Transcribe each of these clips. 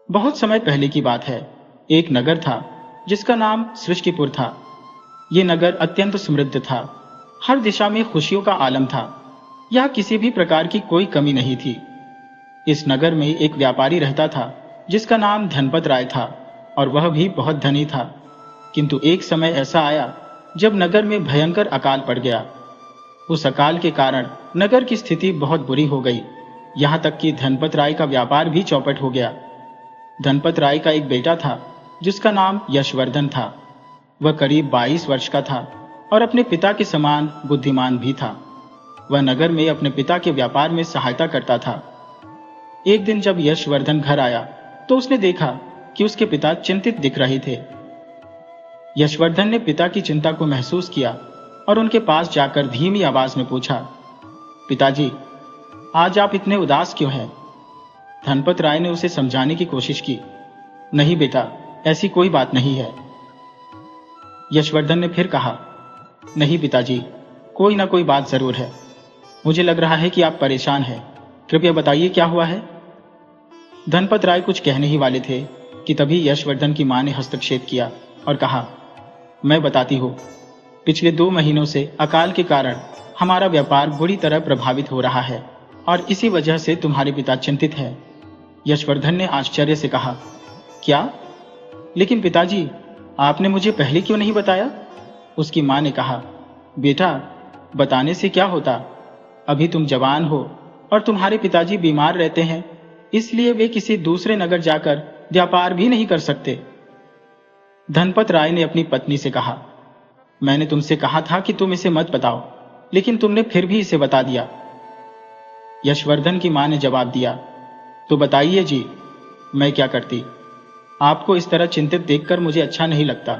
बहुत समय पहले की बात है। एक नगर था जिसका नाम सृष्टिपुर था। ये नगर अत्यंत समृद्ध था। हर दिशा में खुशियों का आलम था। यहाँ किसी भी प्रकार की कोई कमी नहीं थी। इस नगर में एक व्यापारी रहता था जिसका नाम धनपत राय था, और वह भी बहुत धनी था। किंतु एक समय ऐसा आया जब नगर में भयंकर अकाल पड़ गया। उस अकाल के कारण नगर की स्थिति बहुत बुरी हो गई। यहाँ तक कि धनपत राय का व्यापार भी चौपट हो गया। धनपत राय का एक बेटा था जिसका नाम यशवर्धन था। वह करीब 22 वर्ष का था और अपने पिता के समान बुद्धिमान भी था। वह नगर में अपने पिता के व्यापार में सहायता करता था। एक दिन जब यशवर्धन घर आया तो उसने देखा कि उसके पिता चिंतित दिख रहे थे। यशवर्धन ने पिता की चिंता को महसूस किया और उनके पास जाकर धीमी आवाज में पूछा, पिताजी, आज आप इतने उदास क्यों हैं? धनपत राय ने उसे समझाने की कोशिश की। नहीं बेटा, ऐसी कोई बात नहीं है। यशवर्धन ने फिर कहा, नहीं पिताजी, कोई ना कोई बात जरूर है। मुझे लग रहा है कि आप परेशान हैं। कृपया बताइए क्या हुआ है। धनपत राय कुछ कहने ही वाले थे कि तभी यशवर्धन की मां ने हस्तक्षेप किया और कहा, मैं बताती हूँ। पिछले 2 महीनों से अकाल के कारण हमारा व्यापार बुरी तरह प्रभावित हो रहा है और इसी वजह से तुम्हारे पिता चिंतित है। यशवर्धन ने आश्चर्य से कहा, क्या? लेकिन पिताजी, आपने मुझे पहले क्यों नहीं बताया? उसकी मां ने कहा, बेटा, बताने से क्या होता? अभी तुम जवान हो और तुम्हारे पिताजी बीमार रहते हैं, इसलिए वे किसी दूसरे नगर जाकर व्यापार भी नहीं कर सकते। धनपत राय ने अपनी पत्नी से कहा, मैंने तुमसे कहा था कि तुम इसे मत बताओ, लेकिन तुमने फिर भी इसे बता दिया। यशवर्धन की मां ने जवाब दिया, तो बताइए जी, मैं क्या करती? आपको इस तरह चिंतित देखकर मुझे अच्छा नहीं लगता।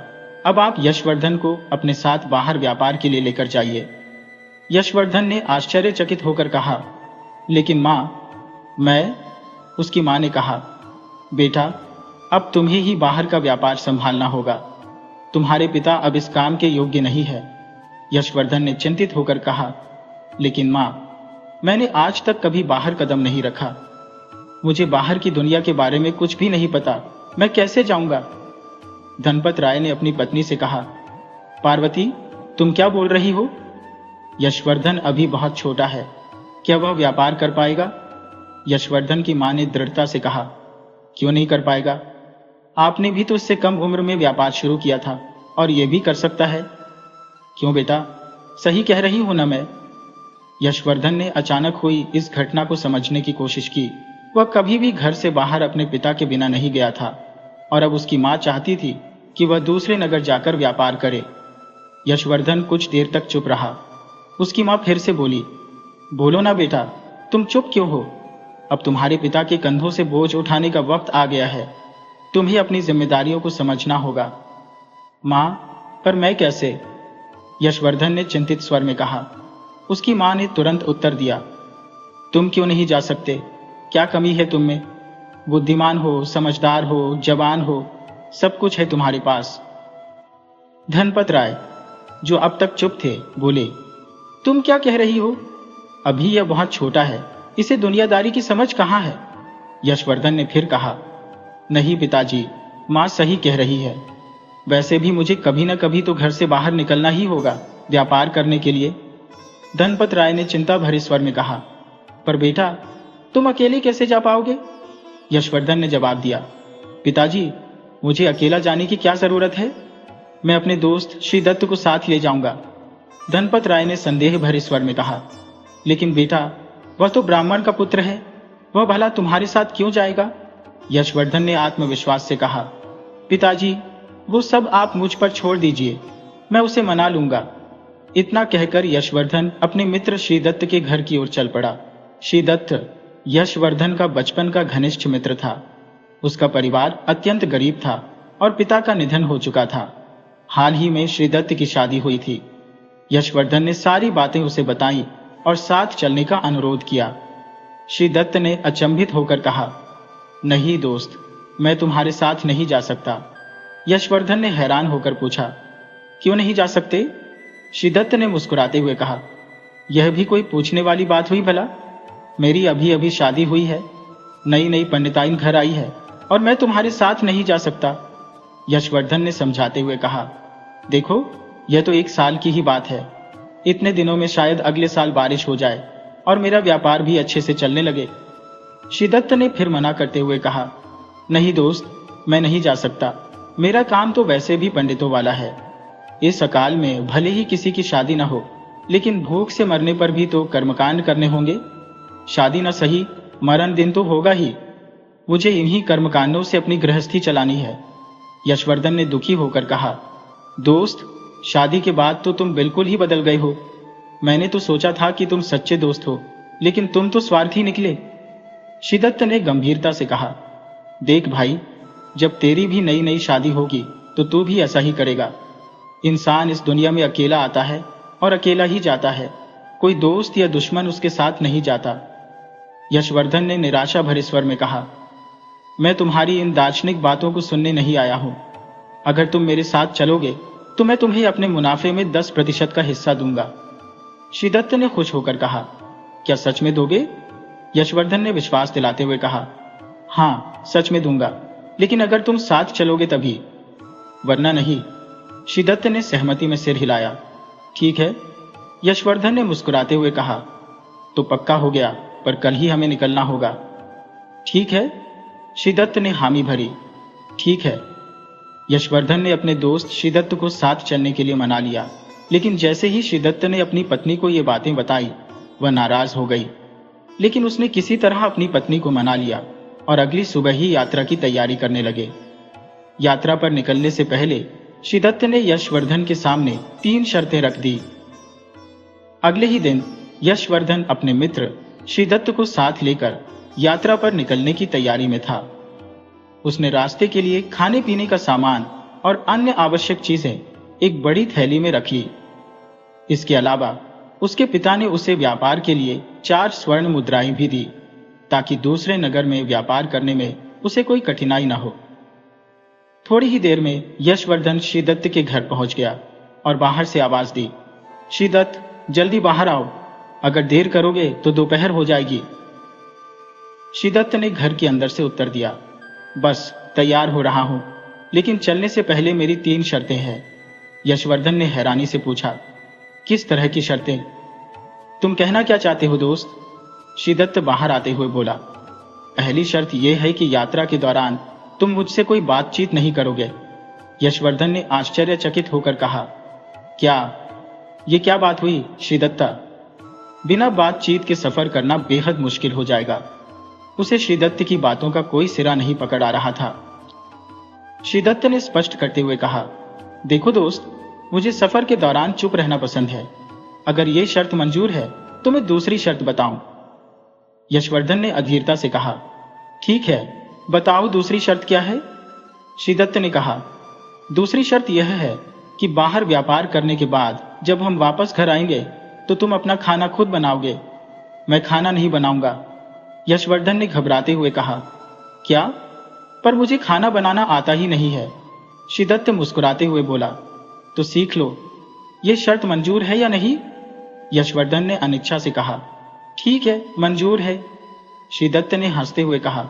अब आप यशवर्धन को अपने साथ बाहर व्यापार के लिए लेकर जाइए। यशवर्धन ने आश्चर्यचकित होकर कहा, लेकिन मां, मैं? उसकी मां ने कहा, बेटा, अब तुम्हें ही बाहर का व्यापार संभालना होगा। तुम्हारे पिता अब इस काम के योग्य नहीं है। यशवर्धन ने चिंतित होकर कहा, लेकिन मां, मैंने आज तक कभी बाहर कदम नहीं रखा। मुझे बाहर की दुनिया के बारे में कुछ भी नहीं पता। मैं कैसे जाऊंगा? धनपत राय ने अपनी पत्नी से कहा, पार्वती, तुम क्या बोल रही हो? यशवर्धन अभी बहुत छोटा है, क्या वह व्यापार कर पाएगा? यशवर्धन की मां ने दृढ़ता से कहा, क्यों नहीं कर पाएगा? आपने भी तो इससे कम उम्र में व्यापार शुरू किया था और यह भी कर सकता है। क्यों बेटा, सही कह रही हूं ना मैं? यशवर्धन ने अचानक हुई इस घटना को समझने की कोशिश की। वह कभी भी घर से बाहर अपने पिता के बिना नहीं गया था और अब उसकी मां चाहती थी कि वह दूसरे नगर जाकर व्यापार करे। यशवर्धन कुछ देर तक चुप रहा। उसकी मां फिर से बोली, बोलो ना बेटा, तुम चुप क्यों हो? अब तुम्हारे पिता के कंधों से बोझ उठाने का वक्त आ गया है। तुम्हें अपनी जिम्मेदारियों को समझना होगा। मां, पर मैं कैसे? यशवर्धन ने चिंतित स्वर में कहा। उसकी मां ने तुरंत उत्तर दिया, तुम क्यों नहीं जा सकते? क्या कमी है तुम में? बुद्धिमान हो, समझदार हो, जवान हो, सब कुछ है तुम्हारे पास। धनपत राय, जो अब तक चुप थे, बोले, तुम क्या कह रही हो? अभी यह बहुत छोटा है, इसे दुनियादारी की समझ कहां है? यशवर्धन ने फिर कहा, नहीं पिताजी, मां सही कह रही है। वैसे भी मुझे कभी न कभी तो घर से बाहर निकलना ही होगा व्यापार करने के लिए। धनपत राय ने चिंता भरे स्वर में कहा, पर बेटा, तुम अकेले कैसे जा पाओगे? यशवर्धन ने जवाब दिया, पिताजी, मुझे अकेला जाने की क्या जरूरत है? मैं अपने दोस्त श्री दत्त को साथ ले जाऊंगा। धनपत राय ने संदेह भरे स्वर में कहा, लेकिन बेटा, वह तो ब्राह्मण का पुत्र है, वह भला तुम्हारे साथ क्यों जाएगा? यशवर्धन ने आत्मविश्वास से कहा, पिताजी, वो सब आप मुझ पर छोड़ दीजिए, मैं उसे मना लूंगा। इतना कहकर यशवर्धन अपने मित्र श्री दत्त के घर की ओर चल पड़ा। श्री दत्त यशवर्धन का बचपन का घनिष्ठ मित्र था। उसका परिवार अत्यंत गरीब था और पिता का निधन हो चुका था। हाल ही में श्री दत्त की शादी हुई थी। यशवर्धन ने सारी बातें उसे बताई और साथ चलने का अनुरोध किया। श्री दत्त ने अचंभित होकर कहा, नहीं दोस्त, मैं तुम्हारे साथ नहीं जा सकता। यशवर्धन ने हैरान होकर पूछा, क्यों नहीं जा सकते? श्री दत्त ने मुस्कुराते हुए कहा, यह भी कोई पूछने वाली बात हुई भला? मेरी अभी अभी शादी हुई है, नई नई पंडिताइन घर आई है और मैं तुम्हारे साथ नहीं जा सकता। यशवर्धन ने समझाते हुए कहा, देखो, यह तो 1 साल की ही बात है। इतने दिनों में शायद अगले साल बारिश हो जाए और मेरा व्यापार भी अच्छे से चलने लगे। शिदत्त ने फिर मना करते हुए कहा, नहीं दोस्त, मैं नहीं जा सकता। मेरा काम तो वैसे भी पंडितों वाला है। इस अकाल में भले ही किसी की शादी न हो, लेकिन भूख से मरने पर भी तो कर्मकांड करने होंगे। शादी न सही, मरण दिन तो होगा ही। मुझे इन्हीं कर्मकांडों से अपनी गृहस्थी चलानी है। यशवर्धन ने दुखी होकर कहा, दोस्त, शादी के बाद तो तुम बिल्कुल ही बदल गए हो। मैंने तो सोचा था कि तुम सच्चे दोस्त हो, लेकिन तुम तो स्वार्थी निकले। शिदत्त ने गंभीरता से कहा, देख भाई, जब तेरी भी नई नई शादी होगी तो तू भी ऐसा ही करेगा। इंसान इस दुनिया में अकेला आता है और अकेला ही जाता है। कोई दोस्त या दुश्मन उसके साथ नहीं जाता। यशवर्धन ने निराशा भरे स्वर में कहा, मैं तुम्हारी इन दार्शनिक बातों को सुनने नहीं आया हूं। अगर तुम मेरे साथ चलोगे तो मैं तुम्हें अपने मुनाफे में 10% का हिस्सा दूंगा। शिदत्त ने खुश होकर कहा, क्या सच में दोगे? यशवर्धन ने विश्वास दिलाते हुए कहा, हाँ, सच में दूंगा, लेकिन अगर तुम साथ चलोगे तभी, वरना नहीं। शिदत्त ने सहमति में सिर हिलाया। ठीक है, यशवर्धन ने मुस्कुराते हुए कहा, तो पक्का हो गया, पर कल ही हमें निकलना होगा। ठीक है, शिदत्त ने हामी भरी। ठीक है। यशवर्धन ने अपने दोस्त शिदत्त को साथ चलने के लिए मना लिया, लेकिन जैसे ही शिदत्त ने अपनी पत्नी को ये बातें बताई, वह नाराज हो गई। लेकिन उसने किसी तरह अपनी पत्नी को मना लिया और अगली सुबह ही यात्रा की तैयारी करने लगे। यात्रा पर निकलने से पहले शिदत्त ने यशवर्धन के सामने 3 शर्तें रख दी। अगले ही दिन यशवर्धन अपने मित्र शिदत्त को साथ लेकर यात्रा पर निकलने की तैयारी में था। उसने रास्ते के लिए खाने पीने का सामान और अन्य आवश्यक चीजें एक बड़ी थैली में रख ली। इसके अलावा उसके पिता ने उसे व्यापार के लिए 4 स्वर्ण मुद्राएं भी दी, ताकि दूसरे नगर में व्यापार करने में उसे कोई कठिनाई न हो। थोड़ी ही देर में यशवर्धन शिदत्त के घर पहुंच गया और बाहर से आवाज दी, शिदत्त, जल्दी बाहर आओ, अगर देर करोगे तो दोपहर हो जाएगी। शिदत्त ने घर के अंदर से उत्तर दिया, बस तैयार हो रहा हूं, लेकिन चलने से पहले मेरी 3 शर्तें हैं। यशवर्धन ने हैरानी से पूछा, किस तरह की शर्तें? तुम कहना क्या चाहते हो दोस्त? शिदत्त बाहर आते हुए बोला, पहली शर्त यह है कि यात्रा के दौरान तुम मुझसे कोई बातचीत नहीं करोगे। यशवर्धन ने आश्चर्यचकित होकर कहा, क्या? ये क्या बात हुई शिदत्ता? बिना बातचीत के सफर करना बेहद मुश्किल हो जाएगा। उसे शिदत्त की बातों का कोई सिरा नहीं पकड़ आ रहा था। शिदत्त ने स्पष्ट करते हुए कहा, देखो दोस्त, मुझे सफर के दौरान चुप रहना पसंद है। अगर ये शर्त मंजूर है तो मैं दूसरी शर्त बताऊं। यशवर्धन ने अधीरता से कहा, ठीक है, बताओ दूसरी शर्त क्या है? शिदत्त ने कहा, दूसरी शर्त यह है कि बाहर व्यापार करने के बाद जब हम वापस घर आएंगे तो तुम अपना खाना खुद बनाओगे, मैं खाना नहीं बनाऊंगा। यशवर्धन ने घबराते हुए कहा, क्या? पर मुझे खाना बनाना आता ही नहीं है। शिदत्त मुस्कुराते हुए बोला, तो सीख लो। यह शर्त मंजूर है या नहीं? यशवर्धन ने अनिच्छा से कहा, ठीक है, मंजूर है। शिदत्त ने हंसते हुए कहा,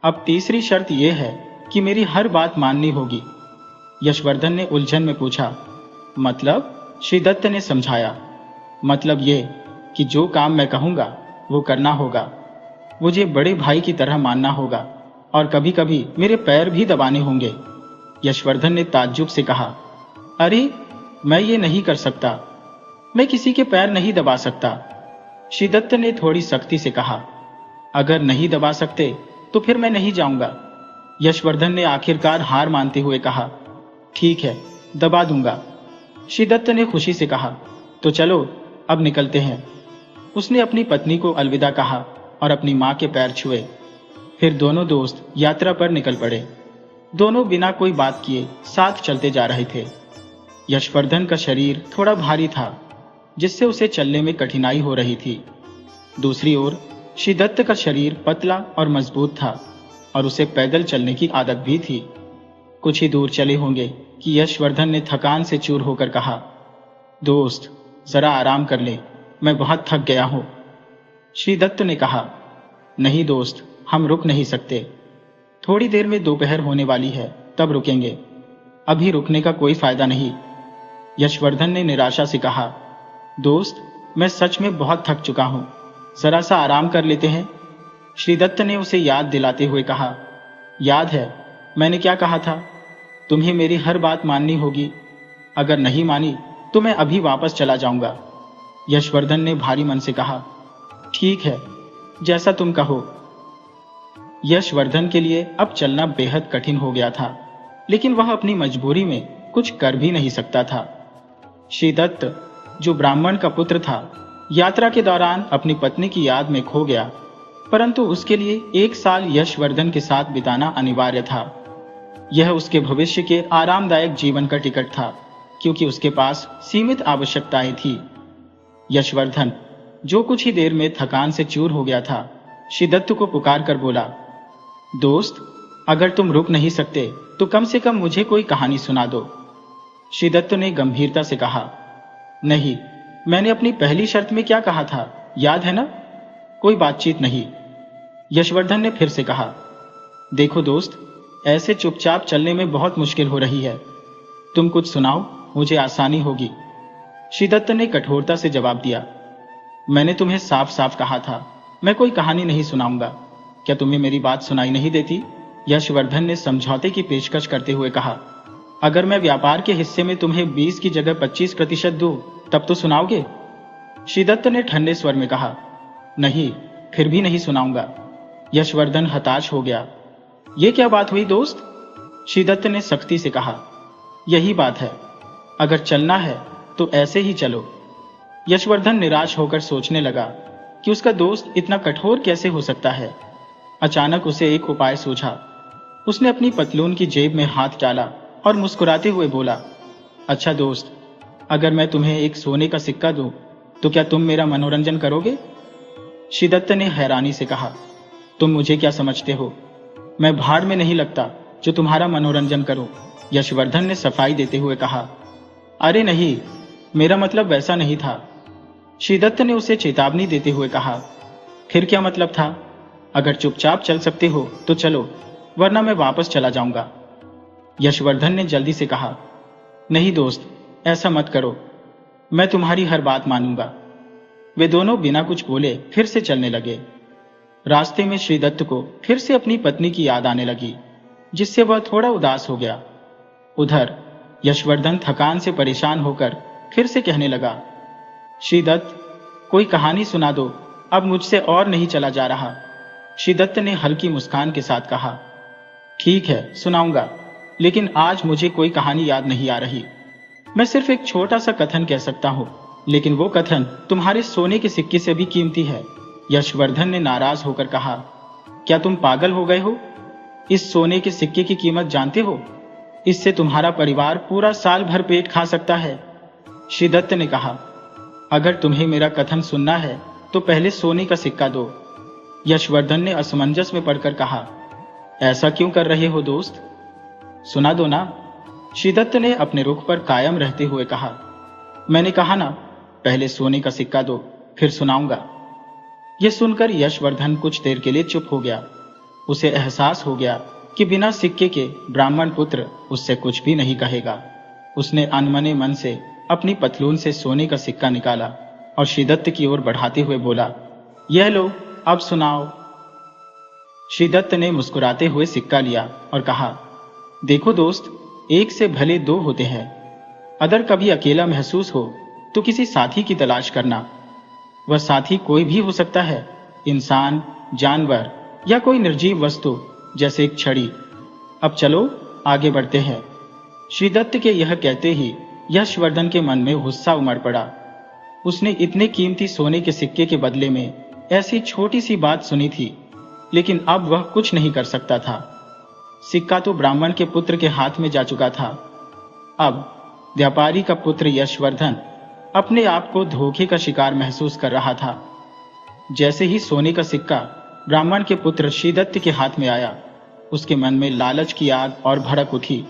अब तीसरी शर्त यह है कि मेरी हर बात माननी होगी। यशवर्धन ने उलझन में पूछा, मतलब? शिदत्त ने समझाया, मतलब ये कि जो काम मैं कहूंगा वो करना होगा। मुझे बड़े भाई की तरह मानना होगा और कभी कभी मेरे पैर भी दबाने होंगे। यशवर्धन ने ताज्जुब से कहा, अरे, मैं ये नहीं कर सकता, मैं किसी के पैर नहीं दबा सकता। शिदत्त ने थोड़ी सख्ती से कहा, अगर नहीं दबा सकते तो फिर मैं नहीं जाऊंगा। यशवर्धन ने आखिरकार हार मानते हुए कहा, ठीक है, दबा दूंगा। शिदत्त ने खुशी से कहा, तो चलो अब निकलते हैं। उसने अपनी पत्नी को अलविदा कहा और अपनी मां के पैर छुए। फिर दोनों दोस्त यात्रा पर निकल पड़े। दोनों बिना कोई बात किए साथ चलते जा रहे थे। यशवर्धन का शरीर थोड़ा भारी था, जिससे उसे चलने में कठिनाई हो रही थी। दूसरी ओर शिदत्त का शरीर पतला और मजबूत था और उसे पैदल चलने की आदत भी थी। कुछ ही दूर चले होंगे कि यशवर्धन ने थकान से चूर होकर कहा, दोस्त, जरा आराम कर ले, मैं बहुत थक गया हूं। शिदत्त ने कहा, नहीं दोस्त, हम रुक नहीं सकते। थोड़ी देर में दोपहर होने वाली है, तब रुकेंगे। अभी रुकने का कोई फायदा नहीं। यशवर्धन ने निराशा से कहा, दोस्त, मैं सच में बहुत थक चुका हूं, जरा सा आराम कर लेते हैं। श्रीदत्त ने उसे याद दिलाते हुए कहा, याद है मैंने क्या कहा था? तुम्हें मेरी हर बात माननी होगी। अगर नहीं मानी तो मैं अभी वापस चला जाऊंगा। यशवर्धन ने भारी मन से कहा, ठीक है, जैसा तुम कहो। यशवर्धन के लिए अब चलना बेहद कठिन हो गया था, लेकिन वह अपनी मजबूरी में कुछ कर भी नहीं सकता था। श्रीदत्त, जो ब्राह्मण का पुत्र था, यात्रा के दौरान अपनी पत्नी की याद में खो गया, परंतु उसके लिए 1 साल यशवर्धन के साथ बिताना अनिवार्य था। यह उसके भविष्य के आरामदायक जीवन का टिकट था, क्योंकि उसके पास सीमित आवश्यकताएं थी। यशवर्धन, जो कुछ ही देर में थकान से चूर हो गया था, श्रीदत्त को पुकार कर बोला, दोस्त, अगर तुम रुक नहीं सकते तो कम से कम मुझे कोई कहानी सुना दो। श्रीदत्त ने गंभीरता से कहा, नहीं, मैंने अपनी पहली शर्त में क्या कहा था, याद है ना? कोई बातचीत नहीं। यशवर्धन ने फिर से कहा, देखो दोस्त, ऐसे चुपचाप चलने में बहुत मुश्किल हो रही है। तुम कुछ सुनाओ, मुझे आसानी होगी। श्रीदत्त ने कठोरता से जवाब दिया, मैंने तुम्हें साफ साफ कहा था, मैं कोई कहानी नहीं सुनाऊंगा। क्या तुम्हें मेरी बात सुनाई नहीं देती? यशवर्धन ने समझौते की पेशकश करते हुए कहा, अगर मैं व्यापार के हिस्से में तुम्हें 20 की जगह 25% दूं, तब तो सुनाओगे? श्रीदत्त ने ठंडे स्वर में कहा, नहीं, फिर भी नहीं सुनाऊंगा। यशवर्धन हताश हो गया। यह क्या बात हुई दोस्त? श्रीदत्त ने सख्ती से कहा, यही बात है, अगर चलना है तो ऐसे ही चलो। यशवर्धन निराश होकर सोचने लगा कि उसका दोस्त इतना कठोर कैसे हो सकता है। अचानक उसे एक उपाय सूझा। उसने अपनी पतलून की जेब में हाथ डाला और मुस्कुराते हुए बोला, अच्छा दोस्त, अगर मैं तुम्हें एक सोने का सिक्का दूं, तो क्या तुम मेरा मनोरंजन करोगे? श्रीदत्त ने हैरानी से कहा, तुम मुझे क्या समझते हो? मैं भाड़ में नहीं लगता जो तुम्हारा मनोरंजन करूं। यशवर्धन ने सफाई देते हुए कहा, अरे नहीं, मेरा मतलब वैसा नहीं था। श्रीदत्त ने उसे चेतावनी देते हुए कहा, फिर क्या मतलब था? अगर चुपचाप चल सकते हो तो चलो, वरना मैं वापस चला जाऊंगा। यशवर्धन ने जल्दी से कहा, नहीं दोस्त, ऐसा मत करो, मैं तुम्हारी हर बात मानूंगा। वे दोनों बिना कुछ बोले फिर से चलने लगे। रास्ते में श्रीदत्त को फिर से अपनी पत्नी की याद आने लगी, जिससे वह थोड़ा उदास हो गया। उधर यशवर्धन थकान से परेशान होकर फिर से कहने लगा, श्रीदत्त, कोई कहानी सुना दो, अब मुझसे और नहीं चला जा रहा। श्रीदत्त ने हल्की मुस्कान के साथ कहा, ठीक है, सुनाऊंगा, लेकिन आज मुझे कोई कहानी याद नहीं आ रही। मैं सिर्फ एक छोटा सा कथन कह सकता हूं, लेकिन वो कथन तुम्हारे सोने के सिक्के से भी कीमती है। यशवर्धन ने नाराज होकर कहा, क्या तुम पागल हो गए हो? इस सोने के सिक्के की कीमत जानते हो? इससे तुम्हारा परिवार पूरा साल भर पेट खा सकता है। श्रीदत्त ने कहा, अगर तुम्हें मेरा कथन सुनना है तो पहले सोने का सिक्का दो। यशवर्धन ने असमंजस में पड़कर कहा, ऐसा क्यों कर रहे हो दोस्त? सुना दो ना। श्रीदत्त ने अपने रुख पर कायम रहते हुए कहा, मैंने कहा ना, पहले सोने का सिक्का दो, फिर सुनाऊंगा। यह सुनकर यशवर्धन कुछ देर के लिए चुप हो गया। उसे एहसास हो गया कि बिना सिक्के के ब्राह्मण पुत्र उससे कुछ भी नहीं कहेगा। उसने अनमने मन से अपनी पतलून से सोने का सिक्का निकाला और श्रीदत्त की ओर बढ़ाते हुए बोला, यह लो, अब सुनाओ। श्रीदत्त ने मुस्कुराते हुए सिक्का लिया और कहा, देखो दोस्त, एक से भले 2 होते हैं। अगर कभी अकेला महसूस हो तो किसी साथी की तलाश करना। वह साथी कोई भी हो सकता है, इंसान, जानवर या कोई निर्जीव वस्तु, जैसे एक छड़ी। अब चलो, आगे बढ़ते हैं। श्रीदत्त के यह कहते ही यशवर्धन के मन में गुस्सा उमड़ पड़ा। उसने इतने कीमती सोने के सिक्के के बदले में ऐसी छोटी सी बात सुनी थी, लेकिन अब वह कुछ नहीं कर सकता था। सिक्का तो ब्राह्मण के पुत्र के हाथ में जा चुका था। अब व्यापारी का पुत्र यशवर्धन अपने आप को धोखे का शिकार महसूस कर रहा था। जैसे ही सोने का सिक्का ब्राह्मण के पुत्र श्रीदत्त के हाथ में आया, उसके मन में लालच की आग और भड़क उठी।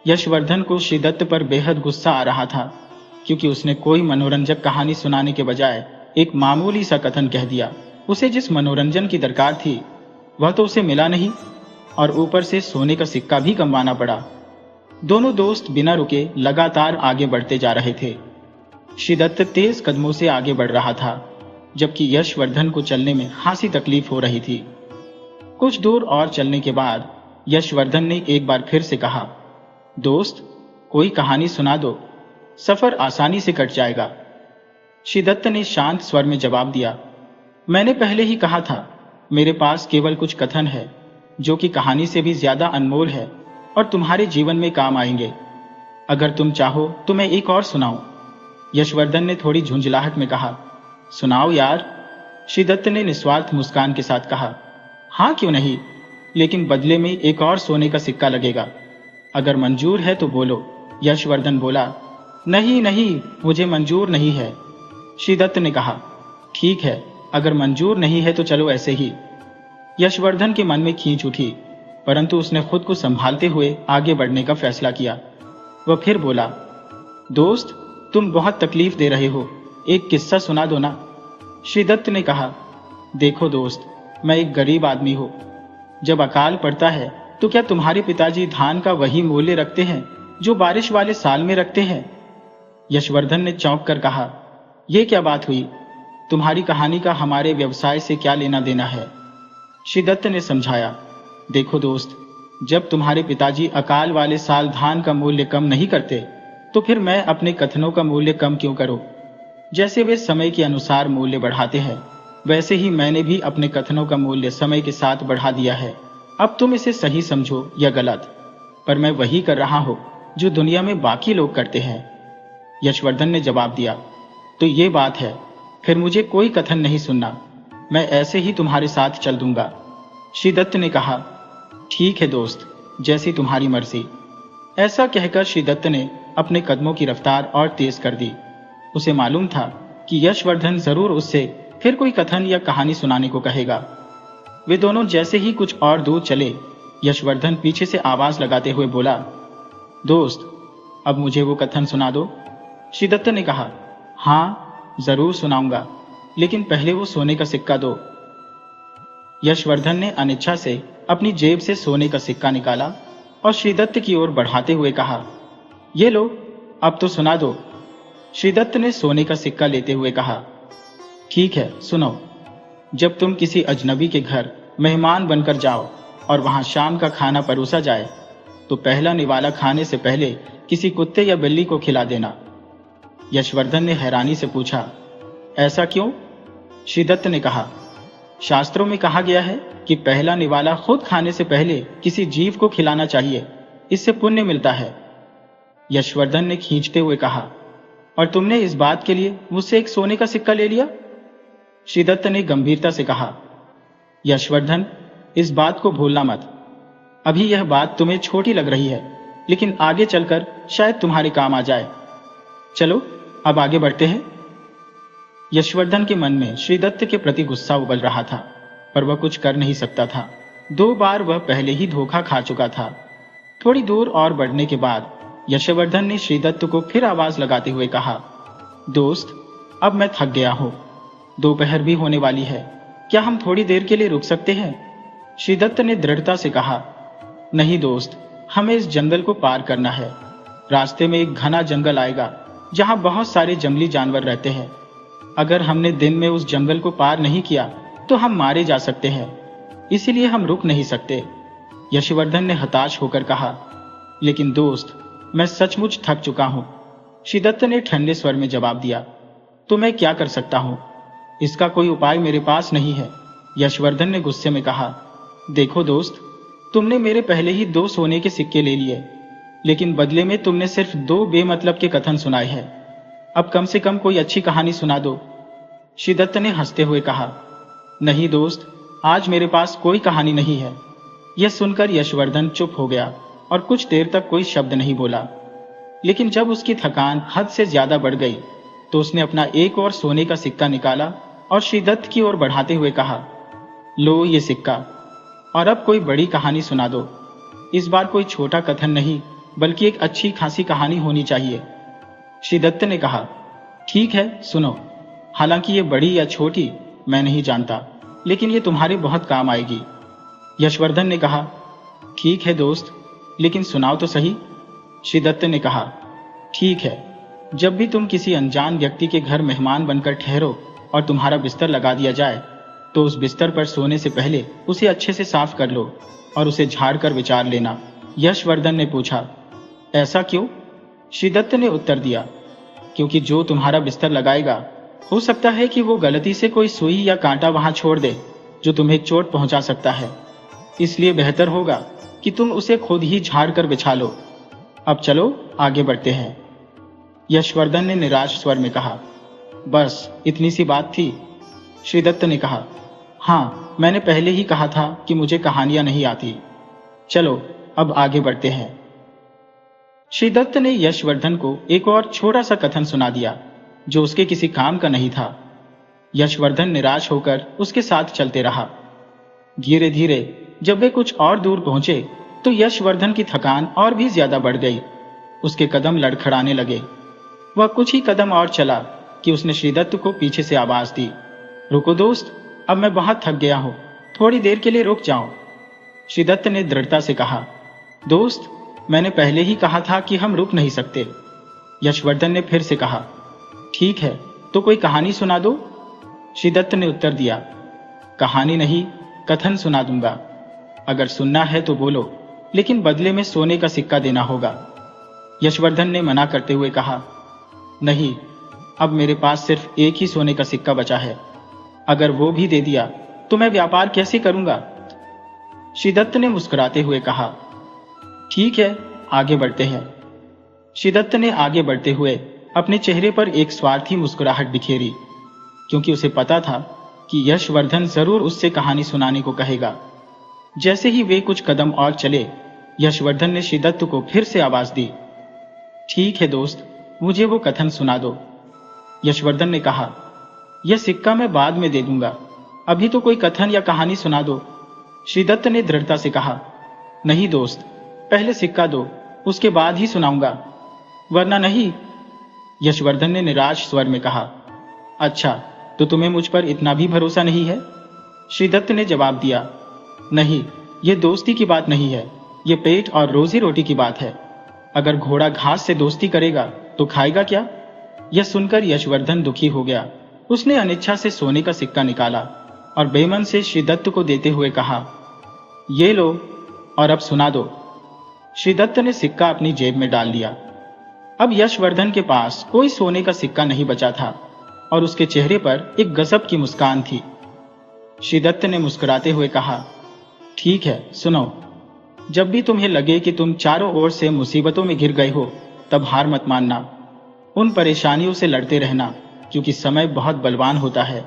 यशवर्धन को श्रीदत्त पर बेहद गुस्सा आ रहा था, क्योंकि उसने कोई मनोरंजक कहानी सुनाने के बजाय एक मामूली सा कथन कह दिया। उसे जिस मनोरंजन की दरकार थी वह तो उसे मिला नहीं। और ऊपर से सोने का सिक्का भी कमवाना पड़ा। दोनों दोस्त बिना रुके लगातार आगे बढ़ते जा रहे थे। श्रीदत्त तेज कदमों से आगे बढ़ रहा था, जबकि यशवर्धन को चलने में खासी तकलीफ हो रही थी। कुछ दूर और चलने के बाद यशवर्धन ने एक बार फिर से कहा, दोस्त, कोई कहानी सुना दो, सफर आसानी से कट जाएगा। श्रीदत्त ने शांत स्वर में जवाब दिया, मैंने पहले ही कहा था, मेरे पास केवल कुछ कथन है जो कि कहानी से भी ज्यादा अनमोल है और तुम्हारे जीवन में काम आएंगे। अगर तुम चाहो तो मैं एक और सुनाऊं। यशवर्धन ने थोड़ी झुंझलाहट में कहा, सुनाओ यार। श्रीदत्त ने निस्वार्थ मुस्कान के साथ कहा, हाँ क्यों नहीं, लेकिन बदले में एक और सोने का सिक्का लगेगा। अगर मंजूर है तो बोलो। यशवर्धन बोला, नहीं नहीं, मुझे मंजूर नहीं है। श्रीदत्त ने कहा, ठीक है, अगर मंजूर नहीं है तो चलो ऐसे ही। यशवर्धन के मन में खींच उठी, परंतु उसने खुद को संभालते हुए आगे बढ़ने का फैसला किया। वह फिर बोला, दोस्त, तुम बहुत तकलीफ दे रहे हो, एक किस्सा सुना दो ना। श्रीदत्त ने कहा, देखो दोस्त, मैं एक गरीब आदमी हूं। जब अकाल पड़ता है तो क्या तुम्हारे पिताजी धान का वही मूल्य रखते हैं जो बारिश वाले साल में रखते हैं? यशवर्धन ने चौंक कर कहा, यह क्या बात हुई? तुम्हारी कहानी का हमारे व्यवसाय से क्या लेना देना है? श्रीदत्त ने समझाया, देखो दोस्त, जब तुम्हारे पिताजी अकाल वाले साल धान का मूल्य कम नहीं करते तो फिर मैं अपने कथनों का मूल्य कम क्यों करूं? जैसे वे समय के अनुसार मूल्य बढ़ाते हैं, वैसे ही मैंने भी अपने कथनों का मूल्य समय के साथ बढ़ा दिया है। अब तुम इसे सही समझो या गलत, पर मैं वही कर रहा हूं जो दुनिया में बाकी लोग करते हैं। यशवर्धन ने जवाब दिया, तो ये बात है, फिर मुझे कोई कथन नहीं सुनना, मैं ऐसे ही तुम्हारे साथ चल दूंगा। श्रीदत्त ने कहा, ठीक है दोस्त, जैसी तुम्हारी मर्जी। ऐसा कहकर श्रीदत्त ने अपने कदमों की रफ्तार और तेज कर दी। उसे मालूम था कि यशवर्धन जरूर उससे फिर कोई कथन या कहानी सुनाने को कहेगा। वे दोनों जैसे ही कुछ और दूर चले, यशवर्धन पीछे से आवाज लगाते हुए बोला, दोस्त, अब मुझे वो कथन सुना दो। श्रीदत्त ने कहा, हाँ जरूर सुनाऊंगा, लेकिन पहले वो सोने का सिक्का दो। यशवर्धन ने अनिच्छा से अपनी जेब से सोने का सिक्का निकाला और श्रीदत्त की ओर बढ़ाते हुए कहा, ये लो, अब तो सुना दो। श्रीदत्त ने सोने का सिक्का लेते हुए कहा, ठीक है, सुनो। जब तुम किसी अजनबी के घर मेहमान बनकर जाओ और वहां शाम का खाना परोसा जाए तो पहला निवाला खाने से पहले किसी कुत्ते या बिल्ली को खिला देना। यशवर्धन ने हैरानी से पूछा, ऐसा क्यों? श्रीदत्त ने कहा, शास्त्रों में कहा गया है कि पहला निवाला खुद खाने से पहले किसी जीव को खिलाना चाहिए, इससे पुण्य मिलता है। यशवर्धन ने खींचते हुए कहा, और तुमने इस बात के लिए मुझसे एक सोने का सिक्का ले लिया? श्रीदत्त ने गंभीरता से कहा, यशवर्धन, इस बात को भूलना मत। अभी यह बात तुम्हें छोटी लग रही है, लेकिन आगे चलकर शायद तुम्हारे काम आ जाए। चलो अब आगे बढ़ते हैं। यशवर्धन के मन में श्रीदत्त के प्रति गुस्सा उबल रहा था, पर वह कुछ कर नहीं सकता था। 2 बार वह पहले ही धोखा खा चुका था। थोड़ी दूर और बढ़ने के बाद यशवर्धन ने श्रीदत्त को फिर आवाज लगाते हुए कहा, दोस्त, अब मैं थक गया हूं, दोपहर भी होने वाली है, क्या हम थोड़ी देर के लिए रुक सकते हैं? श्रीदत्त ने दृढ़ता से कहा, नहीं दोस्त, हमें इस जंगल को पार करना है। रास्ते में एक घना जंगल आएगा जहां बहुत सारे जंगली जानवर रहते हैं। अगर हमने दिन में उस जंगल को पार नहीं किया तो हम मारे जा सकते हैं, इसीलिए हम रुक नहीं सकते। यशवर्धन ने हताश होकर कहा, लेकिन दोस्त, मैं सचमुच थक चुका हूं। श्रीदत्त ने ठंडे स्वर में जवाब दिया, तो मैं क्या कर सकता हूं? इसका कोई उपाय मेरे पास नहीं है। यशवर्धन ने गुस्से में कहा, देखो दोस्त, तुमने मेरे पहले ही 2 सोने के सिक्के ले लिए, लेकिन बदले में तुमने सिर्फ 2 बेमतलब के कथन सुनाए हैं। अब कम से कम कोई अच्छी कहानी सुना दो। श्रीदत्त ने हंसते हुए कहा, नहीं दोस्त, आज मेरे पास कोई कहानी नहीं है। यह सुनकर यशवर्धन चुप हो गया और कुछ देर तक कोई शब्द नहीं बोला। लेकिन जब उसकी थकान हद से ज्यादा बढ़ गई तो उसने अपना एक और सोने का सिक्का निकाला और श्रीदत्त की ओर बढ़ाते हुए कहा, लो ये सिक्का, और अब कोई बड़ी कहानी सुना दो। इस बार कोई छोटा कथन नहीं, बल्कि एक अच्छी खासी कहानी होनी चाहिए। श्रीदत्त ने कहा, ठीक है, सुनो। हालांकि ये बड़ी या छोटी मैं नहीं जानता, लेकिन ये तुम्हारे बहुत काम आएगी। यशवर्धन ने कहा, ठीक है दोस्त, लेकिन सुनाओ तो सही। श्रीदत्त ने कहा, ठीक है, जब भी तुम किसी अनजान व्यक्ति के घर मेहमान बनकर ठहरो और तुम्हारा बिस्तर लगा दिया जाए, तो उस बिस्तर पर सोने से पहले उसे अच्छे से साफ कर लो और उसे झाड़ कर विचार लेना। यशवर्धन ने पूछा, ऐसा क्यों? श्रीदत्त ने उत्तर दिया, क्योंकि जो तुम्हारा बिस्तर लगाएगा, हो सकता है कि वो गलती से कोई सुई या कांटा वहां छोड़ दे जो तुम्हें चोट पहुंचा सकता है। इसलिए बेहतर होगा कि तुम उसे खुद ही झाड़ कर बिछा लो। अब चलो आगे बढ़ते हैं। यशवर्धन ने निराश स्वर में कहा, बस इतनी सी बात थी? श्रीदत्त ने कहा, हाँ, मैंने पहले ही कहा था कि मुझे कहानियां नहीं आती। चलो अब आगे बढ़ते हैं। श्रीदत्त ने यशवर्धन को एक और छोटा सा कथन सुना दिया जो उसके किसी काम का नहीं था। यशवर्धन निराश होकर उसके साथ चलते रहा। धीरे धीरे जब वे कुछ और दूर पहुंचे तो यशवर्धन की थकान और भी ज्यादा बढ़ गई। उसके कदम लड़खड़ाने लगे। वह कुछ ही कदम और चला कि उसने श्रीदत्त को पीछे से आवाज दी, रुको दोस्त, अब मैं बहुत थक गया हूं, थोड़ी देर के लिए रुक जाओ। श्रीदत्त ने दृढ़ता से कहा, दोस्त, मैंने पहले ही कहा था कि हम रुक नहीं सकते। यशवर्धन ने फिर से कहा, ठीक है, तो कोई कहानी सुना दो। श्रीदत्त ने उत्तर दिया, कहानी नहीं, कथन सुना दूंगा। अगर सुनना है तो बोलो, लेकिन बदले में सोने का सिक्का देना होगा। यशवर्धन ने मना करते हुए कहा, नहीं, अब मेरे पास सिर्फ एक ही सोने का सिक्का बचा है। अगर वो भी दे दिया तो मैं व्यापार कैसे करूंगा? श्रीदत्त ने मुस्कुराते हुए कहा, ठीक है, आगे बढ़ते हैं। श्रीदत्त ने आगे बढ़ते हुए अपने चेहरे पर एक स्वार्थी मुस्कुराहट बिखेरी, क्योंकि उसे पता था कि यशवर्धन जरूर उससे कहानी सुनाने को कहेगा। जैसे ही वे कुछ कदम और चले, यशवर्धन ने श्रीदत्त को फिर से आवाज दी, ठीक है दोस्त, मुझे वो कथन सुना दो। यशवर्धन ने कहा, यह सिक्का मैं बाद में दे दूंगा, अभी तो कोई कथन या कहानी सुना दो। श्रीदत्त ने दृढ़ता से कहा, नहीं दोस्त, पहले सिक्का दो, उसके बाद ही सुनाऊंगा, वरना नहीं। यशवर्धन ने निराश स्वर में कहा, अच्छा, तो तुम्हें मुझ पर इतना भी भरोसा नहीं है? श्रीदत्त ने जवाब दिया, नहीं, ये दोस्ती की बात नहीं है, ये पेट और रोजी रोटी की बात है। अगर घोड़ा घास से दोस्ती करेगा तो खाएगा क्या? यह सुनकर यशवर्धन दुखी हो गया। उसने अनिच्छा से सोने का सिक्का निकाला और बेमन से श्रीदत्त को देते हुए कहा, ये लो और अब सुना दो। श्रीदत्त ने सिक्का अपनी जेब में डाल लिया। अब यशवर्धन के पास कोई सोने का सिक्का नहीं बचा था और उसके चेहरे पर एक गजब की मुस्कान थी। श्रीदत्त ने मुस्कुराते हुए कहा, ठीक है, सुनो, जब भी तुम्हें लगे कि तुम चारों ओर से मुसीबतों में घिर गए हो, तब हार मत मानना। उन परेशानियों से लड़ते रहना, क्योंकि समय बहुत बलवान होता है।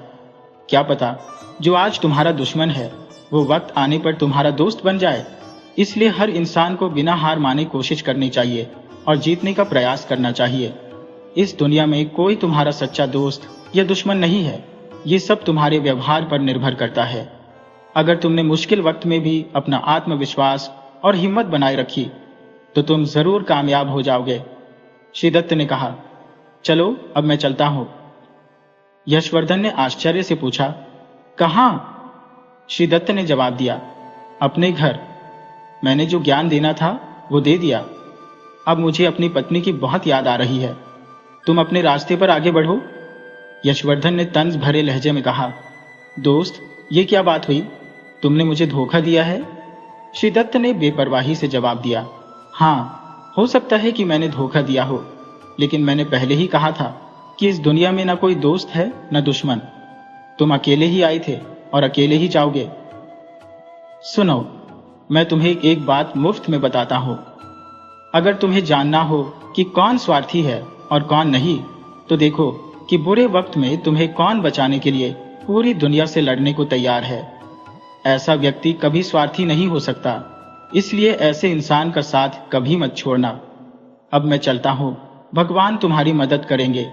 क्या पता जो आज तुम्हारा दुश्मन है वो वक्त आने पर तुम्हारा दोस्त बन जाए। इसलिए हर इंसान को बिना हार माने कोशिश करनी चाहिए और जीतने का प्रयास करना चाहिए। इस दुनिया में कोई तुम्हारा सच्चा दोस्त या दुश्मन नहीं है, ये सब तुम्हारे व्यवहार पर निर्भर करता है। अगर तुमने मुश्किल वक्त में भी अपना आत्मविश्वास और हिम्मत बनाए रखी तो तुम जरूर कामयाब हो जाओगे। श्रीदत्त ने कहा, चलो अब मैं चलता हूं। यशवर्धन ने आश्चर्य से पूछा, कहां? श्रीदत्त ने जवाब दिया, अपने घर। मैंने जो ज्ञान देना था वो दे दिया। अब मुझे अपनी पत्नी की बहुत याद आ रही है। तुम अपने रास्ते पर आगे बढ़ो। यशवर्धन ने तंज भरे लहजे में कहा, दोस्त, ये क्या बात हुई? तुमने मुझे धोखा दिया है? श्रीदत्त ने बेपरवाही से जवाब दिया, हाँ, हो सकता है कि मैंने धोखा दिया हो, लेकिन मैंने पहले ही कहा था कि इस दुनिया में ना कोई दोस्त है न दुश्मन। तुम अकेले ही आए थे और अकेले ही जाओगे। सुनो, मैं तुम्हें एक बात मुफ्त में बताता हूं। अगर तुम्हें जानना हो कि कौन स्वार्थी है और कौन नहीं, तो देखो कि बुरे वक्त में तुम्हें कौन बचाने के लिए पूरी दुनिया से लड़ने को तैयार है। ऐसा व्यक्ति कभी स्वार्थी नहीं हो सकता, इसलिए ऐसे इंसान का साथ कभी मत छोड़ना। अब मैं चलता हूं, भगवान तुम्हारी मदद करेंगे।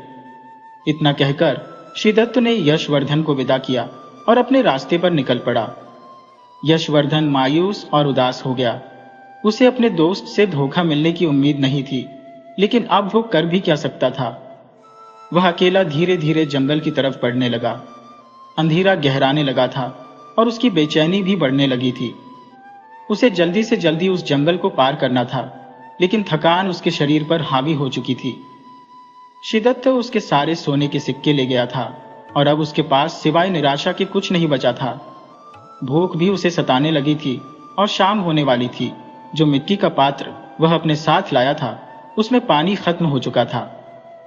इतना कहकर श्रीदत्त ने यशवर्धन को विदा किया और अपने रास्ते पर निकल पड़ा। यशवर्धन मायूस और उदास हो गया। उसे अपने दोस्त से धोखा मिलने की उम्मीद नहीं थी, लेकिन अब वो कर भी क्या सकता था। वह अकेला धीरे धीरे जंगल की तरफ बढ़ने लगा। अंधेरा गहराने लगा था और उसकी बेचैनी भी बढ़ने लगी थी। उसे जल्दी से जल्दी उस जंगल को पार करना था, लेकिन थकान उसके शरीर पर हावी हो चुकी थी। शिद्दत तो उसके सारे सोने के सिक्के ले गया था और अब उसके पास सिवाय निराशा के कुछ नहीं बचा था। भूख भी उसे सताने लगी थी और शाम होने वाली थी। जो मिट्टी का पात्र वह अपने साथ लाया था उसमें पानी खत्म हो चुका था,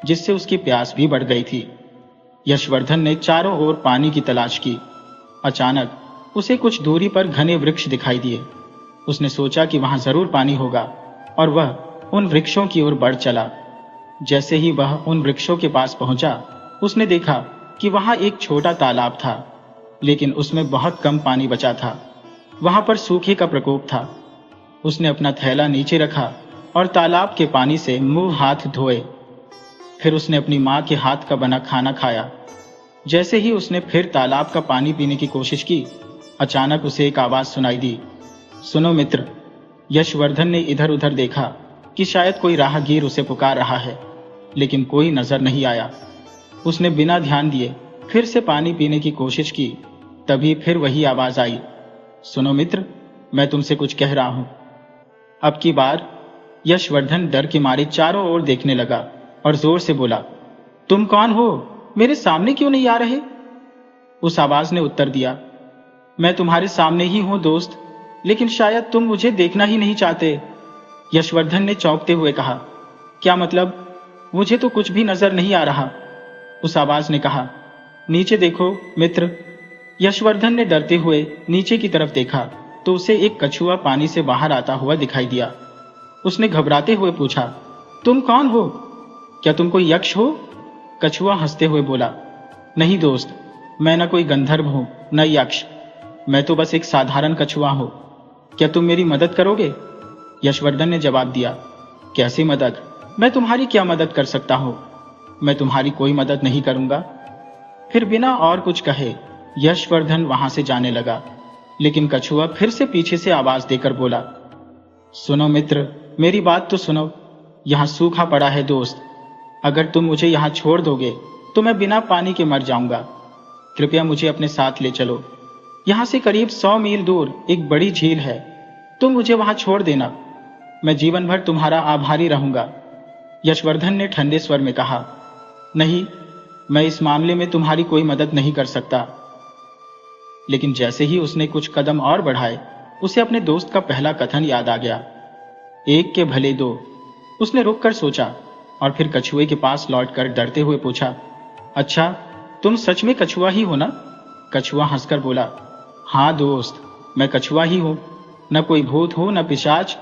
जिससे उसकी प्यास भी बढ़ गई थी। यशवर्धन ने चारों ओर पानी की तलाश की। अचानक उसे कुछ दूरी पर घने वृक्ष दिखाई दिए। उसने सोचा कि वहां जरूर पानी होगा और वह उन वृक्षों की ओर बढ़ चला। जैसे ही वह उन वृक्षों के पास पहुंचा, उसने देखा कि वहां एक छोटा तालाब था, लेकिन उसमें बहुत कम पानी बचा था। वहां पर सूखे का प्रकोप था। उसने अपना थैला नीचे रखा और तालाब के पानी से मुंह हाथ धोए। फिर उसने अपनी मां के हाथ का बना खाना खाया। जैसे ही उसने फिर तालाब का पानी पीने की कोशिश की, अचानक उसे एक आवाज सुनाई दी, सुनो मित्र। यशवर्धन ने इधर उधर देखा कि शायद कोई राहगीर उसे पुकार रहा है, लेकिन कोई नजर नहीं आया। उसने बिना ध्यान दिए फिर से पानी पीने की कोशिश की। तभी फिर वही आवाज आई, सुनो मित्र, मैं तुमसे कुछ कह रहा हूं। अब की बार यशवर्धन डर के मारे चारों ओर देखने लगा और जोर से बोला, तुम कौन हो? मेरे सामने क्यों नहीं आ रहे? उस आवाज ने उत्तर दिया, मैं तुम्हारे सामने ही हूं दोस्त, लेकिन शायद तुम मुझे देखना ही नहीं चाहते। यशवर्धन ने चौंकते हुए कहा, क्या मतलब? मुझे तो कुछ भी नजर नहीं आ रहा। उस आवाज ने कहा, नीचे देखो मित्र। यशवर्धन ने डरते हुए नीचे की तरफ देखा तो उसे एक कछुआ पानी से बाहर आता हुआ दिखाई दिया। उसने घबराते हुए पूछा, तुम कौन हो? क्या तुम कोई यक्ष हो? कछुआ हंसते हुए बोला, नहीं दोस्त, मैं न कोई गंधर्व हूं न यक्ष, मैं तो बस एक साधारण कछुआ हूं। क्या तुम मेरी मदद करोगे? यशवर्धन ने जवाब दिया, कैसी मदद? मैं तुम्हारी क्या मदद कर सकता हूं? मैं तुम्हारी कोई मदद नहीं करूंगा। फिर बिना और कुछ कहे यशवर्धन वहां से जाने लगा, लेकिन कछुआ फिर से पीछे से आवाज देकर बोला, सुनो मित्र, मेरी बात तो सुनो। यहां सूखा पड़ा है दोस्त, अगर तुम मुझे यहां छोड़ दोगे तो मैं बिना पानी के मर जाऊंगा। कृपया मुझे अपने साथ ले चलो। यहां से करीब 100 मील दूर एक बड़ी झील है, तुम मुझे वहां छोड़ देना, मैं जीवन भर तुम्हारा आभारी रहूंगा। यशवर्धन ने ठंडे स्वर में कहा, नहीं, मैं इस मामले में तुम्हारी कोई मदद नहीं कर सकता। लेकिन जैसे ही उसने कुछ कदम और बढ़ाए, उसे अपने दोस्त का पहला कथन याद आ गया, एक के भले दो। उसने रुककर सोचा और फिर कछुए के पास लौटकर डरते हुए पूछा, अच्छा, तुम सच में कछुआ ही हो ना? कछुआ हंसकर बोला, हाँ दोस्त, मैं कछुआ ही हूं, न कोई भूत हूं न पिशाच।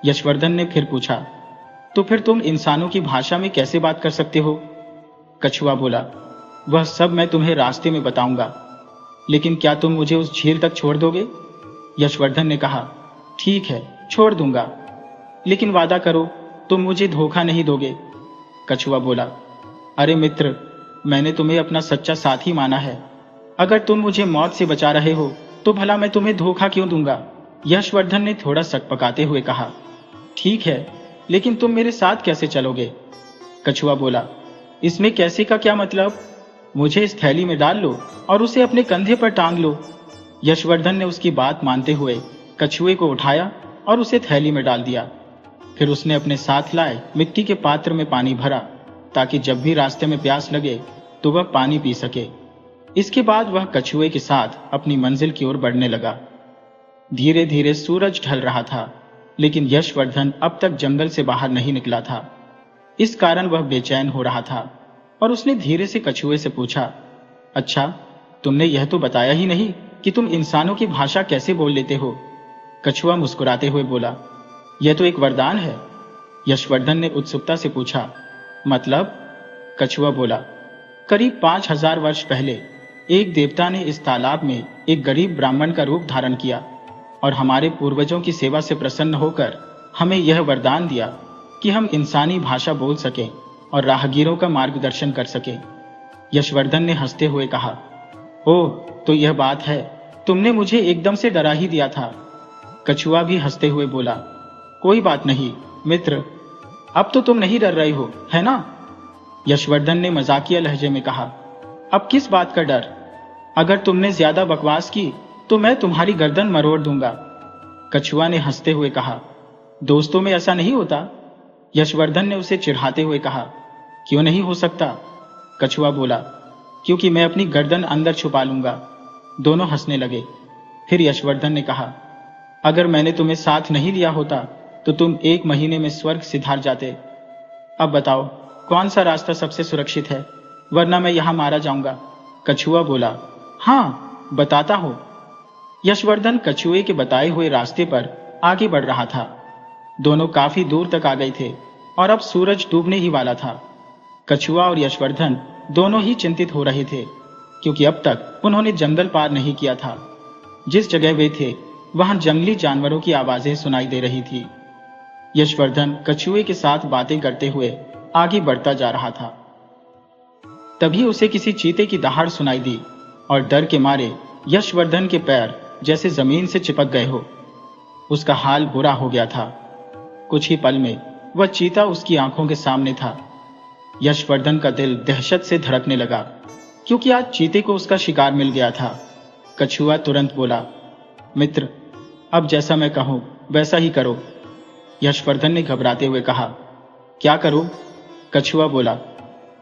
यशवर्धन ने फिर पूछा, तो फिर तुम इंसानों की भाषा में कैसे बात कर सकते हो? कछुआ बोला, वह सब मैं तुम्हें रास्ते में बताऊंगा, लेकिन क्या तुम मुझे उस झील तक छोड़ दोगे? यशवर्धन ने कहा, ठीक है, छोड़ दूंगा, लेकिन वादा करो तुम मुझे धोखा नहीं दोगे। कछुआ बोला, अरे मित्र, मैंने तुम्हें अपना सच्चा साथी माना है, अगर तुम मुझे मौत से बचा रहे हो तो भला मैं तुम्हें धोखा क्यों दूंगा? यशवर्धन ने थोड़ा सकपकाते हुए कहा, ठीक है, लेकिन तुम मेरे साथ कैसे चलोगे? कछुआ बोला, इसमें कैसे का क्या मतलब? मुझे इस थैली में डाल लो और उसे अपने कंधे पर टांग लो। यशवर्धन ने उसकी बात मानते हुए कछुए को उठाया और उसे थैली में डाल दिया। फिर उसने अपने साथ लाए मिट्टी के पात्र में पानी भरा, ताकि जब भी रास्ते में प्यास लगे तो वह पानी पी सके। इसके बाद वह कछुए के साथ अपनी मंजिल की ओर बढ़ने लगा। धीरे धीरे सूरज ढल रहा था, लेकिन यशवर्धन अब तक जंगल से बाहर नहीं निकला था। इस कारण वह बेचैन हो रहा था और उसने धीरे से कछुए से पूछा, अच्छा, तुमने यह तो बताया ही नहीं कि तुम इंसानों की भाषा कैसे बोल लेते हो? कछुआ मुस्कुराते हुए बोला, यह तो एक वरदान है। यशवर्धन ने उत्सुकता से पूछा, मतलब? कछुआ बोला, करीब 5000 वर्ष पहले एक देवता ने इस तालाब में एक गरीब ब्राह्मण का रूप धारण किया और हमारे पूर्वजों की सेवा से प्रसन्न होकर हमें यह वरदान दिया कि हम इंसानी भाषा बोल सकें और राहगीरों का मार्गदर्शन कर सकें। यशवर्धन ने हंसते हुए कहा, ओह, तो यह बात है, तुमने मुझे एकदम से डरा ही दिया था। कछुआ भी हंसते हुए बोला, कोई बात नहीं मित्र, अब तो तुम नहीं डर रहे हो, है ना? यशवर्धन ने मजाकिया लहजे में कहा, अब किस बात का डर? अगर तुमने ज्यादा बकवास की तो मैं तुम्हारी गर्दन मरोड़ दूंगा। कछुआ ने हंसते हुए कहा, दोस्तों में ऐसा नहीं होता। यशवर्धन ने उसे चिढ़ाते हुए कहा, क्यों नहीं हो सकता? कछुआ बोला, क्योंकि मैं अपनी गर्दन अंदर छुपा लूंगा। दोनों हंसने लगे। फिर यशवर्धन ने कहा, अगर मैंने तुम्हें साथ नहीं लिया होता तो तुम 1 महीने में स्वर्ग सिधार जाते। अब बताओ कौन सा रास्ता सबसे सुरक्षित है, वरना मैं यहां मारा जाऊंगा। कछुआ बोला, हाँ बताता हूं। यशवर्धन कछुए के बताए हुए रास्ते पर आगे बढ़ रहा था। दोनों काफी दूर तक आ गए थे और अब सूरज डूबने ही वाला था। कछुआ और यशवर्धन दोनों ही चिंतित हो रहे थे, क्योंकि अब तक उन्होंने जंगल पार नहीं किया था। जिस जगह वे थे वहां जंगली जानवरों की आवाजें सुनाई दे रही थी। यशवर्धन कछुए के साथ बातें करते हुए आगे बढ़ता जा रहा था। तभी उसे किसी चीते की दहाड़ सुनाई दी और डर के मारे यशवर्धन के पैर जैसे जमीन से चिपक गए हो। उसका हाल बुरा हो गया था। कुछ ही पल में वह चीता उसकी आंखों के सामने था। यशवर्धन का दिल दहशत से धड़कने लगा, क्योंकि आज चीते को उसका शिकार मिल गया था। कछुआ तुरंत बोला, मित्र, अब जैसा मैं कहूं वैसा ही करो। यशवर्धन ने घबराते हुए कहा, क्या करूं? कछुआ बोला,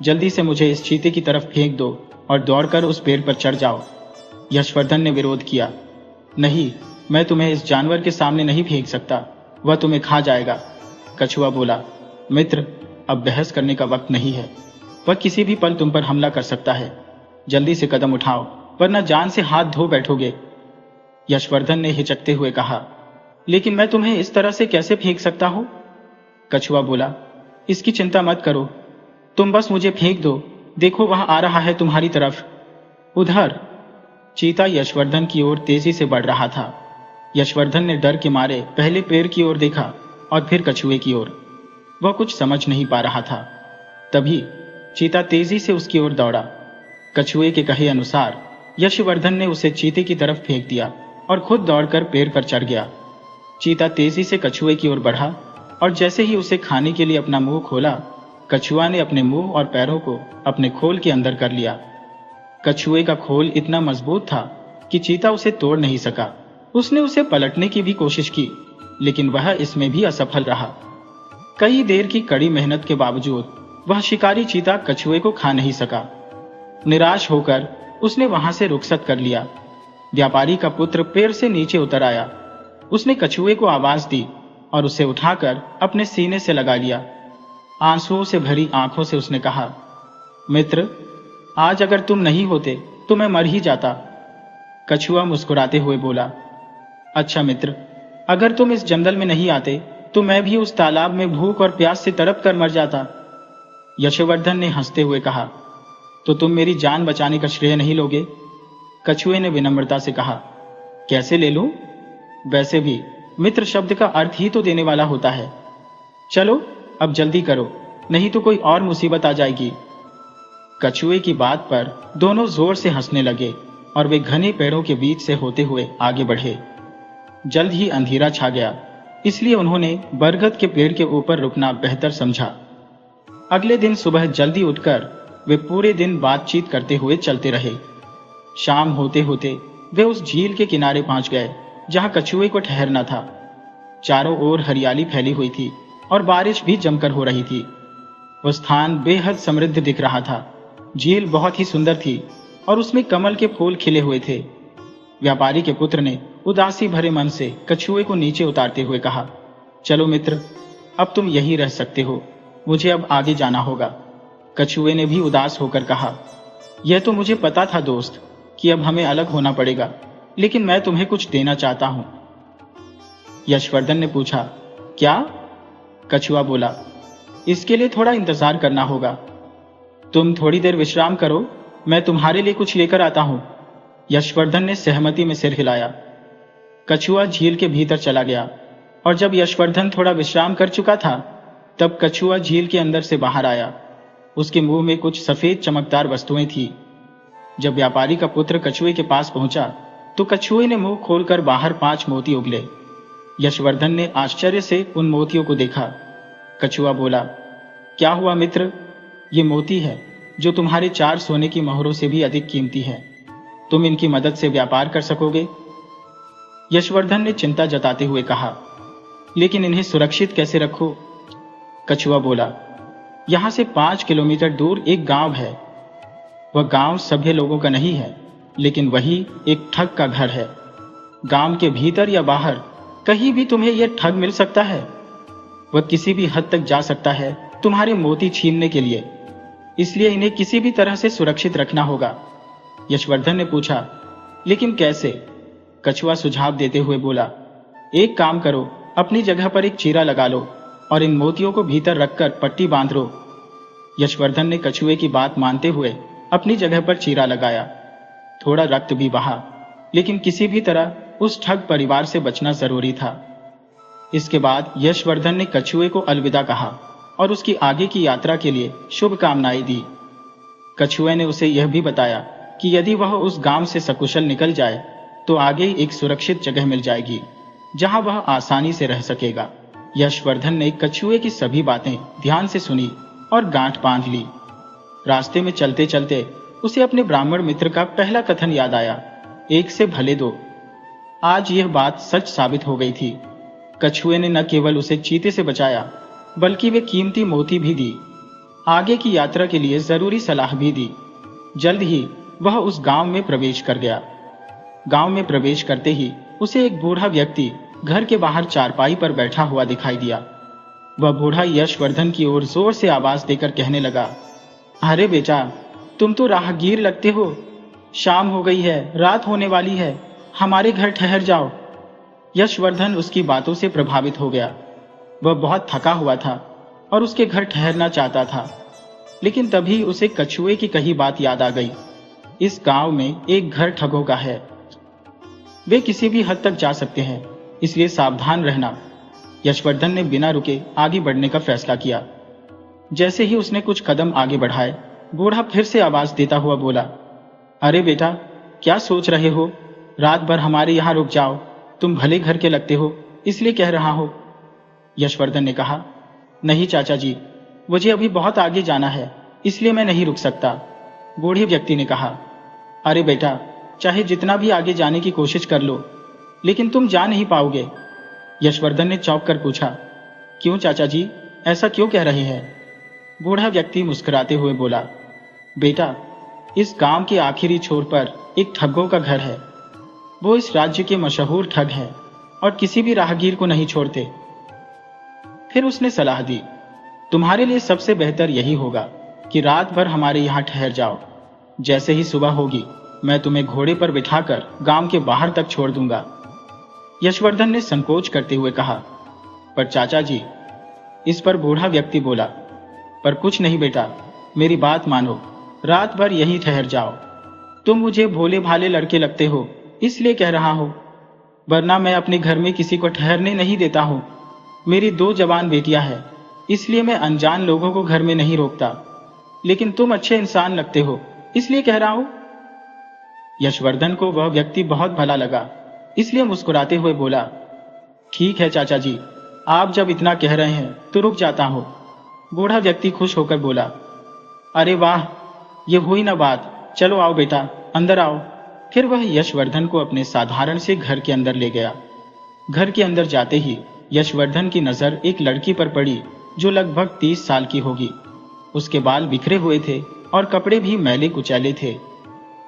जल्दी से मुझे इस चीते की तरफ फेंक दो और दौड़कर उस पेड़ पर चढ़ जाओ। यशवर्धन ने विरोध किया, नहीं, मैं तुम्हें इस जानवर के सामने नहीं फेंक सकता, वह तुम्हें खा जाएगा। कछुआ बोला, मित्र, अब बहस करने का वक्त नहीं है। वह किसी भी पल तुम पर हमला कर सकता है। जल्दी से कदम उठाओ, वरना जान से हाथ धो बैठोगे। यशवर्धन ने हिचकते हुए कहा, लेकिन मैं तुम्हें इस तरह से कैसे फेंक सकता हूं? कछुआ बोला, इसकी चिंता मत करो, तुम बस मुझे फेंक दो। देखो वहां आ रहा है तुम्हारी तरफ, उधर। चीता यशवर्धन की ओर तेजी से बढ़ रहा था। यशवर्धन ने डर के मारे पहले पेड़ की ओर देखा और फिर कछुए की ओर। वह कुछ समझ नहीं पा रहा था। तभी चीता तेजी से उसकी ओर दौड़ा। कछुए के कहे अनुसार यशवर्धन ने उसे चीते की तरफ फेंक दिया और खुद दौड़कर पेड़ पर चढ़ गया। चीता तेजी से कछुए की ओर बढ़ा और जैसे ही उसे खाने के लिए अपना मुंह खोला, कछुआ ने अपने मुंह और पैरों को अपने खोल के अंदर कर लिया। कछुए का खोल इतना मजबूत था कि चीता उसे तोड़ नहीं सका। उसने उसे पलटने की भी कोशिश की, लेकिन वह इसमें भी असफल रहा। कई देर की कड़ी मेहनत के बावजूद वह शिकारी चीता कछुए को खा नहीं सका। निराश होकर उसने वहां से रुखसत कर लिया। व्यापारी का पुत्र पेड़ से नीचे उतर आया। उसने कछुए को आवाज दी और उसे उठाकर अपने सीने से लगा लिया। आंसुओं से भरी आंखों से उसने कहा, मित्र, आज अगर तुम नहीं होते तो मैं मर ही जाता। कछुआ मुस्कुराते हुए बोला, अच्छा मित्र, अगर तुम इस जंगल में नहीं आते तो मैं भी उस तालाब में भूख और प्यास से तड़प कर मर जाता। यशवर्धन ने हंसते हुए कहा, तो तुम मेरी जान बचाने का श्रेय नहीं लोगे? कछुए ने विनम्रता से कहा, कैसे ले लूं? वैसे भी मित्र शब्द का अर्थ ही तो देने वाला होता है। चलो अब जल्दी करो, नहीं तो कोई और मुसीबत आ जाएगी। कछुए की बात पर दोनों जोर से हंसने लगे और वे घने पेड़ों के बीच से होते हुए आगे बढ़े। जल्द ही अंधेरा छा गया, इसलिए उन्होंने बरगद के पेड़ के ऊपर रुकना बेहतर समझा। अगले दिन सुबह जल्दी उठकर वे पूरे दिन बातचीत करते हुए चलते रहे। शाम होते होते वे उस झील के किनारे पहुंच गए जहां कछुए को ठहरना था। चारों ओर हरियाली फैली हुई थी और बारिश भी जमकर हो रही थी। वह स्थान बेहद समृद्ध दिख रहा था। झील बहुत ही सुंदर थी और उसमें कमल के फूल खिले हुए थे। व्यापारी के पुत्र ने उदासी भरे मन से कछुए को नीचे उतारते हुए कहा, चलो मित्र, अब तुम यहीं रह सकते हो, मुझे अब आगे जाना होगा। कछुए ने भी उदास होकर कहा, यह तो मुझे पता था दोस्त कि अब हमें अलग होना पड़ेगा, लेकिन मैं तुम्हें कुछ देना चाहता हूं। यशवर्धन ने पूछा, क्या? कछुआ बोला, इसके लिए थोड़ा इंतजार करना होगा। तुम थोड़ी देर विश्राम करो, मैं तुम्हारे लिए कुछ लेकर आता हूं। यशवर्धन ने सहमति में सिर हिलाया। कछुआ झील के भीतर चला गया और जब यशवर्धन थोड़ा विश्राम कर चुका था, तब कछुआ झील के अंदर से बाहर आया। उसके मुंह में कुछ सफेद चमकदार वस्तुएं थी। जब व्यापारी का पुत्र कछुए के पास पहुंचा तो कछुए ने मुंह खोलकर बाहर 5 मोती उगले। यशवर्धन ने आश्चर्य से उन मोतियों को देखा। कछुआ बोला, क्या हुआ मित्र? ये मोती है जो तुम्हारे 4 सोने की मोहरों से भी अधिक कीमती है। तुम इनकी मदद से व्यापार कर सकोगे? यशवर्धन ने चिंता जताते हुए कहा। लेकिन इन्हें सुरक्षित कैसे रखूं? कछुआ बोला, यहाँ से 5 किलोमीटर दूर एक गांव है। वह गांव सभ्य लोगों का नहीं है, लेकिन वही एक ठग का घर है। गांव के भीतर या बाहर कहीं भी तुम्हें यह ठग मिल सकता है। वह किसी भी हद तक जा सकता है तुम्हारे मोती छीनने के लिए, इसलिए इन्हें किसी भी तरह से सुरक्षित रखना होगा। यशवर्धन ने पूछा, लेकिन कैसे? कछुआ सुझाव देते हुए बोला, एक काम करो, अपनी जगह पर एक चीरा लगा लो और इन मोतियों को भीतर रखकर पट्टी बांध लो। यशवर्धन ने कछुए की बात मानते हुए अपनी जगह पर चीरा लगाया। थोड़ा रक्त भी बहा, लेकिन किसी भी तरह उस ठग परिवार से बचना जरूरी था। इसके बाद यशवर्धन ने कछुए को अलविदा कहा और उसकी आगे की यात्रा के लिए शुभकामनाएं दी। कछुए ने उसे यह भी बताया कि यदि वह उस गांव से सकुशल निकल जाए तो आगे एक सुरक्षित जगह मिल जाएगी जहां वह आसानी से रह सकेगा। यशवर्धन ने कछुए की सभी बातें ध्यान से सुनी और गांठ बांध ली। रास्ते में चलते चलते उसे अपने ब्राह्मण मित्र का पहला कथन याद आया, एक से भले दो। आज यह बात सच साबित हो गई थी। कछुए ने न केवल उसे चीते से बचाया, बल्कि वे कीमती मोती भी दी। आगे की यात्रा के लिए जरूरी सलाह भी दी। जल्द ही वह उस गांव में प्रवेश कर गया। गांव में प्रवेश करते ही उसे एक बूढ़ा व्यक्ति घर के बाहर चारपाई पर बैठा हुआ दिखाई दिया। वह बूढ़ा यशवर्धन की ओर जोर से आवाज देकर कहने लगा, अरे बेटा, तुम तो राहगीर लगते हो। शाम हो गई है, रात होने वाली है, हमारे घर ठहर जाओ। यशवर्धन उसकी बातों से प्रभावित हो गया। वह बहुत थका हुआ था और उसके घर ठहरना चाहता था, लेकिन तभी उसे कछुए की कही बात याद आ गई। इस गांव में एक घर ठगों का है, वे किसी भी हद तक जा सकते हैं, इसलिए सावधान रहना। यशवर्धन ने बिना रुके आगे बढ़ने का फैसला किया। जैसे ही उसने कुछ कदम आगे बढ़ाए, बूढ़ा फिर से आवाज देता हुआ बोला, अरे बेटा, क्या सोच रहे हो? रात भर हमारे यहाँ रुक जाओ, तुम भले घर के लगते हो, इसलिए कह रहा हो। यशवर्धन ने कहा, नहीं चाचा जी, मुझे अभी बहुत आगे जाना है, इसलिए मैं नहीं रुक सकता। बूढ़े व्यक्ति ने कहा, अरे बेटा, चाहे जितना भी आगे जाने की कोशिश कर लो, लेकिन तुम जा नहीं पाओगे। यशवर्धन ने चौंक कर पूछा, क्यों चाचा जी, ऐसा क्यों कह रहे हैं? बूढ़ा व्यक्ति मुस्कुराते हुए बोला, बेटा, इस गांव के आखिरी छोर पर एक ठगों का घर है। वो इस राज्य के मशहूर ठग हैं और किसी भी राहगीर को नहीं छोड़ते। फिर उसने सलाह दी, तुम्हारे लिए सबसे बेहतर यही होगा कि रात भर हमारे यहाँ ठहर जाओ। जैसे ही सुबह होगी, मैं तुम्हें घोड़े पर बिठाकर गांव के बाहर तक छोड़ दूंगा। यशवर्धन ने संकोच करते हुए कहा, पर चाचा जी। इस पर बूढ़ा व्यक्ति बोला, पर कुछ नहीं बेटा, मेरी बात मानो, रात भर यहीं ठहर जाओ। तुम मुझे भोले भाले लड़के लगते हो, इसलिए कह रहा हूं, वरना मैं अपने घर में किसी को ठहरने नहीं देता हूं। मेरी 2 जवान बेटियां हैं, इसलिए मैं अनजान लोगों को घर में नहीं रोकता। लेकिन तुम अच्छे इंसान लगते हो, इसलिए कह रहा हूं। यशवर्धन को वह व्यक्ति बहुत भला लगा, इसलिए मुस्कुराते हुए बोला, ठीक है चाचा जी, आप जब इतना कह रहे हैं तो रुक जाता हूं। बूढ़ा व्यक्ति खुश होकर बोला, अरे वाह, ये हुई ना बात, चलो आओ बेटा, अंदर आओ। फिर वह यशवर्धन को अपने साधारण से घर के अंदर ले गया। घर के अंदर जाते ही यशवर्धन की नजर एक लड़की पर पड़ी जो लगभग 30 साल की होगी। उसके बाल बिखरे हुए थे और कपड़े भी मैले कुचैले थे।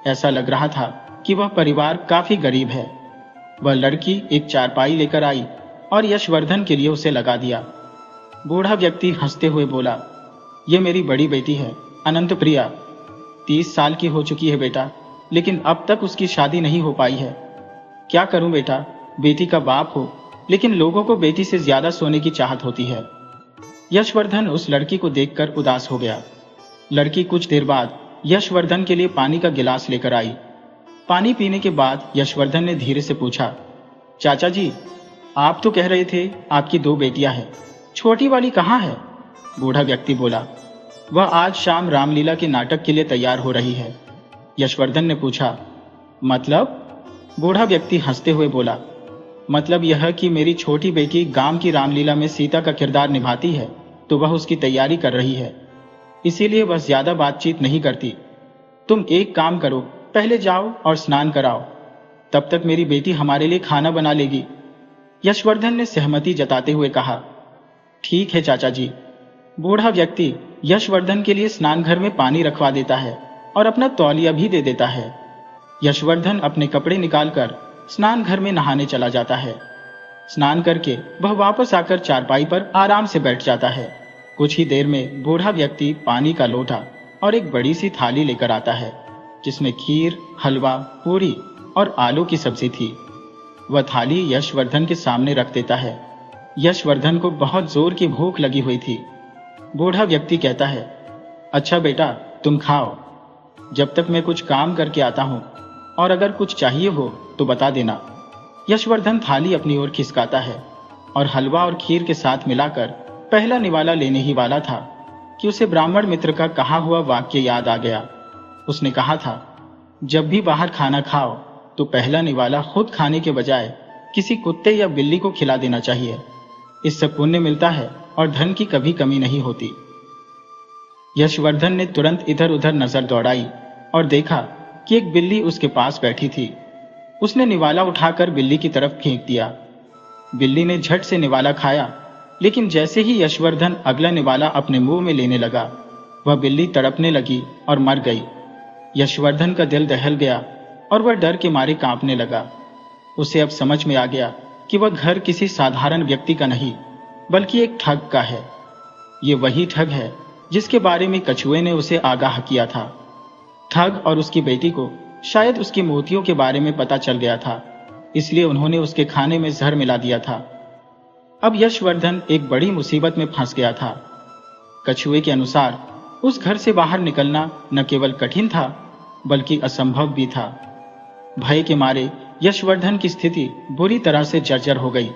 ऐसा लग रहा था कि वह परिवार काफी गरीब है। वह लड़की एक चारपाई लेकर आई और यशवर्धन के लिए उसे लगा दिया। बूढ़ा व्यक्ति हंसते हुए बोला, ये मेरी बड़ी बेटी है, अनंत प्रिया। 30 साल की हो चुकी है बेटा, लेकिन अब तक उसकी शादी नहीं हो पाई है। क्या करूं बेटा, बेटी का बाप हो, लेकिन लोगों को बेटी से ज्यादा सोने की चाहत होती है। यशवर्धन उस लड़की को देखकर उदास हो गया। लड़की कुछ देर बाद यशवर्धन के लिए पानी का गिलास लेकर आई। पानी पीने के बाद यशवर्धन ने धीरे से पूछा, चाचा जी, आप तो कह रहे थे आपकी 2 बेटियां हैं, छोटी वाली कहाँ है? बूढ़ा व्यक्ति बोला, वह आज शाम रामलीला के नाटक के लिए तैयार हो रही है। यशवर्धन ने पूछा, मतलब? बूढ़ा व्यक्ति हंसते हुए बोला, मतलब यह कि मेरी छोटी बेटी गांव की रामलीला में सीता का किरदार निभाती है, तो वह उसकी तैयारी कर रही है, इसीलिए वह ज्यादा बातचीत नहीं करती। तुम एक काम करो, पहले जाओ और स्नान कराओ। तब तक मेरी बेटी हमारे लिए खाना बना लेगी। यशवर्धन ने सहमति जताते हुए कहा। ठीक है चाचा जी। बूढ़ा व्यक्ति यशवर्धन के लिए स्नान घर में पानी रखवा देता है और अपना तौलिया भी दे देता है। यशवर्धन अपने कपड़े निकालकर स्नान घर में नहाने चला जाता है। स्नान करके वह वापस आकर चारपाई पर आराम से बैठ जाता है। कुछ ही देर में बूढ़ा व्यक्ति पानी का लोटा और एक बड़ी सी थाली लेकर आता है, जिसमें खीर, हलवा, पूरी और आलू की सब्जी थी। वह थाली यशवर्धन के सामने रख देता है। यशवर्धन को बहुत जोर की भूख लगी हुई थी। बूढ़ा व्यक्ति कहता है, अच्छा बेटा, तुम खाओ, जब तक मैं कुछ काम करके आता हूं, और अगर कुछ चाहिए हो तो बता देना। यशवर्धन थाली अपनी ओर खिसकाता है और हलवा और खीर के साथ मिलाकर पहला निवाला लेने ही वाला था कि उसे ब्राह्मण मित्र का कहा हुआ वाक्य याद आ गया। उसने कहा था, जब भी बाहर खाना खाओ तो पहला निवाला खुद खाने के बजाय किसी कुत्ते या बिल्ली को खिला देना चाहिए। इससे पुण्य मिलता है और धन की कभी कमी नहीं होती। यशवर्धन ने तुरंत इधर उधर नजर दौड़ाई और देखा कि एक बिल्ली उसके पास बैठी थी। उसने निवाला उठाकर बिल्ली की तरफ फेंक दिया। बिल्ली ने झट से निवाला खाया, लेकिन जैसे ही यशवर्धन अगला निवाला अपने मुंह में लेने लगा, वह बिल्ली तड़पने लगी और मर गई। यशवर्धन का दिल दहल गया और वह डर के मारे कांपने लगा। उसे अब समझ में आ गया कि वह घर किसी साधारण व्यक्ति का नहीं, बल्कि एक ठग का है। ये वही ठग है जिसके बारे में कछुए ने उसे आगाह किया था। ठग और उसकी बेटी को शायद उसकी मोतियों के बारे में पता चल गया था, इसलिए उन्होंने उसके खाने में जहर मिला दिया था। अब यशवर्धन एक बड़ी मुसीबत में फंस गया था। कछुए के अनुसार उस घर से बाहर निकलना न केवल कठिन था, बल्कि असंभव भी था। भय के मारे यशवर्धन की स्थिति बुरी तरह से जर्जर हो गई।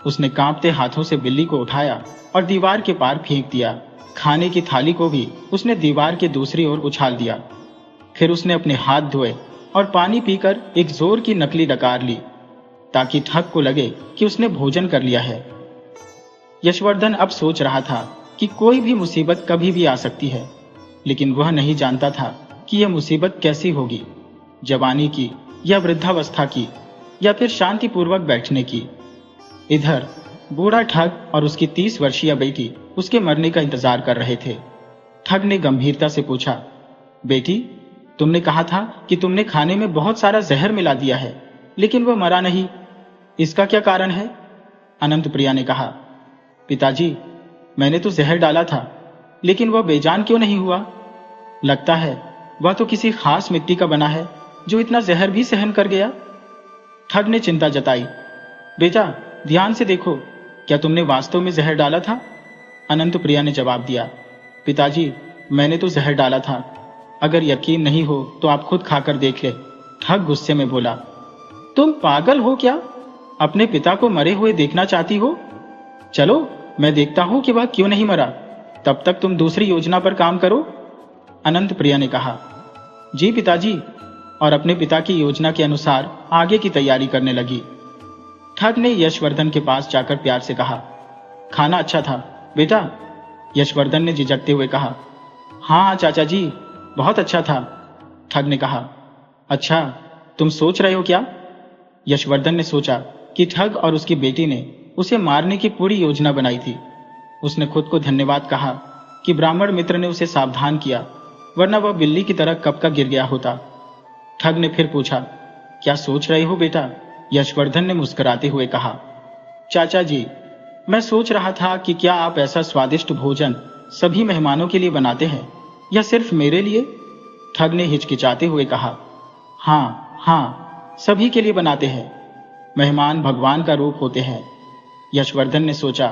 उसने कांपते हाथों से बिल्ली को उठाया और दीवार के पार फेंक दिया। खाने की थाली को भी उसने दीवार के दूसरी ओर उछाल दिया। फिर उसने अपने हाथ धोए और पानी पीकर एक जोर की नकली डकार ली, ताकि ठग को लगे कि उसने भोजन कर लिया है। यशवर्धन अब सोच रहा था कि कोई भी मुसीबत कभी भी आ सकती है, लेकिन वह नहीं जानता था कि यह मुसीबत कैसी होगी, जवानी की या वृद्धावस्था की या फिर शांतिपूर्वक बैठने की। इधर बूढ़ा ठग और उसकी 30 वर्षीय बेटी उसके मरने का इंतजार कर रहे थे। ठग ने गंभीरता से पूछा, बेटी, तुमने कहा था कि तुमने खाने में बहुत सारा जहर मिला दिया है, लेकिन वह मरा नहीं, इसका क्या कारण है? अनंत प्रिया ने कहा, पिताजी, मैंने तो जहर डाला था, लेकिन वह बेजान क्यों नहीं हुआ? लगता है वह तो किसी खास मिट्टी का बना है जो इतना जहर भी सहन कर गया। ठग ने चिंता जताई, बेटा, ध्यान से देखो, क्या तुमने वास्तव में जहर डाला था? अनंत प्रिया ने जवाब दिया, पिताजी, मैंने तो जहर डाला था, अगर यकीन नहीं हो तो आप खुद खाकर देख ले। ठग गुस्से में बोला, तुम पागल हो क्या? अपने पिता को मरे हुए देखना चाहती हो? चलो मैं देखता हूं कि वह क्यों नहीं मरा, तब तक तुम दूसरी योजना पर काम करो। अनंत प्रिया ने कहा, जी पिताजी, और अपने पिता की योजना के अनुसार आगे की तैयारी करने लगी। ठग ने यशवर्धन के पास जाकर प्यार से कहा, खाना अच्छा था बेटा? यशवर्धन ने झिझकते हुए कहा, हाँ चाचा जी, बहुत अच्छा था। ठग ने कहा, अच्छा, तुम सोच रहे हो क्या? यशवर्धन ने सोचा कि ठग और उसकी बेटी ने उसे मारने की पूरी योजना बनाई थी। उसने खुद को धन्यवाद कहा कि ब्राह्मण मित्र ने उसे सावधान किया, वरना वह बिल्ली की तरह कब का गिर गया होता। ठग ने फिर पूछा, क्या सोच रहे हो बेटा? यशवर्धन ने मुस्कुराते हुए कहा, चाचा जी, मैं सोच रहा था कि क्या आप ऐसा स्वादिष्ट भोजन सभी मेहमानों के लिए बनाते हैं या सिर्फ मेरे लिए? ठग ने हिचकिचाते हुए कहा, हाँ, सभी के लिए बनाते हैं। मेहमान भगवान का रूप होते हैं। यशवर्धन ने सोचा,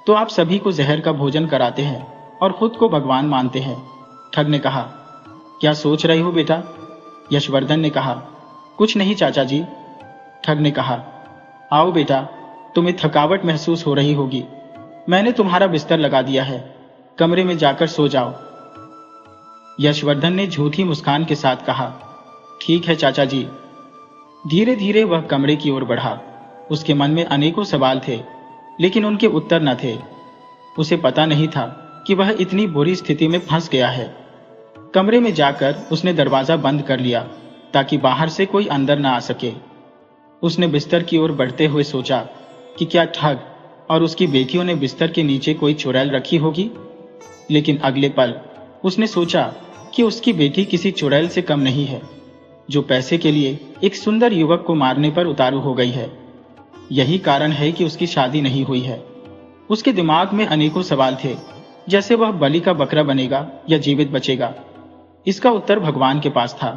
तो आप सभी को जहर का भोजन कराते हैं और खुद को भगवान मानते हैं। ठग ने कहा, क्या सोच रहे हो बेटा? यशवर्धन ने कहा, कुछ नहीं चाचा जी। ठग ने कहा, आओ बेटा, तुम्हें थकावट महसूस हो रही होगी, मैंने तुम्हारा बिस्तर लगा दिया है, कमरे में जाकर सो जाओ। यशवर्धन ने झूठी मुस्कान के साथ कहा, ठीक है चाचा जी। धीरे धीरे वह कमरे की ओर बढ़ा। उसके मन में अनेकों सवाल थे, लेकिन उनके उत्तर न थे। उसे पता नहीं था कि वह इतनी बुरी स्थिति में फंस गया है। कमरे में जाकर उसने दरवाजा बंद कर लिया ताकि बाहर से कोई अंदर ना आ सके। उसने बिस्तर की ओर बढ़ते हुए सोचा कि क्या ठग और उसकी बेटियों ने बिस्तर के नीचे कोई चुड़ैल रखी होगी। लेकिन अगले पल उसने सोचा कि उसकी बेटी किसी चुड़ैल से कम नहीं है, जो पैसे के लिए एक सुंदर युवक को मारने पर उतारू हो गई है। यही कारण है कि उसकी शादी नहीं हुई है। उसके दिमाग में अनेकों सवाल थे, जैसे वह बलि का बकरा बनेगा या जीवित बचेगा। इसका उत्तर भगवान के पास था।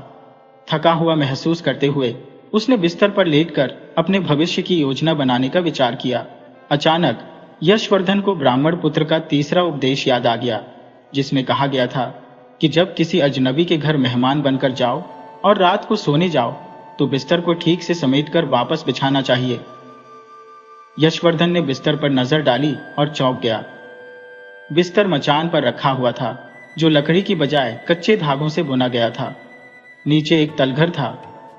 थका हुआ महसूस करते हुए उसने बिस्तर पर लेटकर अपने भविष्य की योजना बनाने का विचार किया। अचानक यशवर्धन को ब्राह्मण पुत्र का तीसरा उपदेश याद आ गया, जिसमें कहा गया था कि जब किसी अजनबी के घर मेहमान बनकर जाओ और रात को सोने जाओ तो बिस्तर को ठीक से समेटकर वापस बिछाना चाहिए। यशवर्धन ने बिस्तर पर नजर डाली और चौंक गया। बिस्तर मचान पर रखा हुआ था, जो लकड़ी की बजाय कच्चे धागों से बुना गया था। नीचे एक तलघर था,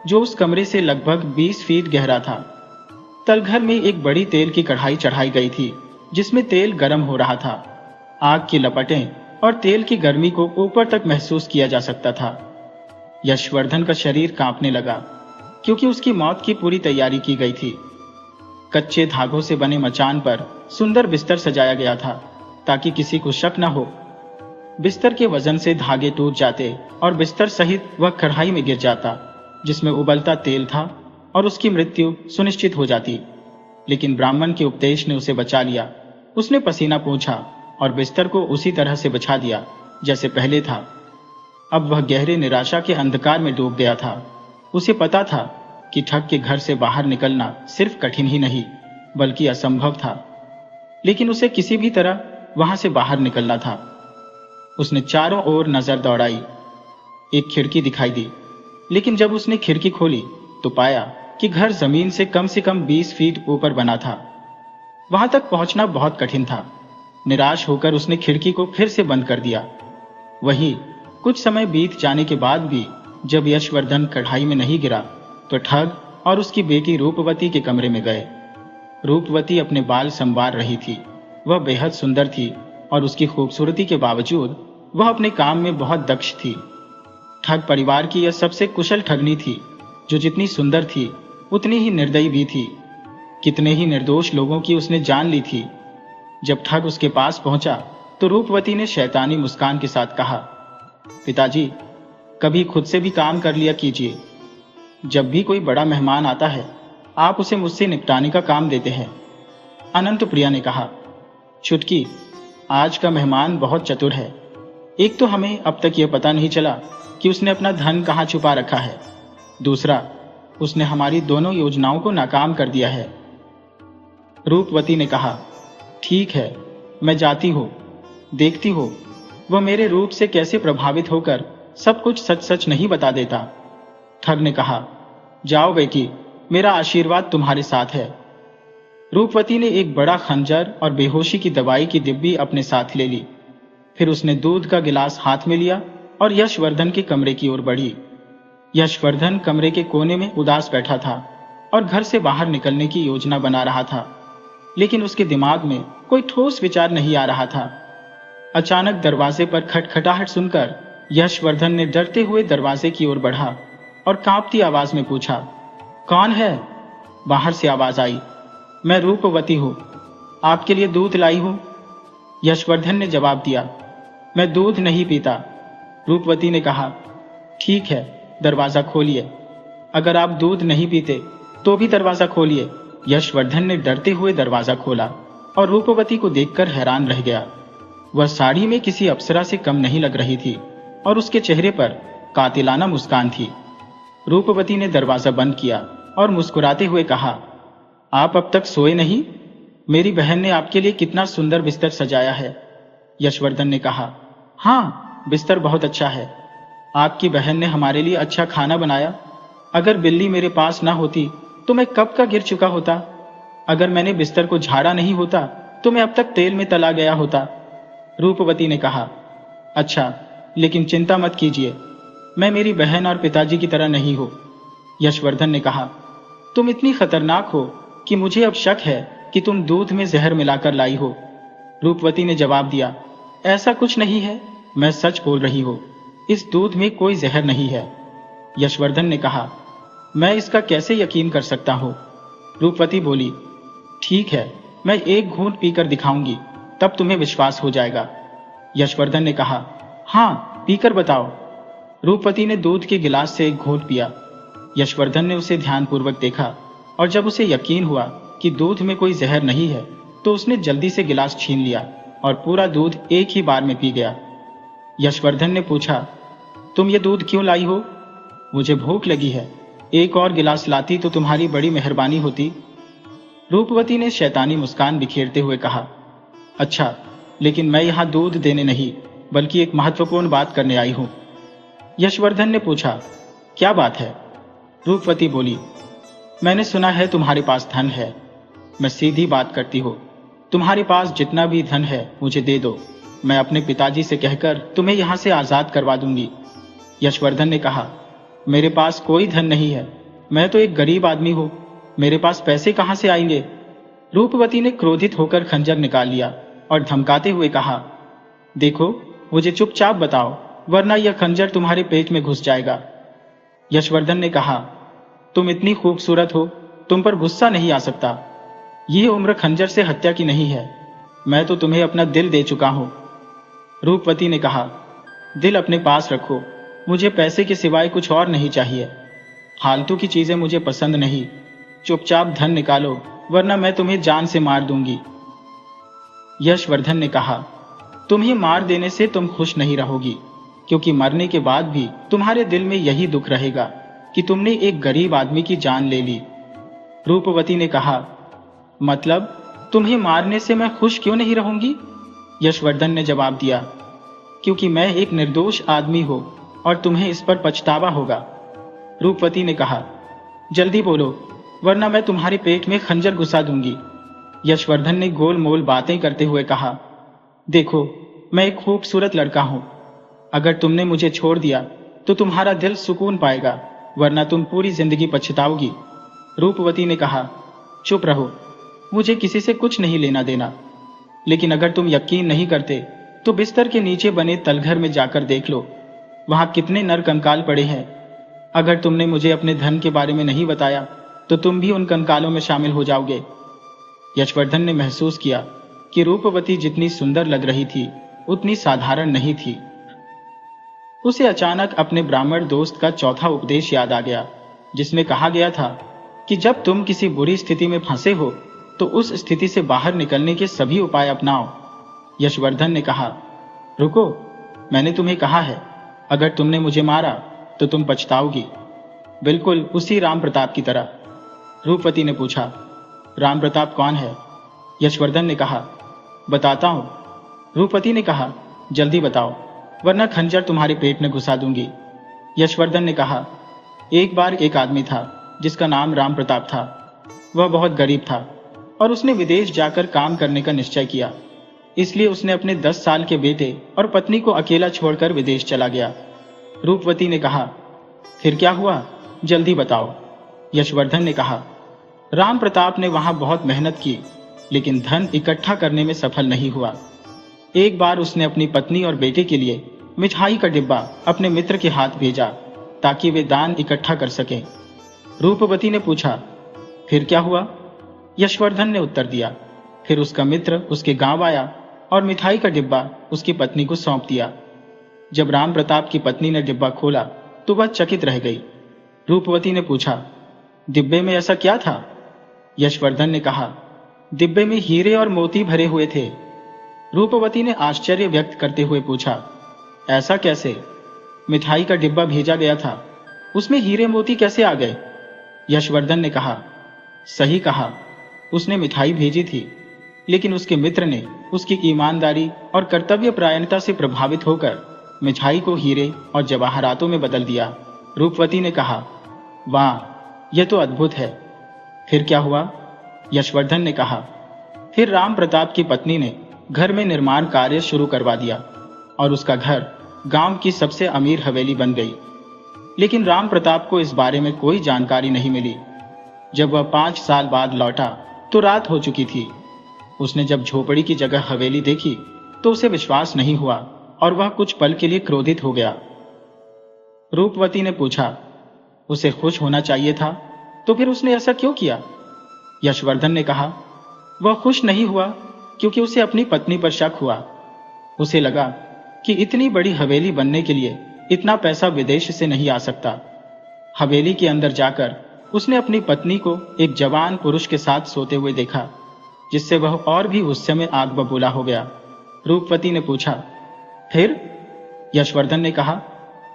जो उस कमरे से लगभग 20 फीट गहरा था। तलघर में एक बड़ी तेल की कढ़ाई चढ़ाई गई थी, जिसमें तेल गर्म हो रहा था। आग की लपटें और तेल की गर्मी को ऊपर तक महसूस किया जा सकता था। यशवर्धन का शरीर कांपने लगा, क्योंकि उसकी मौत की पूरी तैयारी की गई थी। कच्चे धागों से बने मचान पर सुंदर बिस्तर सजाया गया था, ताकि किसी को शक न हो। बिस्तर के वजन से धागे टूट जाते और बिस्तर सहित वह कढ़ाई में गिर जाता, जिसमें उबलता तेल था, और उसकी मृत्यु सुनिश्चित हो जाती। लेकिन ब्राह्मण के उपदेश ने उसे बचा लिया। उसने पसीना पोंछा और बिस्तर को उसी तरह से बिछा दिया जैसे पहले था। अब वह गहरे निराशा के अंधकार में डूब गया था। उसे पता था कि ठग के घर से बाहर निकलना सिर्फ कठिन ही नहीं, बल्कि असंभव था। लेकिन उसे किसी भी तरह वहां से बाहर निकलना था। उसने चारों ओर नजर दौड़ाई। एक खिड़की दिखाई दी, लेकिन जब उसने खिड़की खोली तो पाया कि घर जमीन से कम 20 फीट ऊपर बना था। वहां तक पहुंचना बहुत कठिन था। निराश होकर उसने खिड़की को फिर से बंद कर दिया। वहीं कुछ समय बीत जाने के बाद भी जब यशवर्धन कढ़ाई में नहीं गिरा, तो ठग और उसकी बेटी रूपवती के कमरे में गए। रूपवती अपने बाल संवार रही थी। वह बेहद सुंदर थी और उसकी खूबसूरती के बावजूद वह अपने काम में बहुत दक्ष थी। ठग परिवार की यह सबसे कुशल ठगनी थी, जो जितनी सुंदर थी उतनी ही निर्दयी भी थी। कितने ही निर्दोष लोगों की उसने जान ली थी। जब ठग उसके पास पहुंचा तो रूपवती ने शैतानी मुस्कान के साथ कहा, पिताजी, कभी खुद से भी काम कर लिया कीजिए। जब भी कोई बड़ा मेहमान आता है, आप उसे मुझसे निपटाने का काम देते हैं। अनंत प्रिया ने कहा, छुटकी, आज का मेहमान बहुत चतुर है। एक तो हमें अब तक यह पता नहीं चला कि उसने अपना धन कहाँ छुपा रखा है। दूसरा, उसने हमारी दोनों योजनाओं को नाकाम कर दिया है। रूपवती ने कहा, ठीक है, मैं जाती हूँ, देखती हो वह मेरे रूप से कैसे प्रभावित होकर सब कुछ सच सच नहीं बता देता। ठग ने कहा, जाओ बेटी, मेरा आशीर्वाद तुम्हारे साथ है। रूपवती ने एक बड़ा खंजर और बेहोशी की दवाई की डिब्बी अपने साथ ले ली। फिर उसने दूध का गिलास हाथ में लिया और यशवर्धन के कमरे की ओर बढ़ी। यशवर्धन कमरे के कोने में उदास बैठा था और घर से बाहर निकलने की योजना बना रहा था, लेकिन उसके दिमाग में कोई ठोस विचार नहीं आ रहा था। अचानक दरवाजे पर खटखटाहट सुनकर यशवर्धन ने डरते हुए दरवाजे की ओर बढ़ा और कांपती आवाज में पूछा, कौन है? बाहर से आवाज आई, मैं रूपवती हूँ, आपके लिए दूध लाई हूँ। यशवर्धन ने जवाब दिया, मैं दूध नहीं पीता। रूपवती ने कहा, ठीक है, दरवाजा खोलिए। अगर आप दूध नहीं पीते तो भी दरवाजा खोलिए। यशवर्धन ने डरते हुए दरवाजा खोला और रूपवती को देखकर हैरान रह गया। वह साड़ी में किसी अप्सरा से कम नहीं लग रही थी और उसके चेहरे पर कातिलाना मुस्कान थी। रूपवती ने दरवाजा बंद किया और मुस्कुराते हुए कहा, आप अब तक सोए नहीं? मेरी बहन ने आपके लिए कितना सुंदर बिस्तर सजाया है। यशवर्धन ने कहा, हाँ, बिस्तर बहुत अच्छा है। आपकी बहन ने हमारे लिए अच्छा खाना बनाया। अगर बिल्ली मेरे पास ना होती तो मैं कब का गिर चुका होता। अगर मैंने बिस्तर को झाड़ा नहीं होता तो मैं अब तक तेल में तला गया होता। रूपवती ने कहा, अच्छा, लेकिन चिंता मत कीजिए, मैं मेरी बहन और पिताजी की तरह नहीं हूं। यशवर्धन ने कहा, तुम इतनी खतरनाक हो कि मुझे अब शक है कि तुम दूध में जहर मिलाकर लाई हो। रूपवती ने जवाब दिया, ऐसा कुछ नहीं है, मैं सच बोल रही हूं, इस दूध में कोई जहर नहीं है। यशवर्धन ने कहा, मैं इसका कैसे यकीन कर सकता हूँ? रूपवती बोली, ठीक है, मैं एक घूंट पीकर दिखाऊंगी, तब तुम्हें विश्वास हो जाएगा। यशवर्धन ने कहा, हाँ, पीकर बताओ। रूपवती ने दूध के गिलास से एक घूंट पिया। यशवर्धन ने उसे ध्यानपूर्वक देखा और जब उसे यकीन हुआ कि दूध में कोई जहर नहीं है तो उसने जल्दी से गिलास छीन लिया और पूरा दूध एक ही बार में पी गया। यशवर्धन ने पूछा, तुम ये दूध क्यों लाई हो? मुझे भूख लगी है, एक और गिलास लाती तो तुम्हारी बड़ी मेहरबानी होती। रूपवती ने शैतानी मुस्कान बिखेरते हुए कहा, अच्छा, लेकिन मैं यहाँ दूध देने नहीं बल्कि एक महत्वपूर्ण बात करने आई हूँ। यशवर्धन ने पूछा, क्या बात है? रूपवती बोली, मैंने सुना है तुम्हारे पास धन है। मैं सीधी बात करती हूँ, तुम्हारे पास जितना भी धन है मुझे दे दो, मैं अपने पिताजी से कहकर तुम्हें यहाँ से आजाद करवा दूंगी। यशवर्धन ने कहा, मेरे पास कोई धन नहीं है, मैं तो एक गरीब आदमी हूँ, मेरे पास पैसे कहाँ से आएंगे? रूपवती ने क्रोधित होकर खंजर निकाल लिया और धमकाते हुए कहा, देखो, मुझे चुपचाप बताओ, वरना यह खंजर तुम्हारे पेट में घुस जाएगा। यशवर्धन ने कहा, तुम इतनी खूबसूरत हो, तुम पर गुस्सा नहीं आ सकता। यह उम्र खंजर से हत्या की नहीं है, मैं तो तुम्हें अपना दिल दे चुका हूं। रूपवती ने कहा, दिल अपने पास रखो, मुझे पैसे के सिवाय कुछ और नहीं चाहिए। फालतू की चीजें मुझे पसंद नहीं, चुपचाप धन निकालो, वरना मैं तुम्हें जान से मार दूंगी। यशवर्धन ने कहा, तुम्हें मार देने से तुम खुश नहीं रहोगी, क्योंकि मरने के बाद भी तुम्हारे दिल में यही दुख रहेगा कि तुमने एक गरीब आदमी की जान ले ली। रूपवती ने कहा, मतलब तुम्हें मारने से मैं खुश क्यों नहीं रहूंगी? यशवर्धन ने जवाब दिया, क्योंकि मैं एक निर्दोष आदमी हूं और तुम्हें इस पर पछतावा होगा। रूपवती ने कहा, जल्दी बोलो, वरना मैं तुम्हारे पेट में खंजर घुसा दूंगी। यशवर्धन ने गोल मोल बातें करते हुए कहा, देखो, मैं एक खूबसूरत लड़का हूं, अगर तुमने मुझे छोड़ दिया तो तुम्हारा दिल सुकून पाएगा, वरना तुम पूरी जिंदगी पछताओगी। रूपवती ने कहा, चुप रहो, मुझे किसी से कुछ नहीं लेना देना, लेकिन अगर तुम यकीन नहीं करते तो बिस्तर के नीचे बने तलघर में जाकर देख लो, वहां कितने नर कंकाल पड़े हैं। अगर तुमने मुझे अपने धन के बारे में नहीं बताया तो तुम भी उन कंकालों में शामिल हो जाओगे। यशवर्धन ने महसूस किया कि रूपवती जितनी सुंदर लग रही थी उतनी साधारण नहीं थी। उसे अचानक अपने ब्राह्मण दोस्त का चौथा उपदेश याद आ गया, जिसमें कहा गया था कि जब तुम किसी बुरी स्थिति में फंसे हो तो उस स्थिति से बाहर निकलने के सभी उपाय अपनाओ। यशवर्धन ने कहा, रुको, मैंने तुम्हें कहा है, अगर तुमने मुझे मारा तो तुम पछताओगी, बिल्कुल उसी राम प्रताप की तरह। रूपवती ने पूछा, राम प्रताप कौन है? यशवर्धन ने कहा, बताता हूं। रूपवती ने कहा, जल्दी बताओ, वरना खंजर तुम्हारे पेट में घुसा दूंगी। यशवर्धन ने कहा, एक बार एक आदमी था जिसका नाम राम प्रताप था। वह बहुत गरीब था और उसने विदेश जाकर काम करने का निश्चय किया, इसलिए उसने अपने 10 साल के बेटे और पत्नी को अकेला छोड़कर विदेश चला गया। रूपवती ने कहा, फिर क्या हुआ, जल्दी बताओ। यशवर्धन ने कहा, राम प्रताप ने वहां बहुत मेहनत की, लेकिन धन इकट्ठा करने में सफल नहीं हुआ। एक बार उसने अपनी पत्नी और बेटे के लिए मिठाई का डिब्बा अपने मित्र के हाथ भेजा ताकि वे दान इकट्ठा कर सकें। रूपवती ने पूछा, फिर क्या हुआ? यशवर्धन ने उत्तर दिया, फिर उसका मित्र उसके गांव आया और मिठाई का डिब्बा उसकी पत्नी को सौंप दिया। जब राम प्रताप की पत्नी ने डिब्बा खोला तो वह चकित रह गई। रूपवती ने पूछा, डिब्बे में ऐसा क्या था? यशवर्धन ने कहा, डिब्बे में हीरे और मोती भरे हुए थे। रूपवती ने आश्चर्य व्यक्त करते हुए पूछा, ऐसा कैसे? मिठाई का डिब्बा भेजा गया था, उसमें हीरे मोती कैसे आ गए? यशवर्धन ने कहा, सही कहा, उसने मिठाई भेजी थी, लेकिन उसके मित्र ने उसकी ईमानदारी और कर्तव्य परायणता से प्रभावित होकर मिठाई को हीरे और जवाहरातों में बदल दिया। रूपवती ने कहा, वाह, यह तो अद्भुत है। फिर क्या हुआ? यशवर्धन ने कहा, फिर राम प्रताप की पत्नी ने घर में निर्माण कार्य शुरू करवा दिया और उसका घर गांव की सबसे अमीर हवेली बन गई। लेकिन राम प्रताप को इस बारे में कोई जानकारी नहीं मिली। जब वह 5 साल बाद लौटा तो रात हो चुकी थी। उसने जब झोपड़ी की जगह हवेली देखी तो उसे विश्वास नहीं हुआ और वह कुछ पल के लिए क्रोधित हो गया। रूपवती ने पूछा, उसे खुश होना चाहिए था, तो फिर उसने ऐसा क्यों किया? यशवर्धन ने कहा, वह खुश नहीं हुआ क्योंकि उसे अपनी पत्नी पर शक हुआ। उसे लगा कि इतनी बड़ी हवेली बनने के लिए इतना पैसा विदेश से नहीं आ सकता। हवेली के अंदर जाकर उसने अपनी पत्नी को एक जवान पुरुष के साथ सोते हुए देखा, जिससे वह और भी गुस्से में आग बबूला हो गया। रूपवती ने पूछा, फिर? यशवर्धन ने कहा,